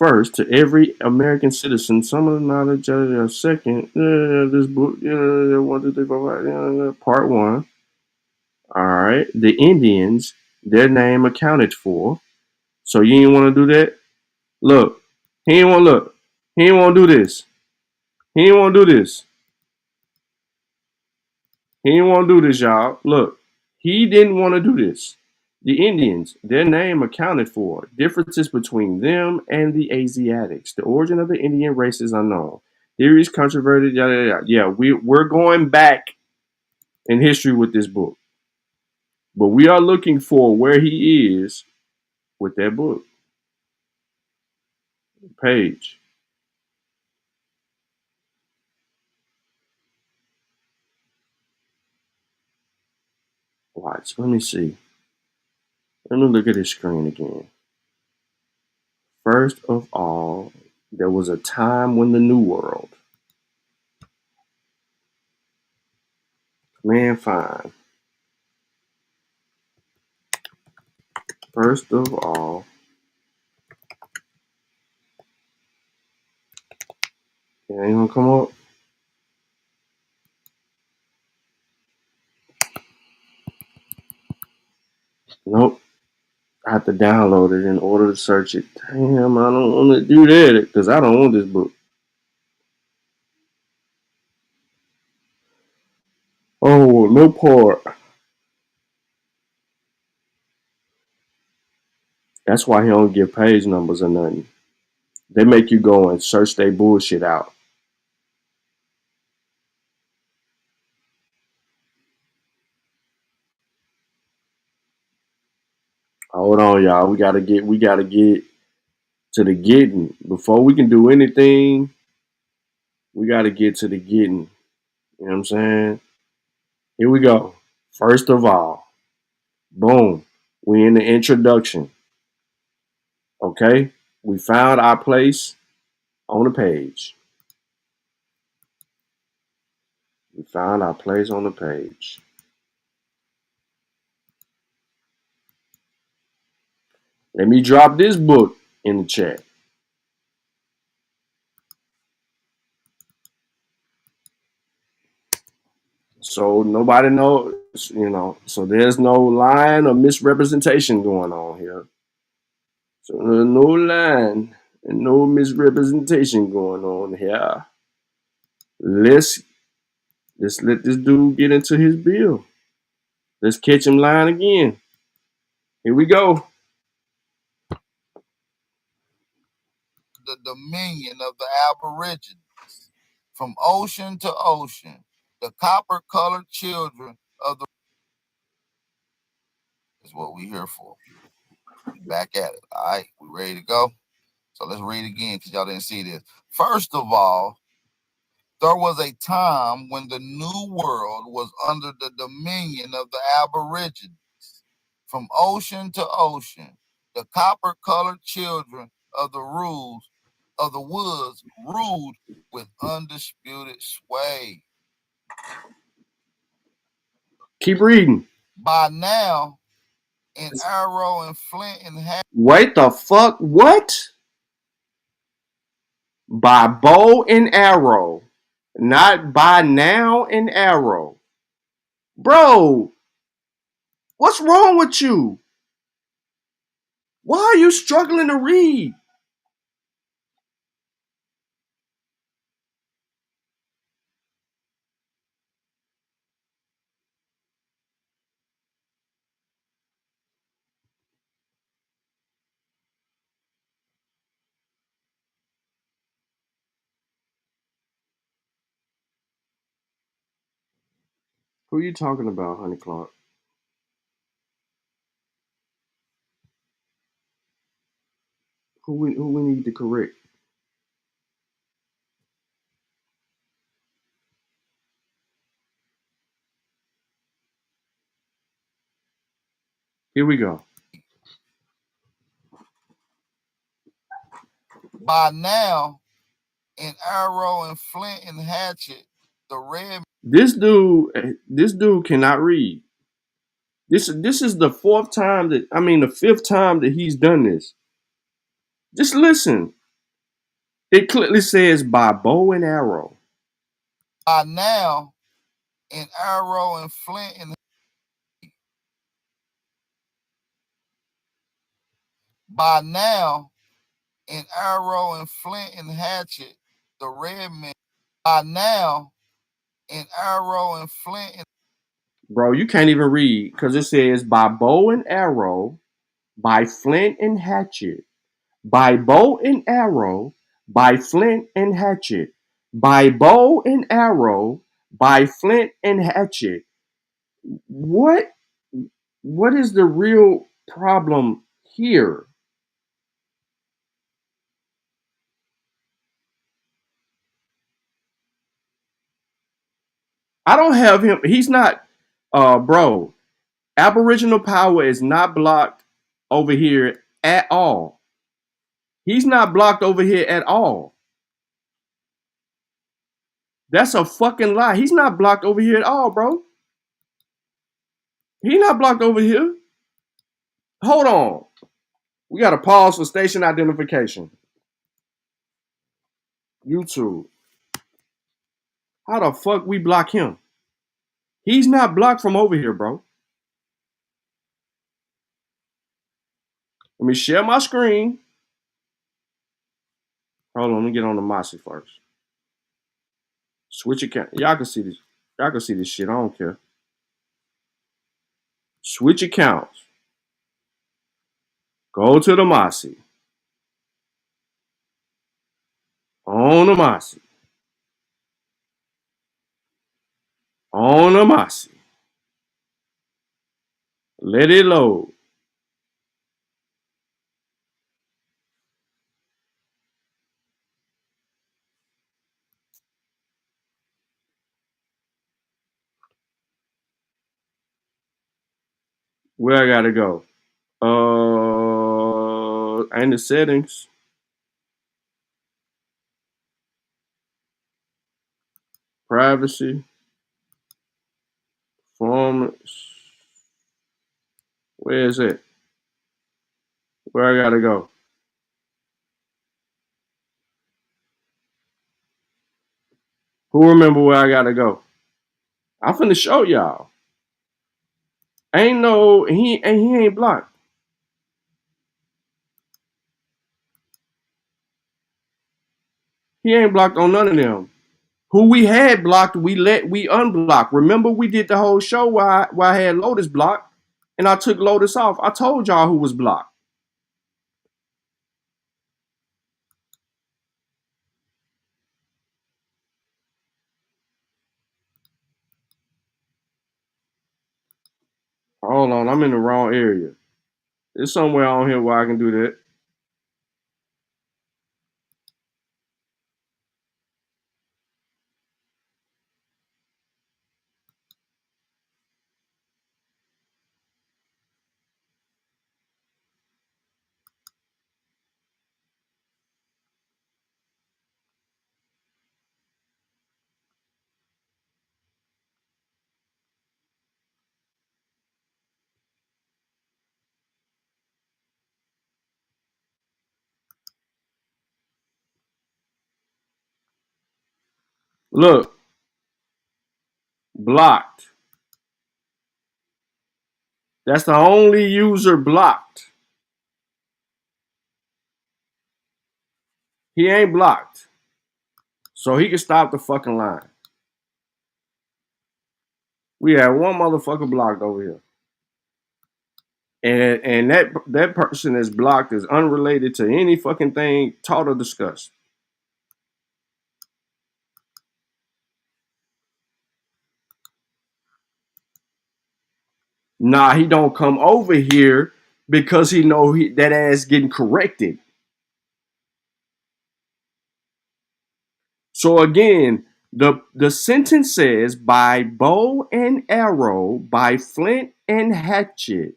First, to every American citizen, some of the knowledge second, this book, 1, 2, 3, 4, 5, part 1. All right. The Indians, their name accounted for. So you ain't want to do that? Look. He ain't want to look. He ain't want to do this. He ain't want to do this. He ain't want to do this, y'all. Look. He didn't want to do this. The Indians, their name accounted for. Differences between them and the Asiatics. The origin of the Indian race is unknown. Theories controverted, yada, yada, yada. Yeah, we're going back in history with this book. But we are looking for where he is with that book. Page. Watch. Let me see. Let me look at his screen again. First of all, there was a time when the New World. Command find. First of all, it ain't gonna come up. Nope. I have to download it in order to search it. Damn, I don't want to do that because I don't want this book. Oh, no part. That's why he don't give page numbers or nothing. They make you go and search their bullshit out. Hold on, y'all. We gotta get to the getting. Before we can do anything, we gotta get to the getting. You know what I'm saying? Here we go. First of all, boom. We in the introduction. Okay? We found our place on the page. We found our place on the page. Let me drop this book in the chat. So nobody knows, so there's no line or misrepresentation going on here. So there's no line and no misrepresentation going on here. Let's let this dude get into his bill. Let's catch him lying again. Here we go. The dominion of the Aborigines. From ocean to ocean, the copper-colored children of the is what we here for. We back at it. All right, we ready to go? So let's read again because y'all didn't see this. First of all, there was a time when the New World was under the dominion of the Aborigines. From ocean to ocean, the copper-colored children of the woods ruled with undisputed sway. Keep reading. By now, an arrow and flint and hatchet. Wait the fuck? What? By bow and arrow. Not by now and arrow. Bro, what's wrong with you? Why are you struggling to read? Who are you talking about, Honey Clark? Who we need to correct? Here we go. By now, an arrow and flint and hatchet, the red. This dude cannot read. This is the fifth time that he's done this. Just listen. It clearly says by bow and arrow. By now, an arrow and flint and by now, an arrow and flint and hatchet, the red men. By now, an arrow and flint and Bro, you can't even read because it says by bow and arrow, by flint and hatchet, by bow and arrow, by flint and hatchet, by bow and arrow, by flint and hatchet. What is the real problem here? I don't have him. He's not, bro. Aboriginal power is not blocked over here at all. He's not blocked over here at all. That's a fucking lie. He's not blocked over here at all, bro. He's not blocked over here. Hold on. We got to pause for station identification. YouTube. How the fuck we block him? He's not blocked from over here, bro. Let me share my screen. Hold on, let me get on the Masi first. Switch account. Y'all can see this. Y'all can see this shit. I don't care. Switch accounts. Go to the Masi. On the Masi. On the Masi. Let it load. Where I gotta go? And the settings. Privacy. Performance. Where is it? Where I gotta go? Who remember where I gotta go? I'm finna show y'all. Ain't no, he ain't blocked. He ain't blocked on none of them. Who we had blocked, we unblocked. Remember, we did the whole show where I had Lotus blocked, and I took Lotus off. I told y'all who was blocked. Hold on, I'm in the wrong area. There's somewhere on here where I can do that. Look. Blocked. That's the only user blocked. He ain't blocked. So he can stop the fucking line. We have one motherfucker blocked over here. And that person that's blocked is unrelated to any fucking thing taught or discussed. Nah, he don't come over here because he know that ass getting corrected. So again, the sentence says, by bow and arrow, by flint and hatchet.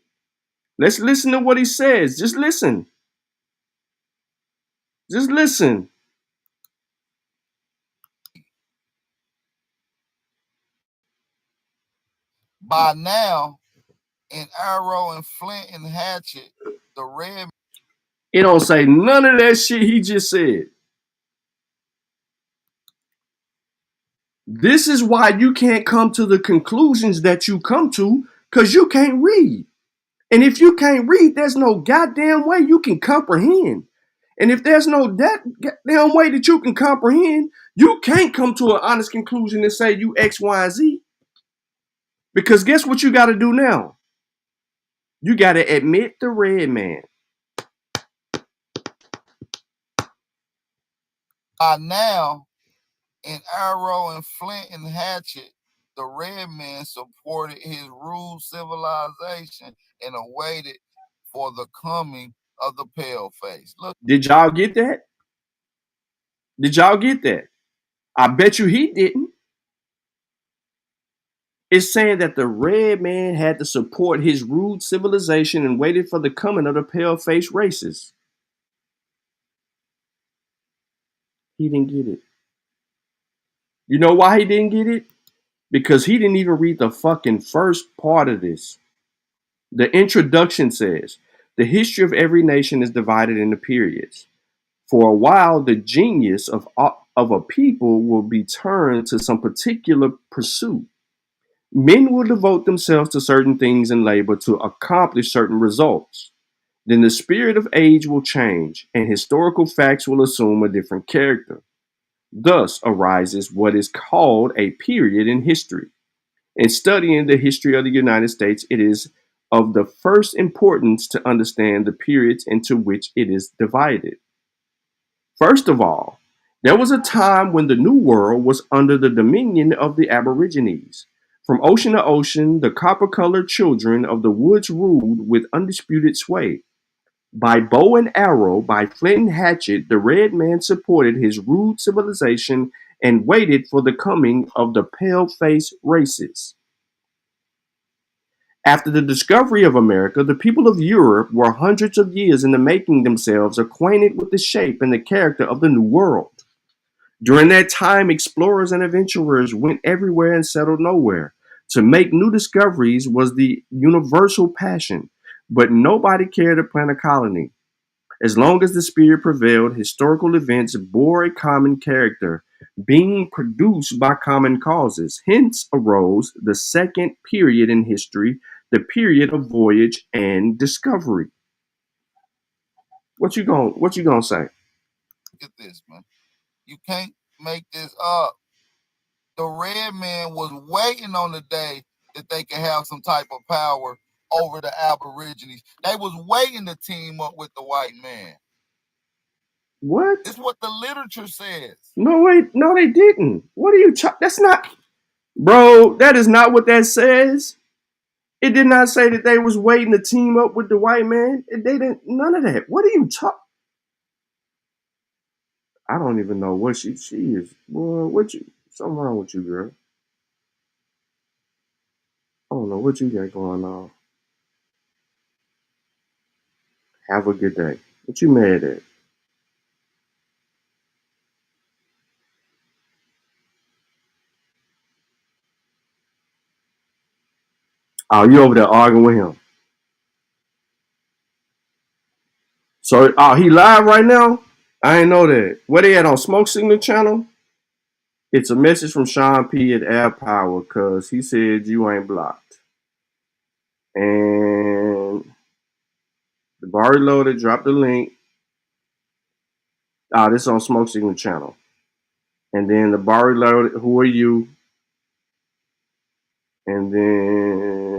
Let's listen to what he says. Just listen. Just listen. by now, an arrow and flint and hatchet, the red. It don't say none of that shit he just said. This is why you can't come to the conclusions that you come to, because you can't read. And if you can't read, there's no goddamn way you can comprehend. And if there's no goddamn way that you can comprehend, you can't come to an honest conclusion and say you X, Y, and Z. Because guess what you got to do now? You got to admit the red man. Now, in Arrow and Flint and Hatchet, the red man supported his rude civilization and awaited for the coming of the paleface. Look, did y'all get that? Did y'all get that? I bet you he didn't. It's saying that the red man had to support his rude civilization and waited for the coming of the pale-faced races. He didn't get it. You know why he didn't get it? Because he didn't even read the fucking first part of this. The introduction says, the history of every nation is divided into periods. For a while, the genius of a people will be turned to some particular pursuit. Men will devote themselves to certain things and labor to accomplish certain results. Then the spirit of age will change, and historical facts will assume a different character. Thus arises what is called a period in history. In studying the history of the United States, it is of the first importance to understand the periods into which it is divided. First of all, there was a time when the New World was under the dominion of the Aborigines. From ocean to ocean, the copper-colored children of the woods ruled with undisputed sway. By bow and arrow, by flint and hatchet, the red man supported his rude civilization and waited for the coming of the pale-faced races. After the discovery of America, the people of Europe were hundreds of years in the making themselves acquainted with the shape and the character of the New World. During that time, explorers and adventurers went everywhere and settled nowhere. To make new discoveries was the universal passion, but nobody cared to plant a colony. As long as the spirit prevailed, historical events bore a common character, being produced by common causes. Hence arose the second period in history, the period of voyage and discovery. What you gonna say? Look at this, man. You can't make this up. The red man was waiting on the day that they could have some type of power over the Aborigines. They was waiting to team up with the white man. What? It's what the literature says. No, wait, no, they didn't. What are you? That's not, bro. That is not what that says. It did not say that they was waiting to team up with the white man. They didn't. None of that. What are you talking? I don't even know what she is. Boy, what you? Something wrong with you, girl. I don't know what you got going on. Have a good day. What you mad at? Oh, you over there arguing with him. So, oh, he live right now? I ain't know that. Where they at on Smoke Signal channel? It's a message from Sean P at Air Power because he said you ain't blocked. And the bar reloaded, dropped the link. Ah, this is on Smoke Signal channel. And then the bar reloaded, who are you? And then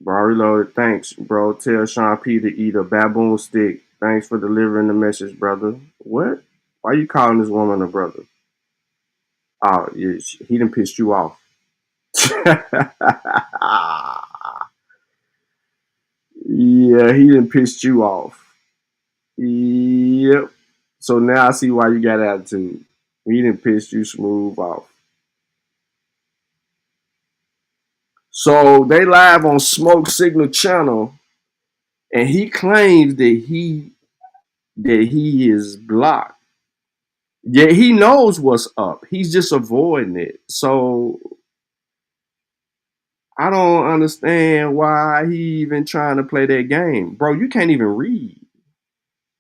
bar reloaded, thanks, bro. Tell Sean P to eat a baboon stick. Thanks for delivering the message, brother. What? Why you calling this woman a brother? Oh, yeah, he done pissed you off. Yeah, he done pissed you off. Yep. So now I see why you got attitude. He done pissed you smooth off. So they live on Smoke Signal channel, and he claims that he is blocked. Yeah, he knows what's up. He's just avoiding it. So I don't understand why he even trying to play that game. Bro, you can't even read.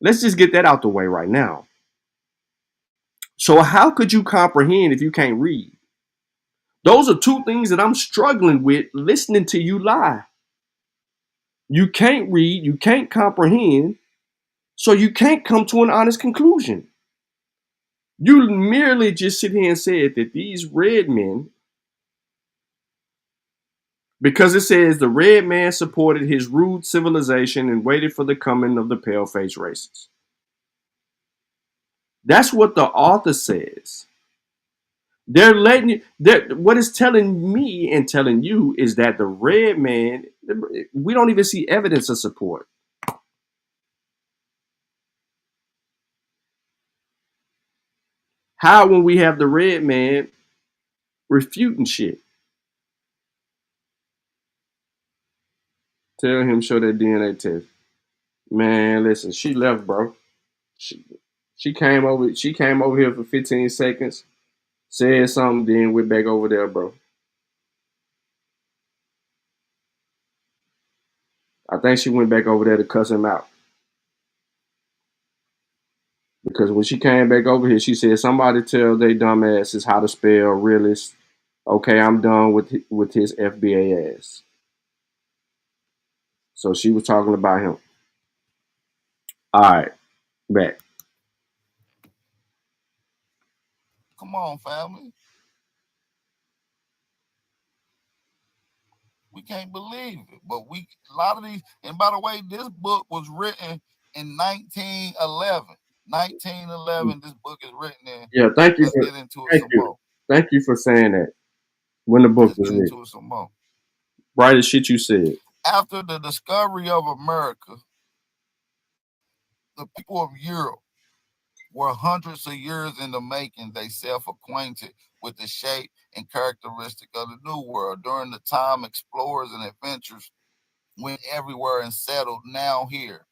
Let's just get that out the way right now. So how could you comprehend if you can't read? Those are two things that I'm struggling with listening to you lie. You can't read, you can't comprehend, so you can't come to an honest conclusion. You merely just sit here and said that these red men, because it says the red man supported his rude civilization and waited for the coming of the pale-faced races. That's what the author says. They're letting you, what it's telling me and telling you is that the red man, we don't even see evidence of support. How when we have the red man refuting shit? Tell him, show that DNA test. Man, listen, she left, bro. She came over here for 15 seconds, said something, then went back over there, bro. I think she went back over there to cuss him out. Because when she came back over here, she said, somebody tell they dumbasses how to spell realist. Okay, I'm done with his FBA ass. So she was talking about him. All right, back. Come on, family. We can't believe it, but a lot of these. And by the way, this book was written in 1911. 1911. This book is written in. Yeah, thank you. Let's get into it some more. Thank you for saying that. When the book was written. Let's get into it some more. Right as shit you said. After the discovery of America, the people of Europe were hundreds of years in the making. They self-acquainted with the shape and characteristic of the New World. During the time, explorers and adventurers went everywhere and settled nowhere.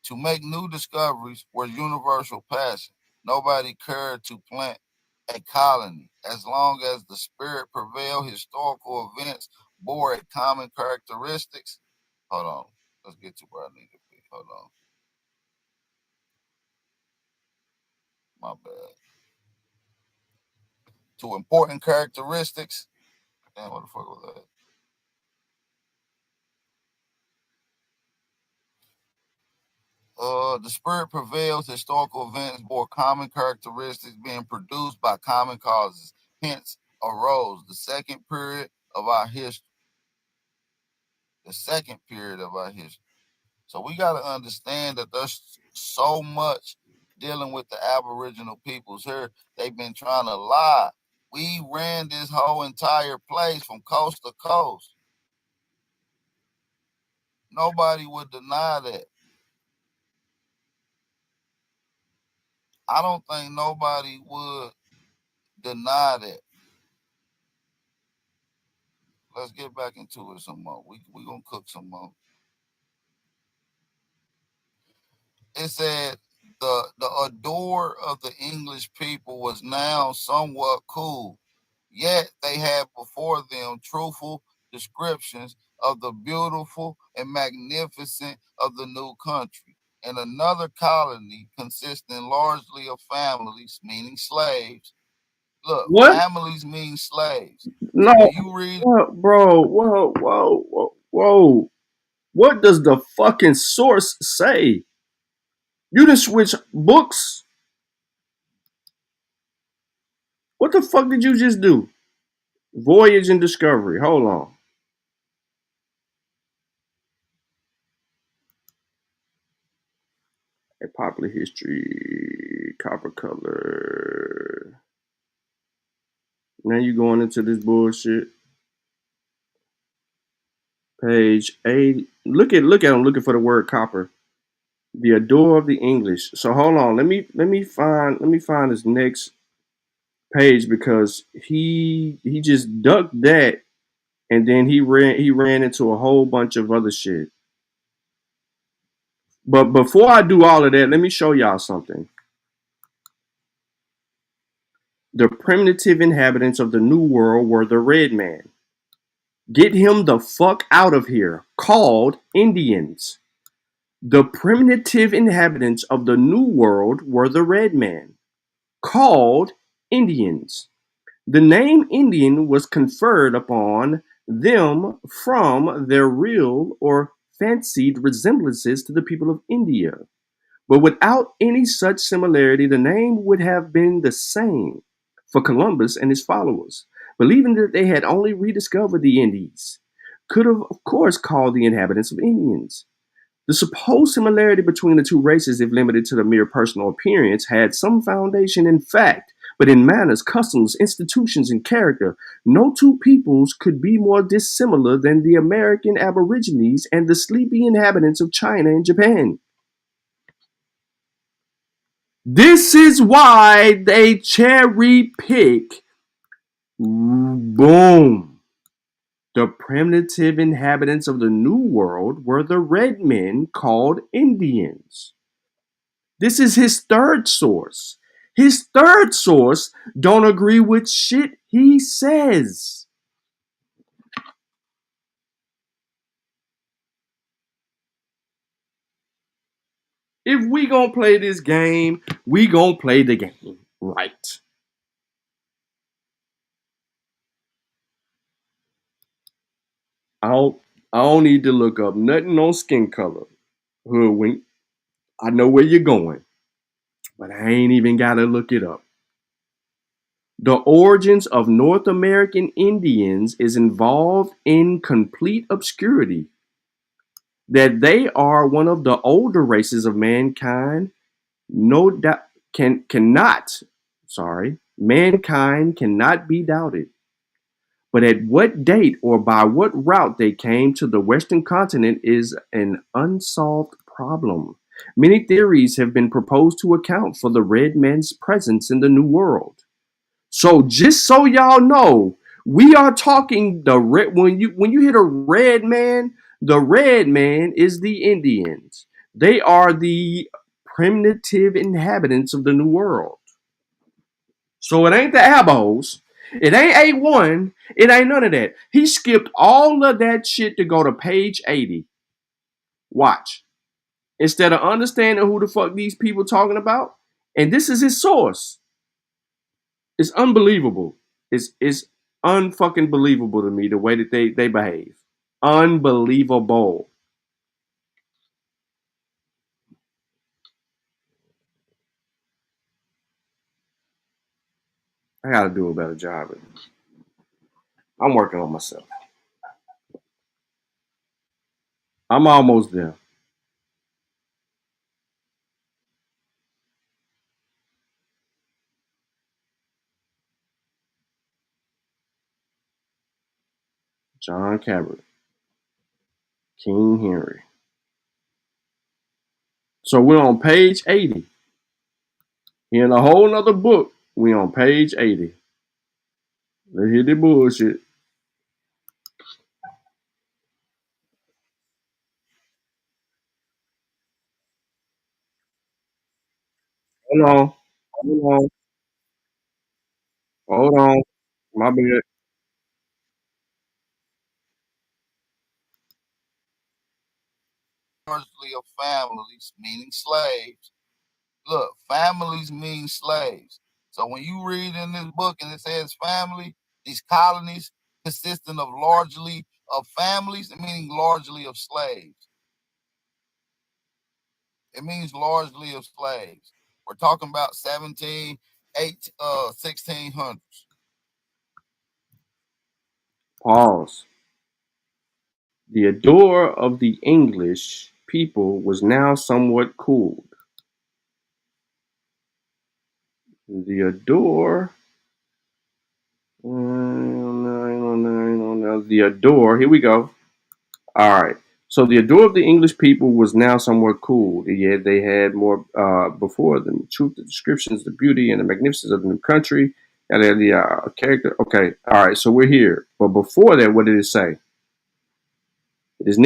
To make new discoveries was universal passion. Nobody cared to plant a colony. As long as the spirit prevailed, historical events bore a common characteristics. Hold on. Let's get to where I need to be. Hold on. My bad. To important characteristics. Damn, what the fuck was that? The spirit prevails. Historical events bore common characteristics, being produced by common causes. Hence arose the second period of our history. So we got to understand that there's so much dealing with the Aboriginal peoples here. They've been trying to lie. We ran this whole entire place from coast to coast. Nobody would deny that. I don't think nobody would deny that. Let's get back into it some more. We gonna cook some more. It said the adore of the English people was now somewhat cool, yet they had before them truthful descriptions of the beautiful and magnificent of the new country. And another colony consisting largely of families, meaning slaves. Look, what? Families mean slaves. No, so you read, bro. Whoa. What does the fucking source say? You didn't switch books. What the fuck did you just do? Voyage and Discovery. Hold on. A popular history, copper color. Now you going into this bullshit. Page 8. Look at him looking for the word copper. The adore of the English. So hold on. Let me find this next page because he just ducked that and then he ran into a whole bunch of other shit. But before I do all of that, let me show y'all something. The primitive inhabitants of the New World were the red man. Get him the fuck out of here. Called Indians. The primitive inhabitants of the New World were the red man, called Indians. The name Indian was conferred upon them from their real or fancied resemblances to the people of India. But without any such similarity, the name would have been the same for Columbus and his followers, believing that they had only rediscovered the Indies, could have, of course, called the inhabitants of Indians. The supposed similarity between the two races, if limited to the mere personal appearance, had some foundation in fact, but in manners, customs, institutions, and character, no two peoples could be more dissimilar than the American Aborigines and the sleepy inhabitants of China and Japan. This is why they cherry pick, boom. The primitive inhabitants of the New World were the red men called Indians. This is his third source. His third source don't agree with shit he says. If we gonna play this game, we gonna play the game right. I don't need to look up nothing on skin color. Hoodwink. I know where you're going, but I ain't even gotta look it up. The origins of North American Indians is involved in complete obscurity. That they are one of the older races of mankind, no doubt mankind cannot be doubted. But at what date or by what route they came to the Western continent is an unsolved problem. Many theories have been proposed to account for the red man's presence in the New World. So just so y'all know, we are talking when you hit a red man, the red man is the Indians. They are the primitive inhabitants of the New World. So it ain't the Abos. It ain't A1. It ain't none of that. He skipped all of that shit to go to page 80. Watch. Instead of understanding who the fuck these people talking about, and this is his source. It's unbelievable. It's unfucking believable to me the way that they behave. Unbelievable. I gotta do a better job. I'm working on myself. I'm almost there. John Cabot. King Henry. So we're on page 80. In a whole nother book, we on page 80. Let's hit the bullshit. Hold on. Hold on. Hold on. My bad. Largely of families, meaning slaves. Look, families mean slaves. So when you read in this book and it says family, these colonies consisting of largely of families, meaning largely of slaves. It means largely of slaves. We're talking about 1600s. Pause. The adore of the English people was now somewhat cooled. The adore. The adore. Here we go. All right. So the adore of the English people was now somewhat cooled. Yet they had more before them. The truth, the descriptions, the beauty, and the magnificence of the new country. And the character. Okay. All right. So we're here. But before that, what did it say? It is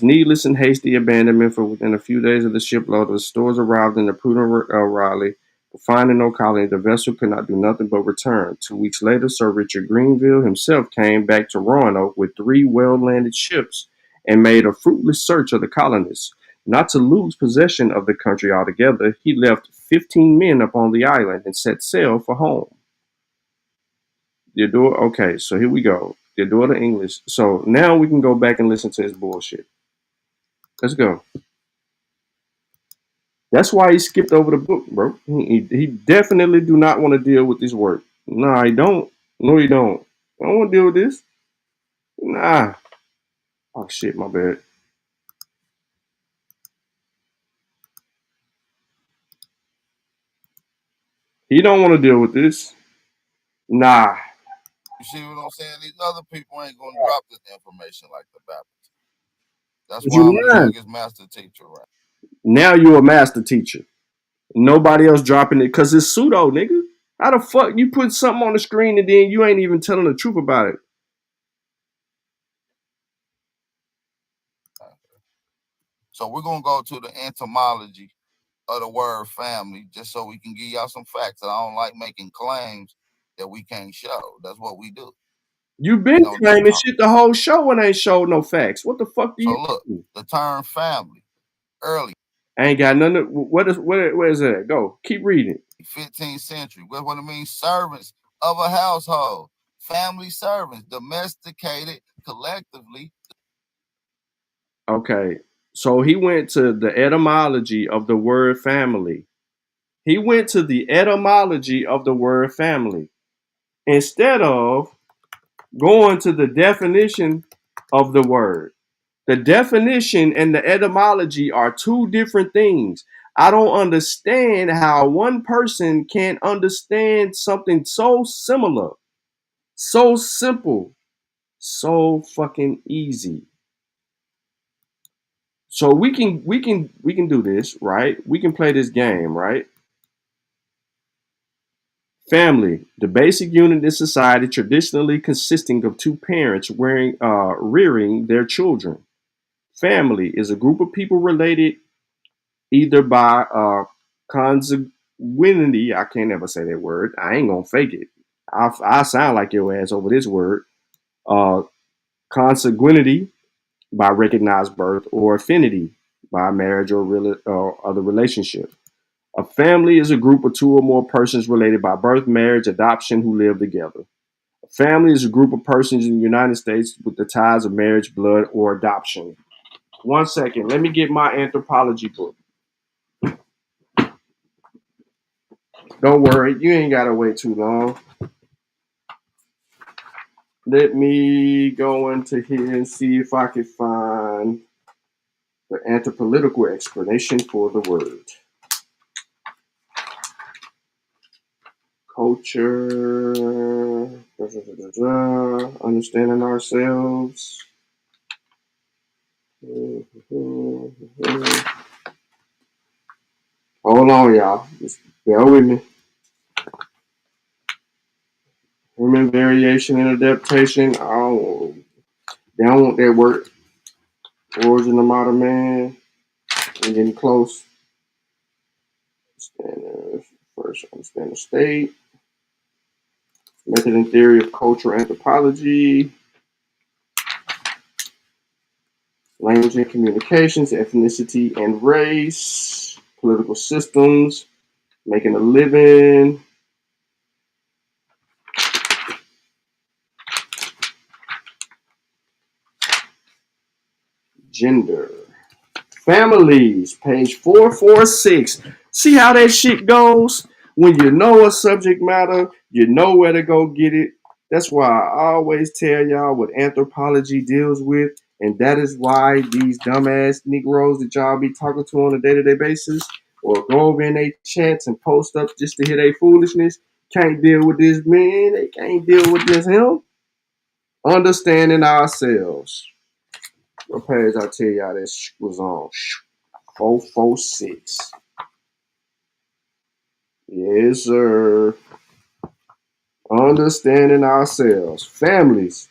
needless and hasty abandonment, for within a few days of the shipload, the stores arrived in the prudent Raleigh. But finding no colony, the vessel could not do nothing but return. 2 weeks later, Sir Richard Grenville himself came back to Roanoke with 3 well-landed ships and made a fruitless search of the colonists. Not to lose possession of the country altogether, he left 15 men upon the island and set sail for home. Okay, so here we go. Your daughter English. So now we can go back and listen to his bullshit. Let's go. That's why he skipped over the book, bro. He definitely do not want to deal with this work. Nah, he don't. No, he don't. I don't want to deal with this. Nah. Oh shit, my bad. He don't want to deal with this. Nah. You see what I'm saying? These other people ain't gonna drop this information like the Baptists. That's why I'm the youngest master teacher, right? Now you're a master teacher. Nobody else dropping it because it's pseudo, nigga. How the fuck you put something on the screen and then you ain't even telling the truth about it? So we're gonna go to the etymology of the word family just so we can give y'all some facts. I don't like making claims that we can't show. That's what we do. You been claiming shit the whole show and ain't showed no facts. What the fuck do you? So look, the term family early. I ain't got nothing. Where is that? Go. Keep reading. 15th century. What it means? Servants of a household. Family servants. Domesticated collectively. Okay. So he went to the etymology of the word family. He went to the etymology of the word family instead of going to the definition of the word. The definition and the etymology are two different things. I don't understand how one person can understand something so similar, so simple, so fucking easy. So we can do this, right? We can play this game, right? Family, the basic unit in society traditionally consisting of two parents rearing their children. Family is a group of people related either by consanguinity. I can't ever say that word. I ain't gonna fake it. I sound like your ass over this word. Consanguinity by recognized birth, or affinity by marriage or other relationship. A family is a group of two or more persons related by birth, marriage, adoption who live together. A family is a group of persons in the United States with the ties of marriage, blood, or adoption. 1 second. Let me get my anthropology book. Don't worry. You ain't got to wait too long. Let me go into here and see if I can find the anthropolitical explanation for the word. Culture, understanding ourselves. Hold on, y'all. Just bear with me. Human variation and adaptation. They don't want that word. Origin of modern man. We're getting close. First, understand the state. Method and theory of cultural anthropology. Language and communications, ethnicity and race. Political systems. Making a living. Gender. Families, page 446. See how that shit goes? When you know a subject matter, you know where to go get it. That's why I always tell y'all what anthropology deals with. And that is why these dumbass Negroes that y'all be talking to on a day-to-day basis or go over in their chats and post up just to hear their foolishness can't deal with this man. They can't deal with this him. Understanding ourselves. What page I tell y'all this was on? 446. Yes, sir. Understanding ourselves. Families.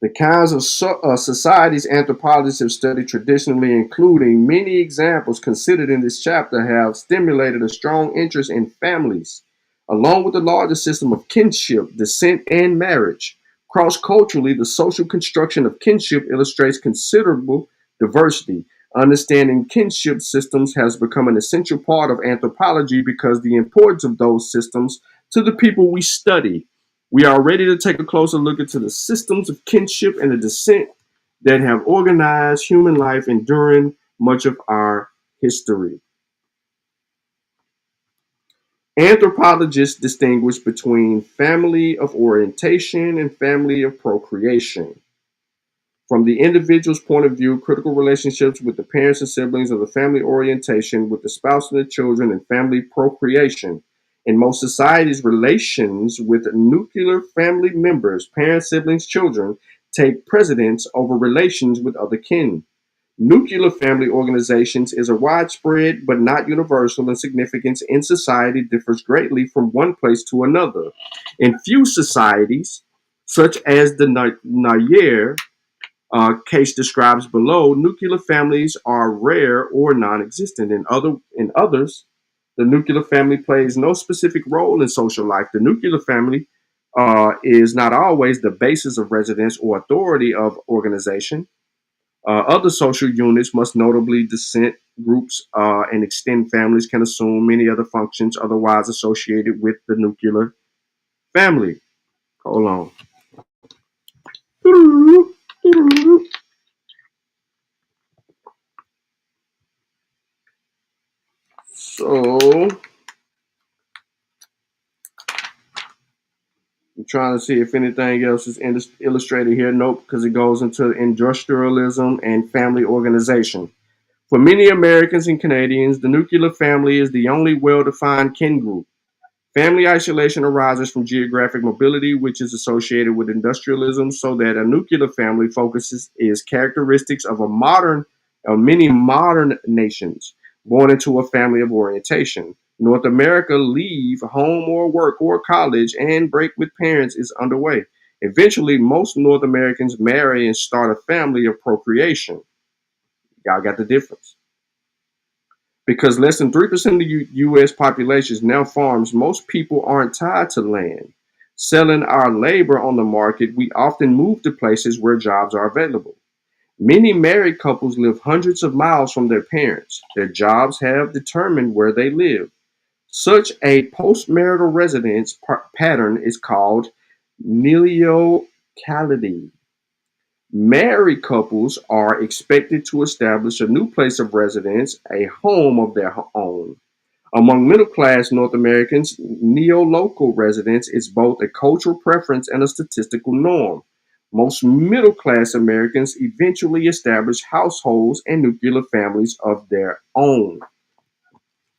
The kinds of societies anthropologists have studied traditionally, including many examples considered in this chapter, have stimulated a strong interest in families, along with the larger system of kinship, descent, and marriage. Cross-culturally, the social construction of kinship illustrates considerable diversity. Understanding kinship systems has become an essential part of anthropology because the importance of those systems to the people we study. We are ready to take a closer look into the systems of kinship and the descent that have organized human life enduring much of our history. Anthropologists distinguish between family of orientation and family of procreation. From the individual's point of view, critical relationships with the parents and siblings of the family orientation, with the spouse and the children, and family procreation. In most societies, relations with nuclear family members, parents, siblings, children, take precedence over relations with other kin. Nuclear family organizations is a widespread but not universal, and significance in society differs greatly from one place to another. In few societies, such as the Nair case describes below, nuclear families are rare or non-existent. In others, the nuclear family plays no specific role in social life. The nuclear family is not always the basis of residence or authority of organization. Other social units, most notably descent groups and extended families, can assume many other functions otherwise associated with the nuclear family. Hold on. So, I'm trying to see if anything else is illustrated here. Nope, because it goes into industrialism and family organization. For many Americans and Canadians, the nuclear family is the only well-defined kin group. Family isolation arises from geographic mobility, which is associated with industrialism, so that a nuclear family focuses is characteristics of many modern nations born into a family of orientation. North America leave home or work or college and break with parents is underway. Eventually, most North Americans marry and start a family of procreation. Y'all got the difference. Because less than 3% of the U.S. population now farms, most people aren't tied to land. Selling our labor on the market, we often move to places where jobs are available. Many married couples live hundreds of miles from their parents. Their jobs have determined where they live. Such a postmarital residence pattern is called neo-locality. Married couples are expected to establish a new place of residence, a home of their own. Among middle-class North Americans, neo-local residence is both a cultural preference and a statistical norm. Most middle-class Americans eventually establish households and nuclear families of their own.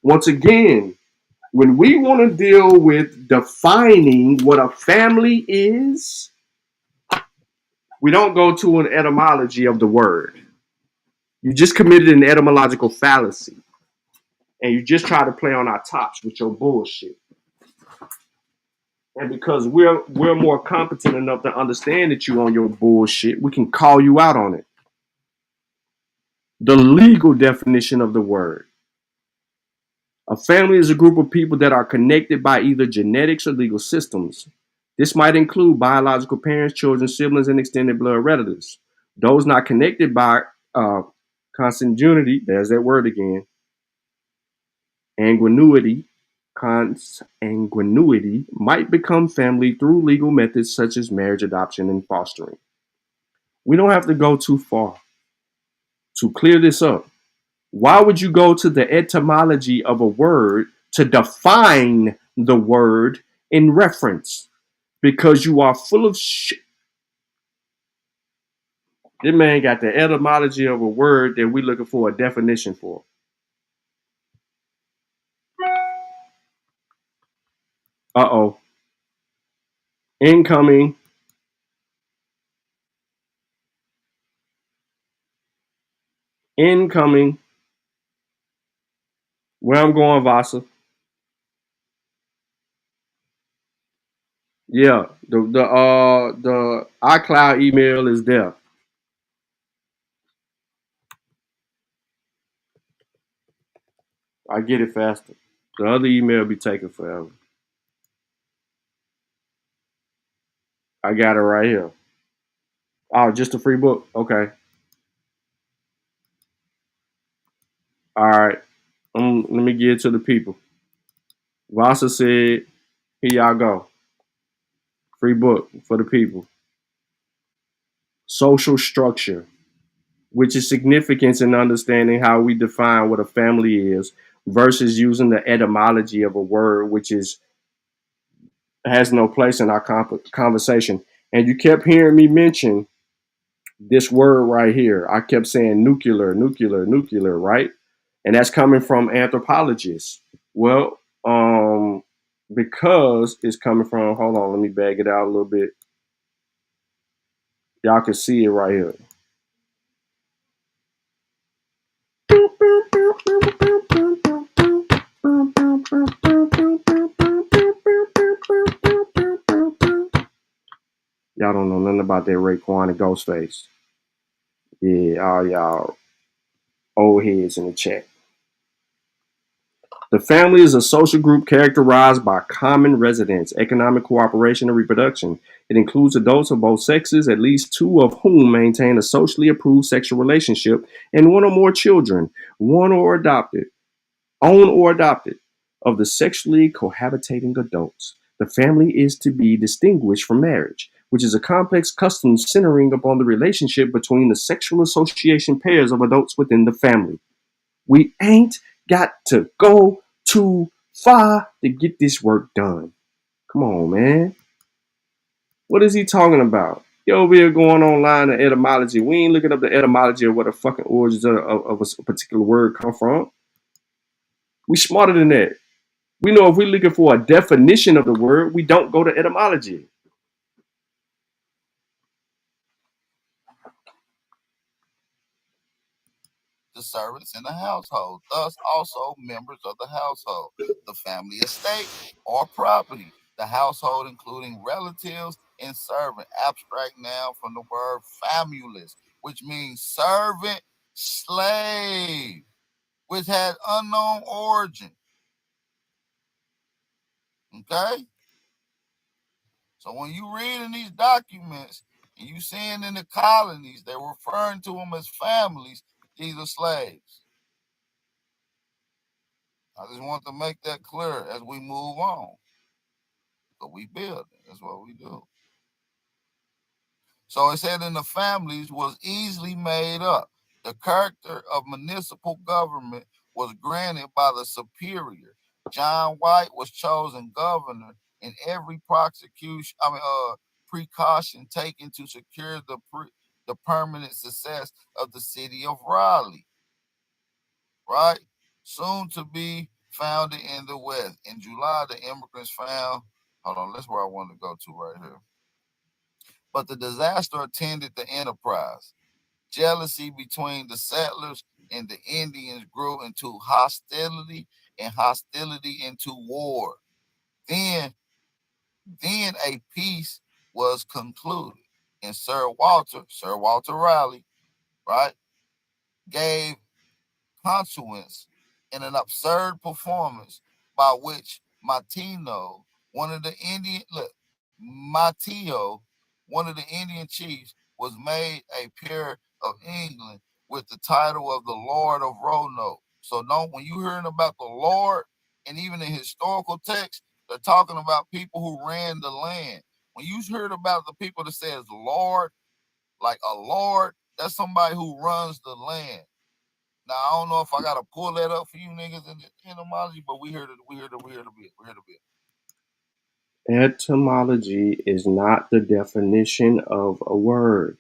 Once again, when we want to deal with defining what a family is, we don't go to an etymology of the word. You just committed an etymological fallacy. And you just try to play on our tops with your bullshit. And because we're more competent enough to understand that you on your bullshit, we can call you out on it. The legal definition of the word. A family is a group of people that are connected by either genetics or legal systems. This might include biological parents, children, siblings, and extended blood relatives. Those not connected by consanguinity, there's that word again, consanguinity might become family through legal methods such as marriage, adoption, and fostering. We don't have to go too far to clear this up. Why would you go to the etymology of a word to define the word in reference? Because you are full of shit. This man got the etymology of a word that we're looking for a definition for. Uh-oh. Incoming. Where I'm going, Vasa. Yeah, the iCloud email is there. I get it faster. The other email be taking forever. I got it right here. Oh, just a free book. Okay. All right. Let me get it to the people. Vasa said, here y'all go. Free book for the people. Social structure, which is significance in understanding how we define what a family is versus using the etymology of a word, which has no place in our conversation. And you kept hearing me mention this word right here. I kept saying nuclear, right? And that's coming from anthropologists. Well, because it's coming from, hold on, let me bag it out a little bit. Y'all can see it right here. Y'all don't know nothing about that Raekwon and Ghostface. Yeah, all y'all old heads in the chat. The family is a social group characterized by common residence, economic cooperation, and reproduction. It includes adults of both sexes, at least two of whom maintain a socially approved sexual relationship, and one or more children, owned or adopted, of the sexually cohabitating adults. The family is to be distinguished from marriage, which is a complex custom centering upon the relationship between the sexual association pairs of adults within the family. We ain't got to go too far to get this work done. Come on, man. What is he talking about? You over here going online to etymology. We ain't looking up the etymology of where the fucking origins of a particular word come from. We smarter than that. We know if we're looking for a definition of the word, we don't go to etymology. The servants in the household, thus also members of the household, the family estate or property, the household including relatives and servant, abstract noun from the word famulus, which means servant, slave, which had unknown origin. Okay? So when you read in these documents and you seeing in the colonies, they're referring to them as families, these are slaves. I just want to make that clear as we move on. But we build it. That's what we do. So it said in the families was easily made up. The character of municipal government was granted by the superior. John White was chosen governor in every precaution taken to secure the permanent success of the city of Raleigh. Right? Soon to be founded in the West. In July, the immigrants found, hold on, that's where I want to go to right here. But the disaster attended the enterprise. Jealousy between the settlers and the Indians grew into hostility, and hostility into war. Then a peace was concluded, and Sir Walter Raleigh, right, gave consequence in an absurd performance by which Mateo, one of the Indian chiefs, was made a peer of England with the title of the Lord of Roanoke. So when you hearing about the Lord, and even in historical texts, they're talking about people who ran the land. When you heard about the people that says Lord, like a Lord, that's somebody who runs the land. Now I don't know if I gotta pull that up for you niggas in the etymology, but we heard it. Etymology is not the definition of a word.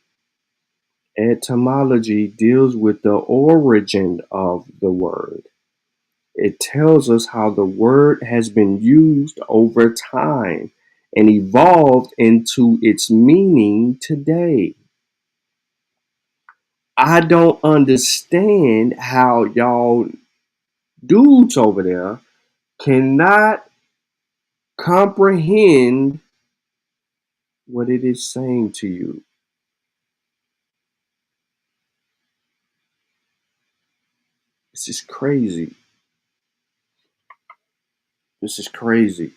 Etymology deals with the origin of the word. It tells us how the word has been used over time and evolved into its meaning today. I don't understand how y'all dudes over there cannot comprehend what it is saying to you. This is crazy. This is crazy.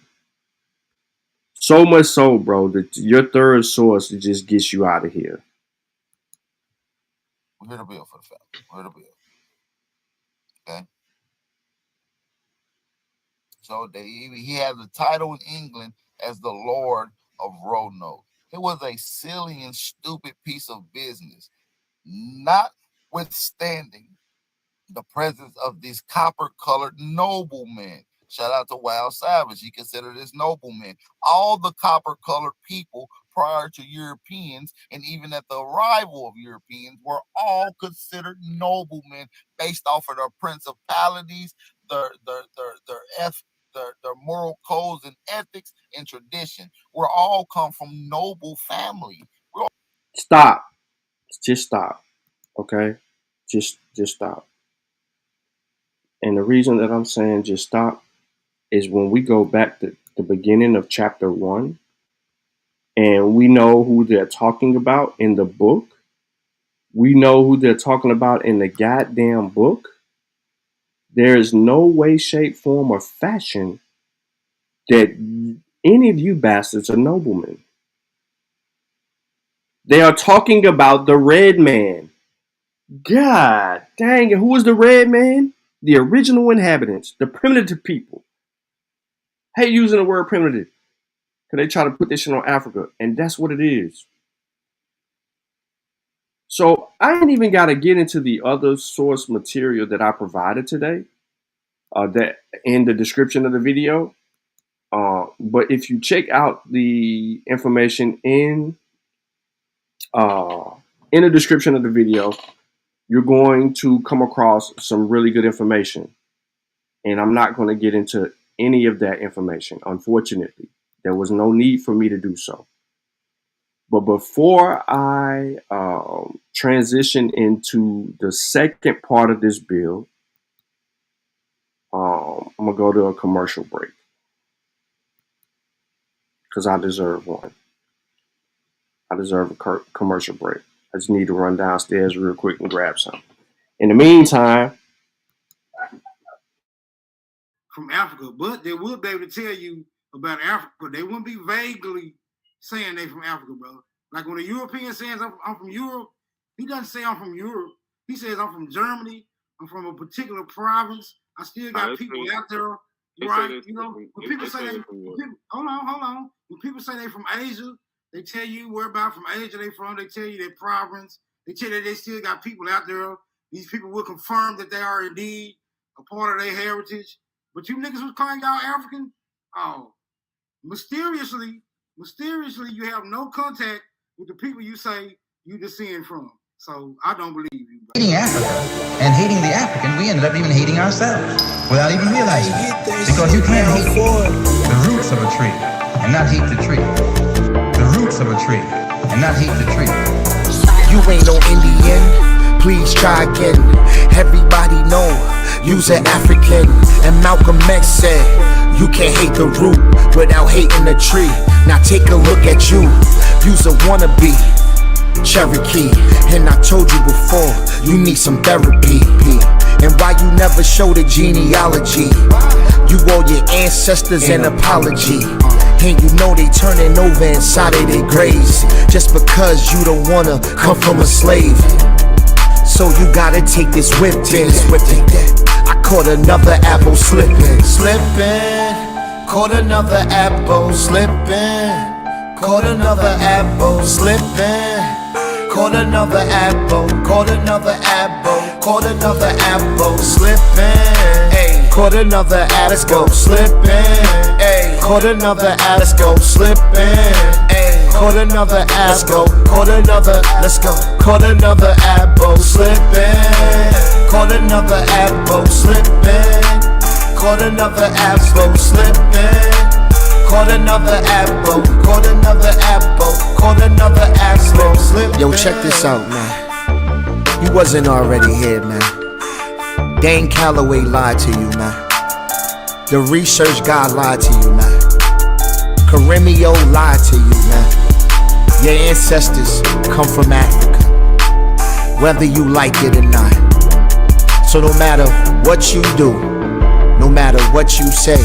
So much so, bro, that your third source just gets you out of here. We're here to build for the family. We're here to build. Okay. So he has the title in England as the Lord of Roanoke. It was a silly and stupid piece of business, notwithstanding the presence of these copper-colored noblemen. Shout out to Wild Savage. He considered this noblemen. All the copper-colored people prior to Europeans, and even at the arrival of Europeans, were all considered noblemen based off of their principalities, their moral codes and ethics and tradition. We're all come from noble family. Stop. Just stop. Okay? Just stop. And the reason that I'm saying just stop is when we go back to the beginning of chapter 1 and we know who they're talking about in the book. We know who they're talking about in the goddamn book. There is no way, shape, form, or fashion that any of you bastards are noblemen. They are talking about the red man. God dang it. Who was the red man? The original inhabitants, the primitive people. I hate using the word primitive because they try to put this shit on Africa, and that's what it is. So I ain't even got to get into the other source material that I provided today, that in the description of the video. But if you check out the information in the description of the video, you're going to come across some really good information. And I'm not going to get into any of that information, unfortunately. There was no need for me to do so. But before I transition into the second part of this bill, I'm going to go to a commercial break. Because I deserve one. I deserve a commercial break. I just need to run downstairs real quick and grab some. In the meantime, from Africa, but they will be able to tell you about Africa. They wouldn't be vaguely saying they from Africa, brother. Like when a European says I'm from Europe, he doesn't say I'm from Europe. He says I'm from Germany. I'm from a particular province. I still got people out there, right? You know, when people say hold on. When people say they from Asia, they tell you where about from Asia they from. They tell you their province. They tell you they still got people out there. These people will confirm that they are indeed a part of their heritage. But you niggas was calling y'all African? Oh, mysteriously, you have no contact with the people you say you descend from. So I don't believe you. Bro. Hating Africa and hating the African, we ended up even hating ourselves without even realizing it. Because you can't hate the roots of a tree and not hate the tree. The roots of a tree and not hate the tree. You ain't no Indian, please try again. Everybody know you's an African. And Malcolm X said, you can't hate the root without hating the tree. Now take a look at you, you's a wannabe Cherokee. And I told you before, you need some therapy. And why you never show the genealogy? You owe your ancestors an apology. And you know they turning over inside of their graves just because you don't wanna come from a slave. So you gotta take this whip in. I caught another apple slipping. Caught another apple slipping. Caught another apple slipping. Caught another apple. Caught another apple. Caught another apple slipping. Hey, caught another apple slipping. Hey, caught another apple slipping. Hey, caught another apple. Caught another. Let's go. Caught another apple slipping. Caught another apple slipping. Caught another apple slipping. Caught another apple. Caught another apple. Caught another apple slipping. Yo, check this out, man. You wasn't already here, man. Dane Calloway lied to you, man. The research guy lied to you, man. Karemio lied to you, man. Your ancestors come from Africa, whether you like it or not. So no matter what you do, no matter what you say,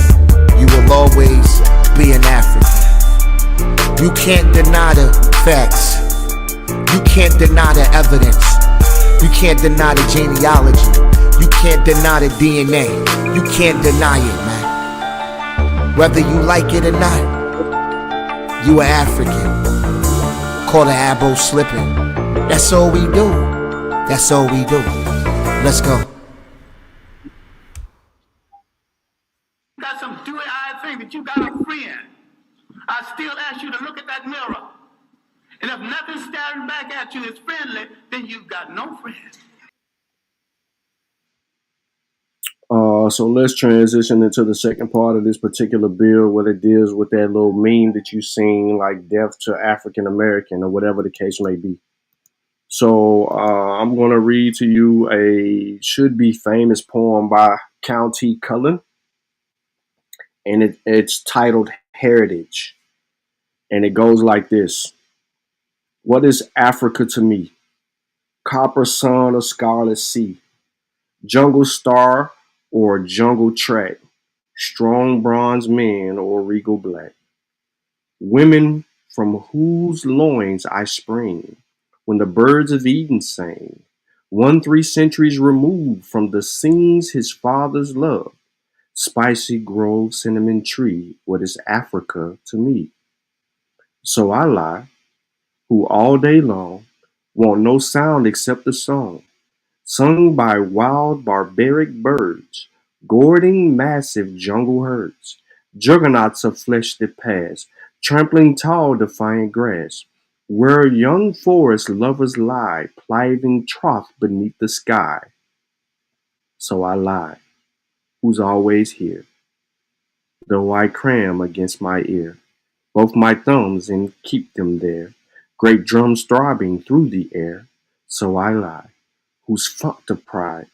you will always be an African. You can't deny the facts. You can't deny the evidence. You can't deny the genealogy. You can't deny the DNA. You can't deny it, man. Whether you like it or not, you are African. Call the abo slipping. That's all we do. That's all we do. Let's go. Got some dewy-eyed thing that you got a friend. I still ask you to look at that mirror. And if nothing staring back at you is friendly, then you've got no friend. So let's transition into the second part of this particular bill, where it deals with that little meme that you seen, like death to African American or whatever the case may be. So I'm going to read to you a should be famous poem by County Cullen, and it's titled Heritage. And it goes like this. What is Africa to me? Copper sun or scarlet sea, jungle star or jungle track, strong bronze men or regal black, women from whose loins I spring, when the birds of Eden sang, 3 centuries removed from the scenes his fathers loved, spicy grove, cinnamon tree, what is Africa to me? So I lie, who all day long want no sound except the song, sung by wild barbaric birds, gourding massive jungle herds, juggernauts of flesh that pass, trampling tall defiant grass, where young forest lovers lie, pliving trough beneath the sky. So I lie, who's always here, though I cram against my ear both my thumbs and keep them there, great drums throbbing through the air. So I lie, whose fount of pride,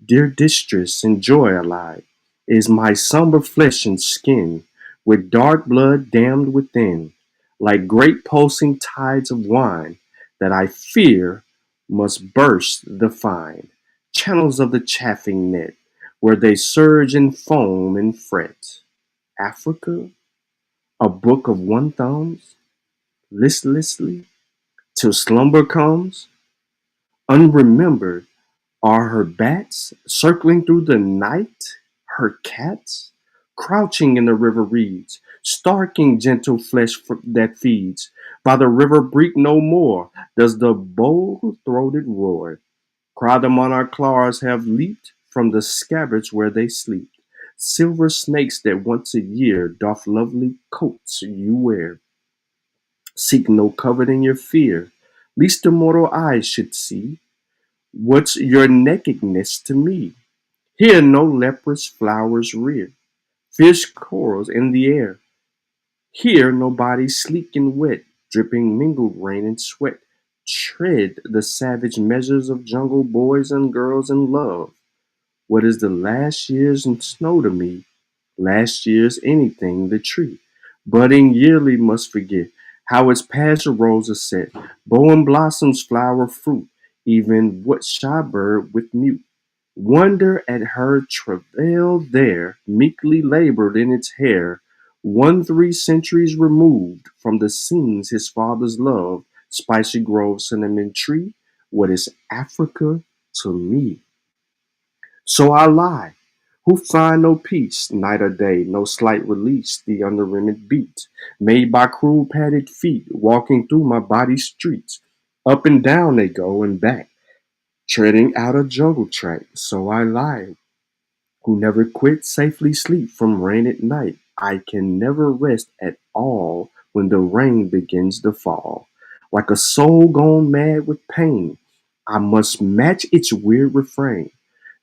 dear distress and joy allied, is my somber flesh and skin, with dark blood dammed within, like great pulsing tides of wine, that I fear must burst the fine channels of the chafing net, where they surge and foam and fret. Africa, a book of one thumbs, listlessly, till slumber comes, unremembered, are her bats circling through the night, her cats crouching in the river reeds, starking gentle flesh that feeds. By the river break no more does the bull-throated roar. Cry the monarch claws have leaped from the scabbards where they sleep. Silver snakes that once a year doff lovely coats you wear. Seek no covert in your fear, least the mortal eyes should see. What's your nakedness to me? Here no leprous flowers rear, fierce corals in the air. Here no body sleek and wet, dripping mingled rain and sweat, tread the savage measures of jungle boys and girls in love. What is the last year's snow to me? Last year's anything the tree, budding yearly must forget how its pasture roses set, bow and blossoms flower fruit, even what shy bird with mute wonder at her travail there, meekly labored in its hair, 3 centuries removed from the scenes his fathers loved, spicy grove, cinnamon tree, what is Africa to me? So I lie, who find no peace, night or day, no slight release, the underrimmed beat, made by cruel padded feet, walking through my body's streets. Up and down they go and back, treading out a jungle track. So I lie, who never quit, safely sleep from rain at night. I can never rest at all when the rain begins to fall. Like a soul gone mad with pain, I must match its weird refrain.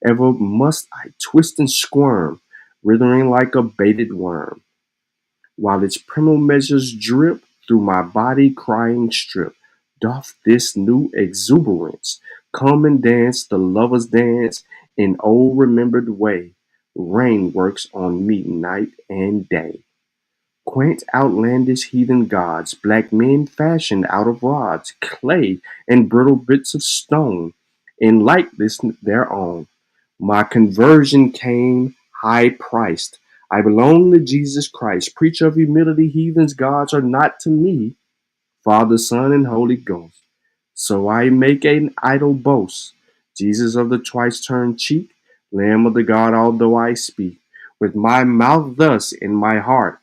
Ever must I twist and squirm, writhing like a baited worm, while its primal measures drip through my body crying strip. Doth this new exuberance come and dance the lover's dance in old remembered way? Rain works on me night and day. Quaint outlandish heathen gods, black men fashioned out of rods, clay, and brittle bits of stone, in likeness their own. My conversion came high priced. I belong to Jesus Christ. Preach of humility, heathens, gods are not to me, Father, Son, and Holy Ghost. So I make an idle boast. Jesus of the twice turned cheek, Lamb of the God, although I speak, with my mouth thus in my heart,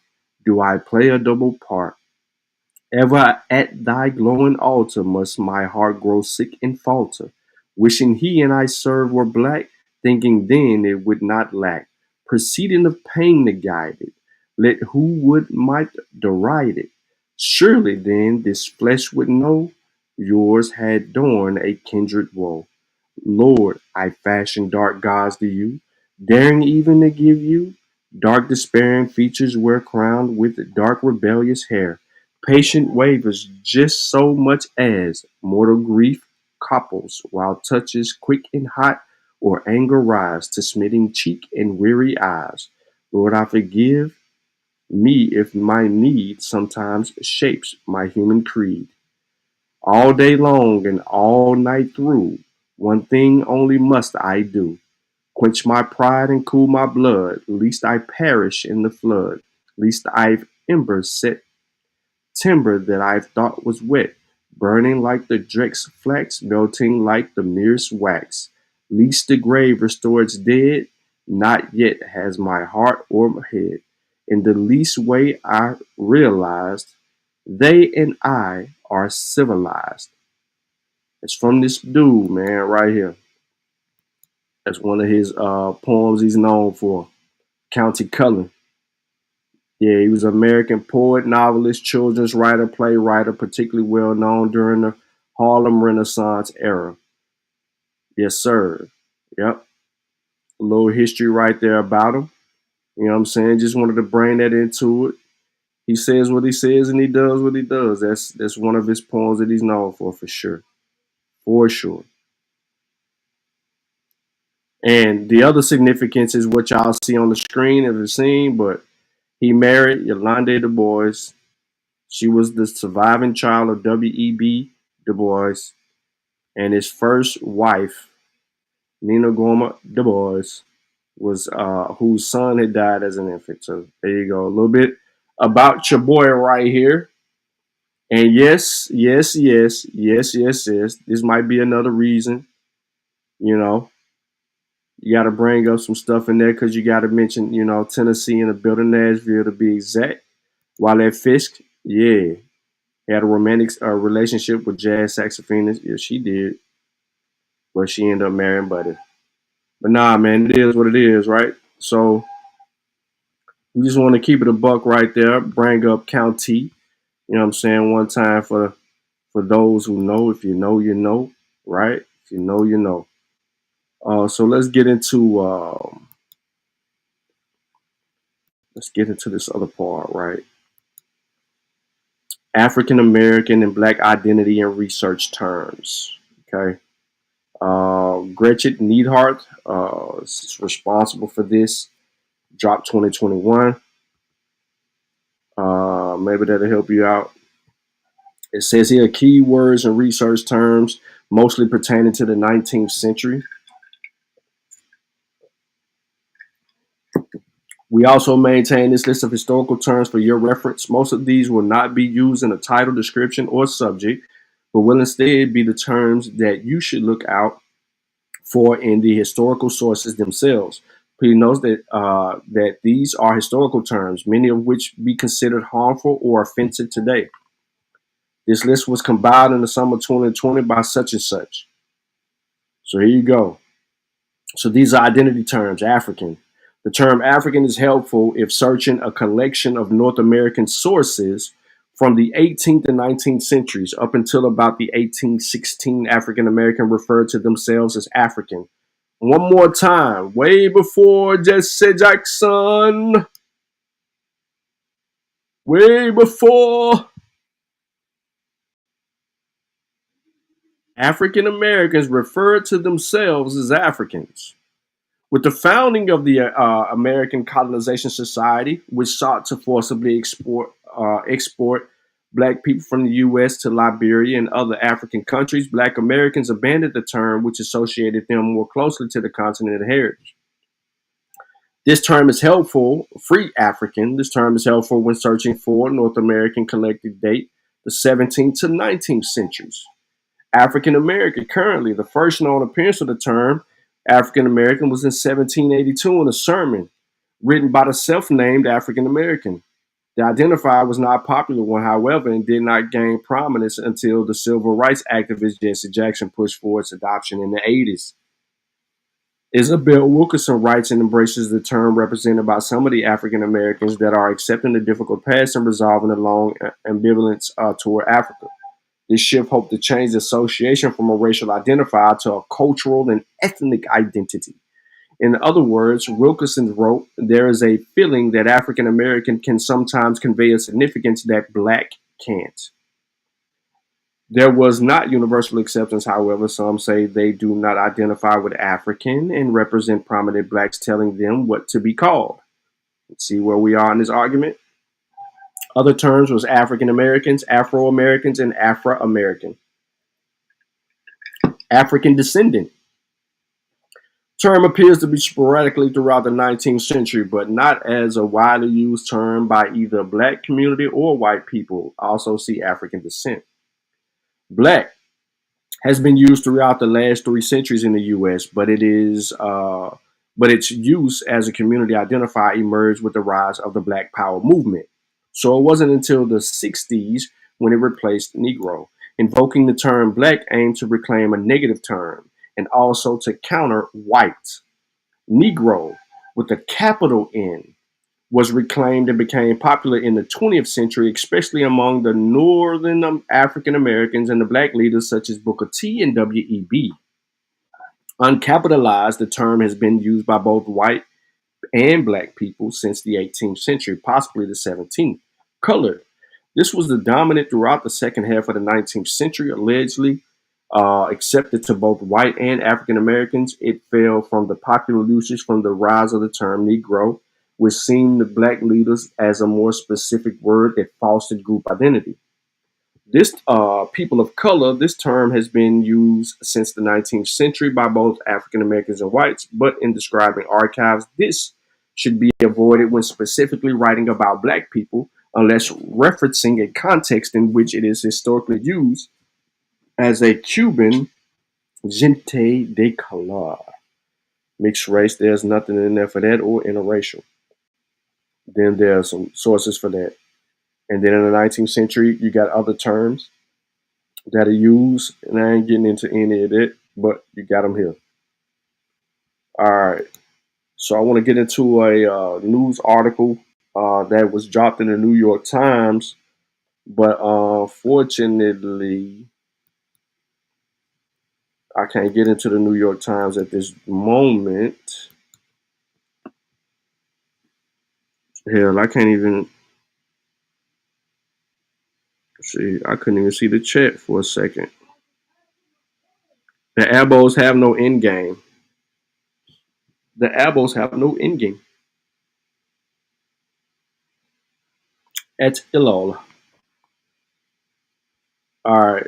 do I play a double part. Ever at thy glowing altar must my heart grow sick and falter, wishing he and I serve were black, thinking then it would not lack, proceeding of pain to guide it, let who would might deride it. Surely then this flesh would know, yours had dorn a kindred woe. Lord, I fashion dark gods to you, daring even to give you dark despairing features were crowned with dark rebellious hair. Patient wavers just so much as mortal grief couples, while touches quick and hot or anger rise to smitting cheek and weary eyes. Lord, I forgive me if my need sometimes shapes my human creed. All day long and all night through, one thing only must I do. Quench my pride and cool my blood, lest I perish in the flood, lest I've embers set timber that I've thought was wet, burning like the drex flax, melting like the merest wax. Lest the grave restore its dead, not yet has my heart or head. In the least way I realized, they and I are civilized. It's from this dude, man, right here. That's one of his poems he's known for. County Cullen. Yeah, he was an American poet, novelist, children's writer, playwright, particularly well known during the Harlem Renaissance era. Yes, sir. Yep. A little history right there about him. You know what I'm saying? Just wanted to bring that into it. He says what he says and he does what he does. That's one of his poems that he's known for sure. For sure. And the other significance is what y'all see on the screen of the scene, but he married Yolande Du Bois. She was the surviving child of W.E.B. Du Bois, and his first wife, Nina Goma Du Bois, was whose son had died as an infant. So there you go. A little bit about your boy right here. And yes. This might be another reason, you know, you got to bring up some stuff in there because you got to mention, you know, Tennessee and the building Nashville to be exact. While at Fisk, yeah, he had a romantic relationship with jazz saxophonist. Yeah, she did. But she ended up marrying Buddy. But nah, man, it is what it is, right? So we just want to keep it a buck right there. Bring up County. You know what I'm saying? One time for those who know. If you know, you know, right? If you know, you know. So let's get into this other part, right? African American and Black identity in research terms. Okay. Gretchen Neidhart is responsible for this. Drop 2021. Maybe that'll help you out. It says here keywords and research terms mostly pertaining to the 19th century. We also maintain this list of historical terms for your reference. Most of these will not be used in a title, description, or subject, but will instead be the terms that you should look out for in the historical sources themselves. Please note that these are historical terms, many of which be considered harmful or offensive today. This list was compiled in the summer 2020 by such and such. So here you go. So these are identity terms, African. The term African is helpful if searching a collection of North American sources from the 18th and 19th centuries up until about the 1816. African American referred to themselves as African. One more time, way before Jesse Jackson, way before African Americans referred to themselves as Africans. With the founding of the American Colonization Society, which sought to forcibly export Black people from the U.S. to Liberia and other African countries, Black Americans abandoned the term, which associated them more closely to the continental heritage. This term is helpful, free African. This term is helpful when searching for North American collective date, the 17th to 19th centuries. African American, currently the first known appearance of the term African American was in 1782 in a sermon written by the self-named African American. The identifier was not a popular one, however, and did not gain prominence until the civil rights activist Jesse Jackson pushed for its adoption in the 80s. Isabel Wilkerson writes and embraces the term represented by some of the African Americans that are accepting the difficult past and resolving the long ambivalence toward Africa. This shift hoped to change the association from a racial identifier to a cultural and ethnic identity. In other words, Wilkerson wrote, there is a feeling that African American can sometimes convey a significance that Black can't. There was not universal acceptance, however. Some say they do not identify with African and represent prominent Blacks telling them what to be called. Let's see where we are in this argument. Other terms was African Americans, Afro Americans, and Afro American. African descendant. Term appears to be sporadically throughout the 19th century, but not as a widely used term by either Black community or white people. Also see African descent. Black has been used throughout the last 3 centuries in the U.S., but its use as a community identifier emerged with the rise of the Black Power movement. So it wasn't until the 60s when it replaced Negro. Invoking the term Black aimed to reclaim a negative term and also to counter white. Negro, with a capital N, was reclaimed and became popular in the 20th century, especially among the Northern African Americans and the Black leaders such as Booker T and W.E.B. Uncapitalized, the term has been used by both white and Black people since the 18th century, possibly the 17th. Colored. This was the dominant throughout the second half of the 19th century, allegedly accepted to both white and African Americans. It fell from the popular usage from the rise of the term Negro, which seemed to Black leaders as a more specific word that fostered group identity. This people of color, this term has been used since the 19th century by both African Americans and whites, but in describing archives, this should be avoided when specifically writing about Black people, unless referencing a context in which it is historically used as a Cuban gente de color. Mixed race, there's nothing in there for that, or interracial. Then there are some sources for that. And then in the 19th century, you got other terms that are used, and I ain't getting into any of it, but you got them here. All right. So I want to get into a news article that was dropped in the New York Times, but unfortunately, I can't get into the New York Times at this moment. Hell, I can't even see. I couldn't even see the chat for a second. The Abos have no end game. The Abos have no end game. At Ilol. All right.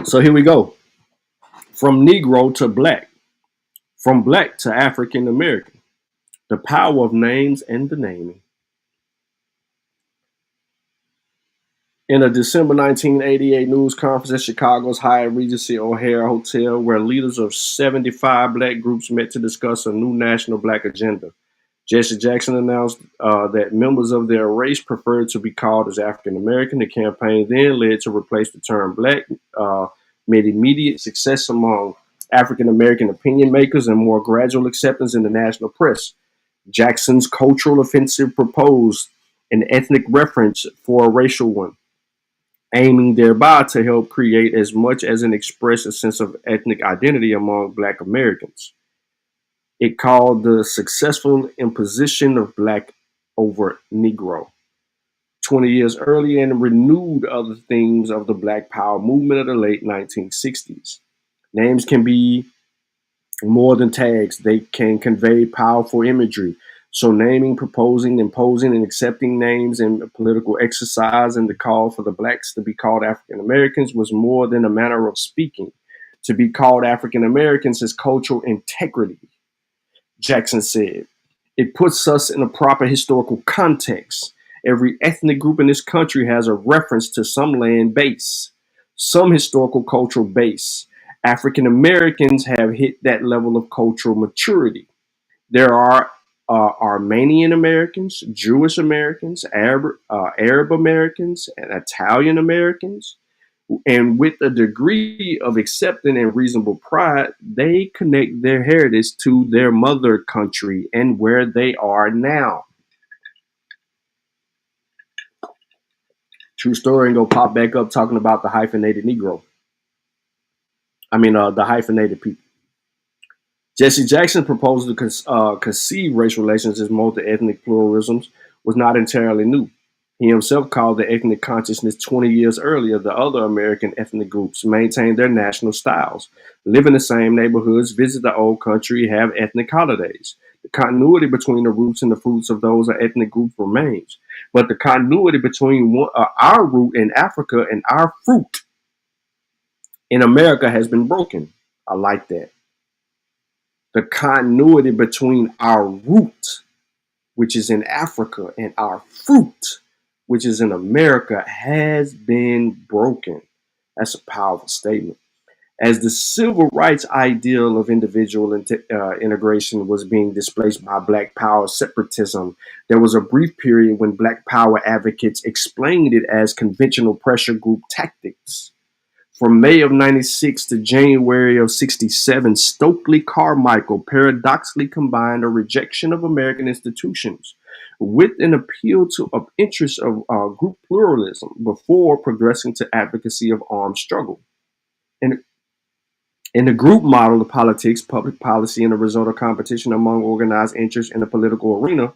So here we go. From Negro to Black. From Black to African American. The power of names and the naming. In a December 1988 news conference at Chicago's Hyatt Regency O'Hare Hotel, where leaders of 75 Black groups met to discuss a new national Black agenda, Jesse Jackson announced that members of their race preferred to be called as African American. The campaign then led to replace the term Black, made immediate success among African American opinion makers and more gradual acceptance in the national press. Jackson's cultural offensive proposed an ethnic reference for a racial one, aiming thereby to help create as much as an express a sense of ethnic identity among Black Americans. It called the successful imposition of Black over Negro. 20 years earlier, and renewed other themes of the Black Power movement of the late 1960s. Names can be more than tags. They can convey powerful imagery. So naming, proposing, imposing, and accepting names in political exercise and the call for the Blacks to be called African Americans was more than a manner of speaking. To be called African Americans is cultural integrity, Jackson said. It puts us in a proper historical context. Every ethnic group in this country has a reference to some land base, some historical cultural base. African Americans have hit that level of cultural maturity. There are Armenian Americans, Jewish Americans, Arab Americans, and Italian Americans. And with a degree of acceptance and reasonable pride, they connect their heritage to their mother country and where they are now. True story, and go pop back up talking about the hyphenated Negro. The hyphenated people. Jesse Jackson's proposal to conceive race relations as multi-ethnic pluralisms was not entirely new. He himself called the ethnic consciousness 20 years earlier. The other American ethnic groups maintained their national styles, live in the same neighborhoods, visit the old country, have ethnic holidays. The continuity between the roots and the fruits of those ethnic groups remains. But the continuity between our root in Africa and our fruit in America has been broken. I like that. The continuity between our root, which is in Africa, and our fruit, which is in America, has been broken. That's a powerful statement. As the civil rights ideal of individual integration was being displaced by Black Power separatism, there was a brief period when Black Power advocates explained it as conventional pressure group tactics. From May of 96 to January of 67, Stokely Carmichael paradoxically combined a rejection of American institutions with an appeal to interests of group pluralism before progressing to advocacy of armed struggle. In the group model of politics, public policy, and the result of competition among organized interests in the political arena,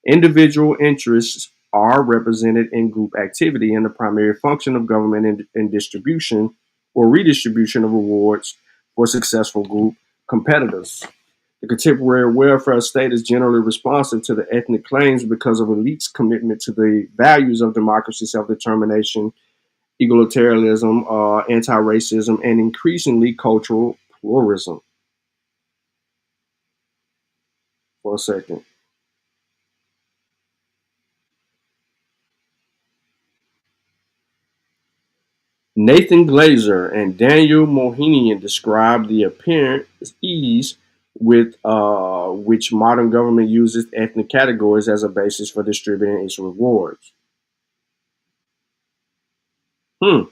individual interests are represented in group activity, and the primary function of government in distribution or redistribution of rewards for successful group competitors. The contemporary welfare state is generally responsive to the ethnic claims because of elites' commitment to the values of democracy, self-determination, egalitarianism, anti-racism, and increasingly cultural pluralism. For a second. Nathan Glazer and Daniel Mohinian describe the apparent ease with which modern government uses ethnic categories as a basis for distributing its rewards. The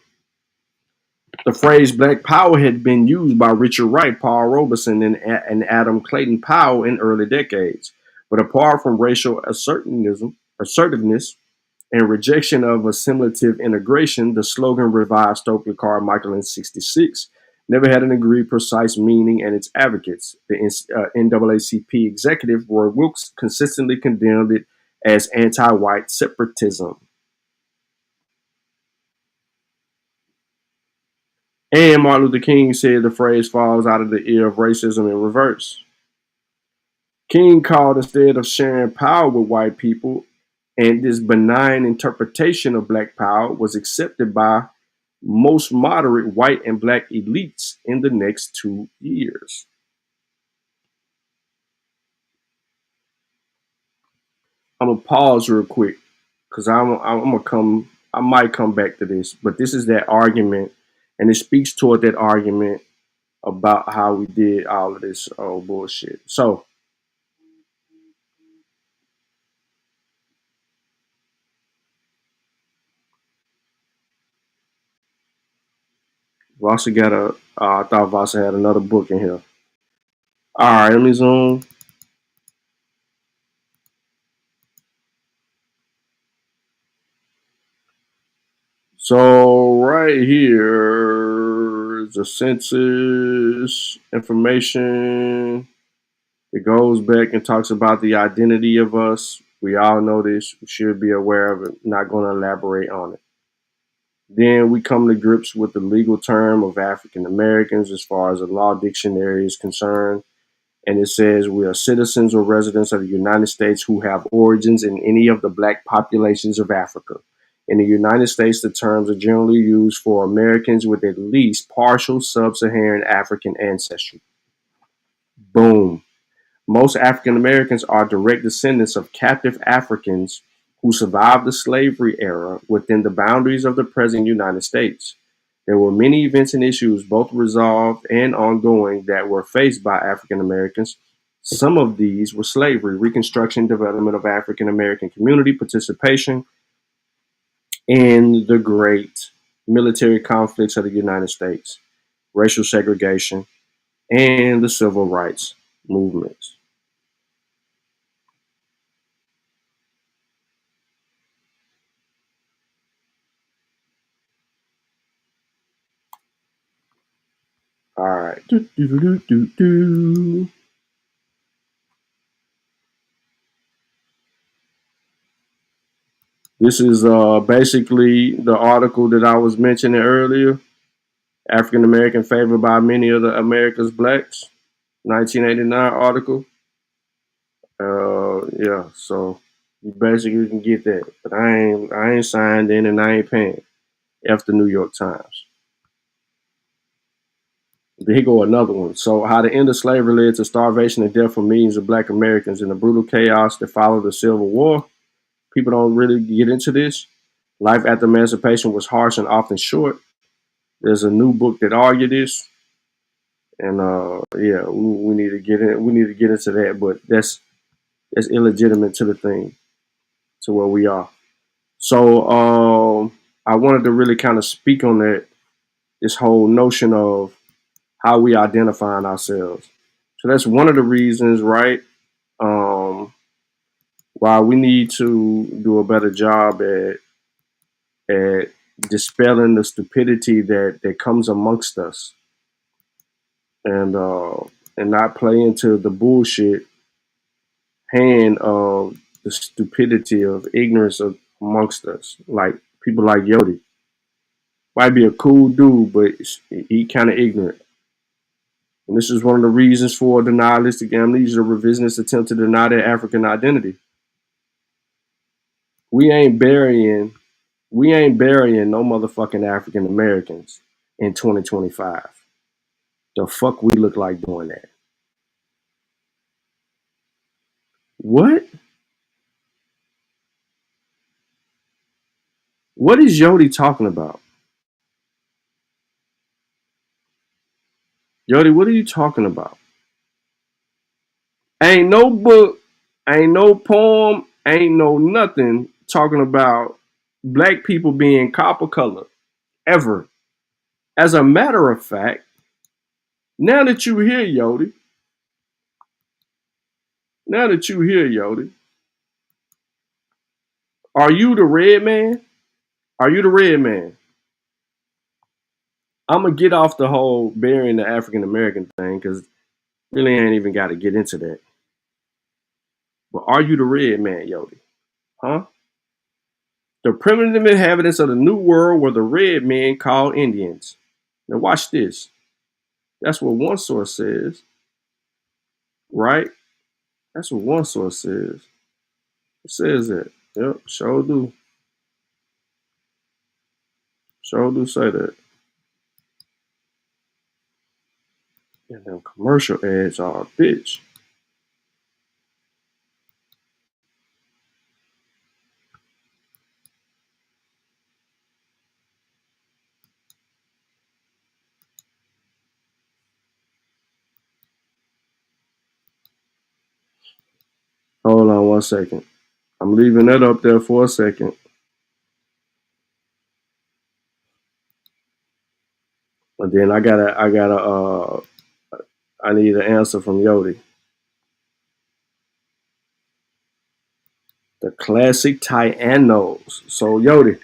phrase Black Power had been used by Richard Wright, Paul Robeson, and Adam Clayton Powell in early decades. But apart from racial assertiveness, and rejection of assimilative integration, the slogan revived Stokely Carmichael in 66, never had an agreed precise meaning, and its advocates, the NAACP executive Roy Wilkes, consistently condemned it as anti-white separatism. And Martin Luther King said the phrase falls out of the ear of racism in reverse. King called, instead of sharing power with white people, and this benign interpretation of Black Power was accepted by most moderate white and Black elites in the next 2 years. I'm gonna pause real quick because I might come back to this, but this is that argument, and it speaks toward that argument about how we did all of this bullshit. So. Vasa got I thought Vasa had another book in here. All right, let me zoom. So right here is the census information. It goes back and talks about the identity of us. We all know this. We should be aware of it. Not going to elaborate on it. Then we come to grips with the legal term of African Americans as far as the law dictionary is concerned. And it says we are citizens or residents of the United States who have origins in any of the Black populations of Africa. In the United States, the terms are generally used for Americans with at least partial sub-Saharan African ancestry. Boom. Most African Americans are direct descendants of captive Africans who survived the slavery era within the boundaries of the present United States. There were many events and issues, both resolved and ongoing, that were faced by African Americans. Some of these were slavery, Reconstruction, development of African American community, participation in the great military conflicts of the United States, racial segregation, and the civil rights movements. All right. This is basically the article that I was mentioning earlier. African American favored by many of the America's blacks. 1989 article. Yeah, so you basically can get that. But I ain't signed in and I ain't paying. F the New York Times. Here go another one. So, how the end of slavery led to starvation and death for millions of black Americans in the brutal chaos that followed the Civil War. People don't really get into this. Life after emancipation was harsh and often short. There's a new book that argued this. And yeah, we need to get in. We need to get into that, but that's illegitimate to the thing, to where we are. So I wanted to really kind of speak on that, this whole notion of how we identifying ourselves. So that's one of the reasons, right? Why we need to do a better job at dispelling the stupidity that comes amongst us, and not play into the bullshit hand of the stupidity of ignorance amongst us. Like people like Yodi might be a cool dude, but he kind of ignorant. And this is one of the reasons for denialistic amnesia, revisionist attempt to deny their African identity. We ain't burying no motherfucking African Americans in 2025. The fuck we look like doing that? What? What is Yodi talking about? Yodi, what are you talking about? Ain't no book, ain't no poem, ain't no nothing talking about black people being copper colored ever. As a matter of fact, now that you hear Yodi, are you the red man? Are you the red man? I'm gonna get off the whole burying the African American thing because really ain't even got to get into that. But are you the red man, Yodi? Huh? The primitive inhabitants of the New World were the red men called Indians. Now watch this. That's what one source says, right? That's what one source says. It says that. Yep, sure do. Sure do say that. And them commercial ads are a bitch. Hold on 1 second. I'm leaving that up there for a second. But then I need an answer from Yodi. The classic Tyanos. So Yodi.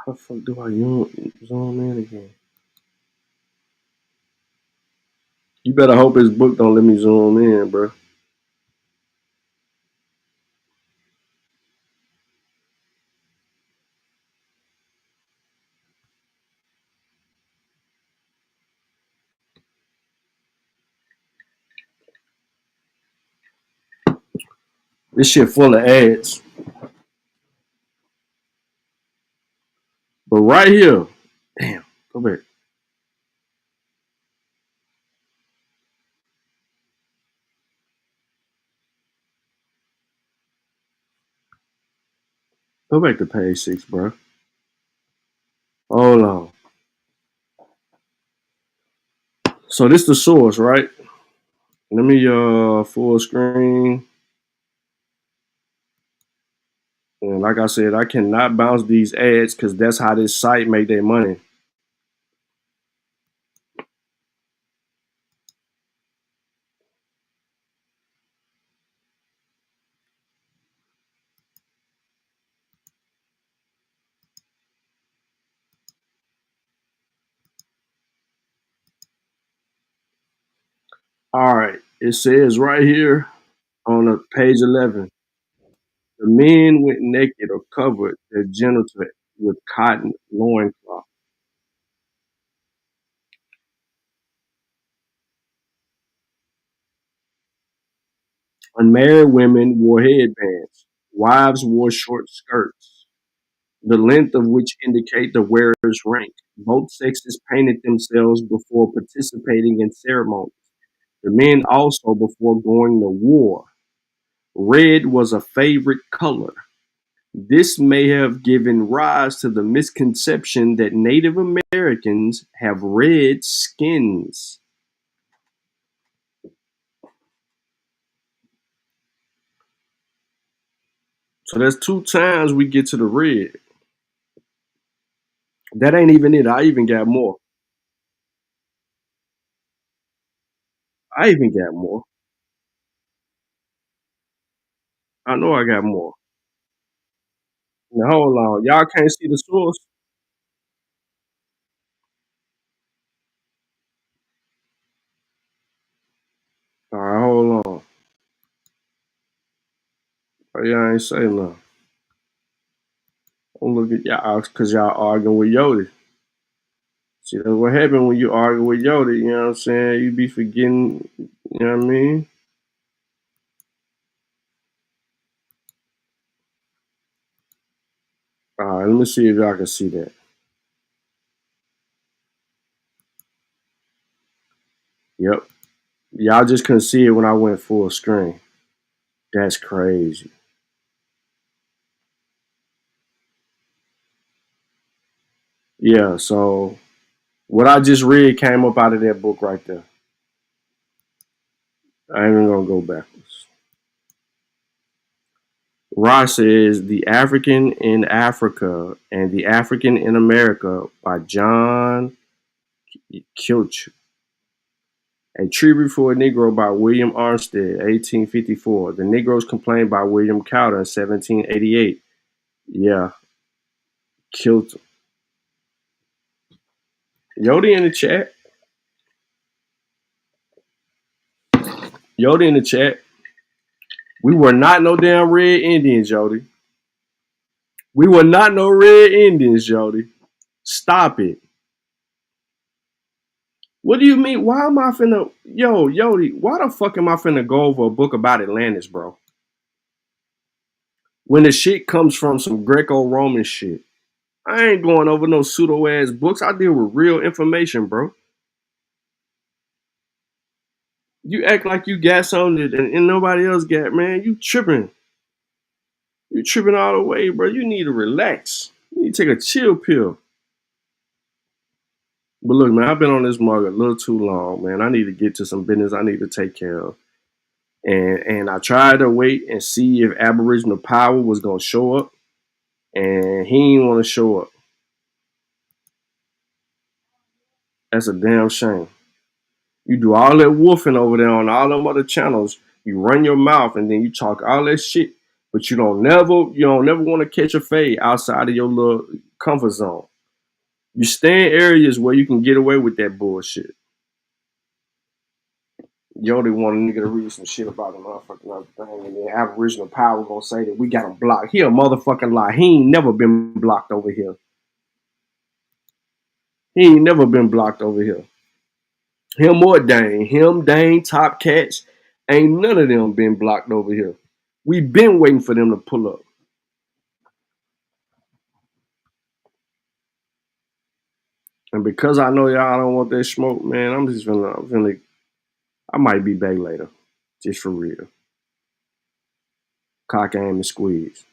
How the fuck do I zoom in again? You better hope his book don't let me zoom in, bro. This shit full of ads. right here. Damn, go back. Go back to page 6, bro. Hold on. So this the source, right? Let me full screen. And like I said, I cannot bounce these ads because that's how this site make their money. All right. It says right here on page 11, the men went naked or covered their genitals with cotton loincloth. Unmarried women wore headbands. Wives wore short skirts, the length of which indicate the wearer's rank. Both sexes painted themselves before participating in ceremonies. The men also before going to war. Red was a favorite color. This may have given rise to the misconception that Native Americans have red skins. So that's 2 times we get to the red. That ain't even it. I even got more. I even got more. I know I got more. Now hold on. Y'all can't see the source? All right, hold on. Oh, y'all ain't say nothing. Don't look at y'all because y'all arguing with Yodi. See, that's what happened when you argue with Yodi. You know what I'm saying? You be forgetting, you know what I mean? All right, let me see if y'all can see that. Yep. Y'all just couldn't see it when I went full screen. That's crazy. Yeah, so what I just read came up out of that book right there. I ain't even gonna go backwards. Ross says The African in Africa and The African in America by John Kilch. A Tribute for a Negro by William Armstead, 1854. The Negroes Complained by William Cowder, 1788. Yeah, killed him. Yodi in the chat. Yodi in the chat. We were not no damn red Indians, Jody. We were not no red Indians, Jody. Stop it. What do you mean? Why am I finna... Yo, Yodi, why the fuck am I finna go over a book about Atlantis, bro? When the shit comes from some Greco-Roman shit. I ain't going over no pseudo-ass books. I deal with real information, bro. You act like you got something and nobody else got, man. You tripping. You tripping all the way, bro. You need to relax. You need to take a chill pill. But look, man, I've been on this mug a little too long, man. I need to get to some business I need to take care of. And I tried to wait and see if Aboriginal Power was going to show up. And he didn't want to show up. That's a damn shame. You do all that woofing over there on all them other channels. You run your mouth and then you talk all that shit. But you don't never want to catch a fade outside of your little comfort zone. You stay in areas where you can get away with that bullshit. Yodi want a nigga to read some shit about a motherfucking other thing, and then Aboriginal Power gonna say that we got him blocked. He a motherfucking lie. He ain't never been blocked over here. He ain't never been blocked over here. Him or Dane, Top Cats, ain't none of them been blocked over here. We been waiting for them to pull up. And because I know y'all don't want that smoke, man, I'm finna, I might be back later. Just for real. Cock, aim, and squeeze.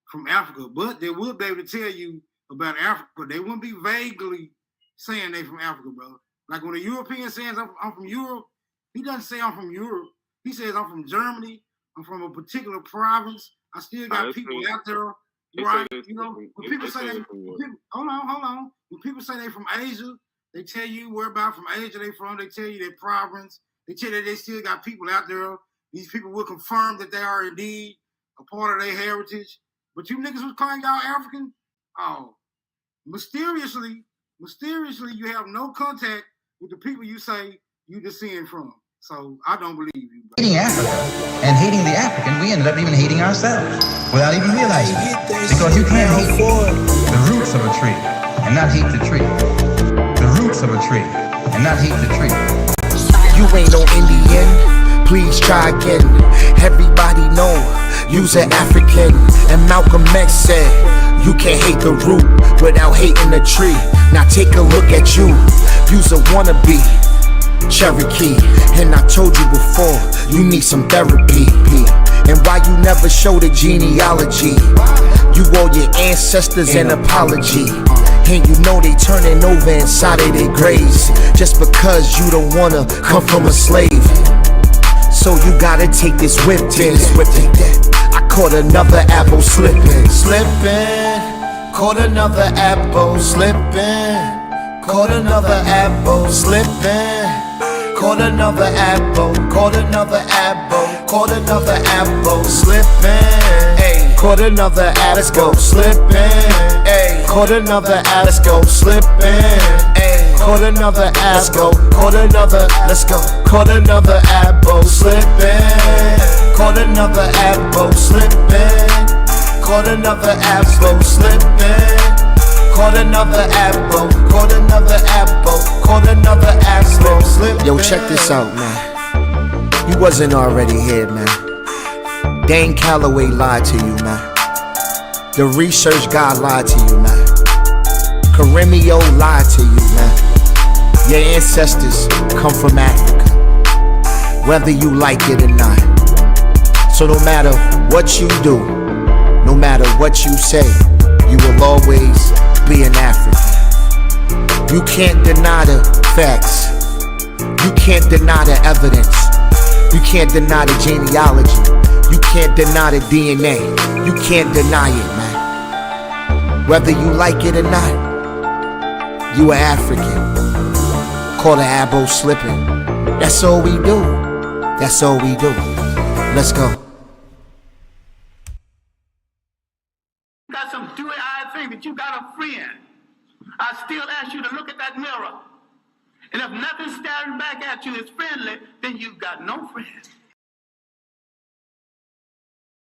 From Africa, but they will be able to tell you about Africa. They wouldn't be vaguely saying they from Africa, brother. Like when a European says I'm from Europe, he doesn't say I'm from Europe. He says I'm from Germany. I'm from a particular province. I still got people out there, right? You know, when people say hold on. When people say they from Asia, they tell you where about from Asia they from. They tell you their province. They tell you they still got people out there. These people will confirm that they are indeed a part of their heritage. But you niggas was calling y'all African? Oh, mysteriously, you have no contact with the people you say you descend from. So I don't believe you. Bro. Hating Africa and hating the African, we ended up even hating ourselves without even realizing it. Because you can't hate the roots of a tree and not hate the tree. The roots of a tree and not hate the tree. You ain't no Indian, please try again. Everybody know you's an African. And Malcolm X said, you can't hate the root without hating the tree. Now take a look at you, you's a wannabe Cherokee. And I told you before, you need some therapy. And why you never show the genealogy? You owe your ancestors an apology. And you know they turning over inside of their graves just because you don't wanna come from a slave. So you gotta take this whip in. I caught another apple slipping. Caught another apple slipping. Caught another apple slipping. Caught another apple. Caught another apple. Caught another apple slipping. Hey, caught another apple slipping. Hey, caught another apple slipping. Hey, caught another apple. Caught another. Let's go. Caught another apple slipping. Caught another apple slipping. Caught another apple slipping. Caught another apple. Caught another apple. Caught another apple slipping. Yo, check this out, man. You wasn't already here, man. Dane Calloway lied to you, man. The research guy lied to you, man. Karimio lied to you, man. Your ancestors come from Africa, whether you like it or not. So no matter what you do, no matter what you say, you will always be an African. You can't deny the facts. You can't deny the evidence. You can't deny the genealogy. You can't deny the DNA. You can't deny it, man. Whether you like it or not, you are African. Call the abo slipping. That's all we do. That's all we do. Let's go. Got some dewy-eyed thing that you got a friend. I still ask you to look at that mirror. And if nothing staring back at you is friendly, then you've got no friend.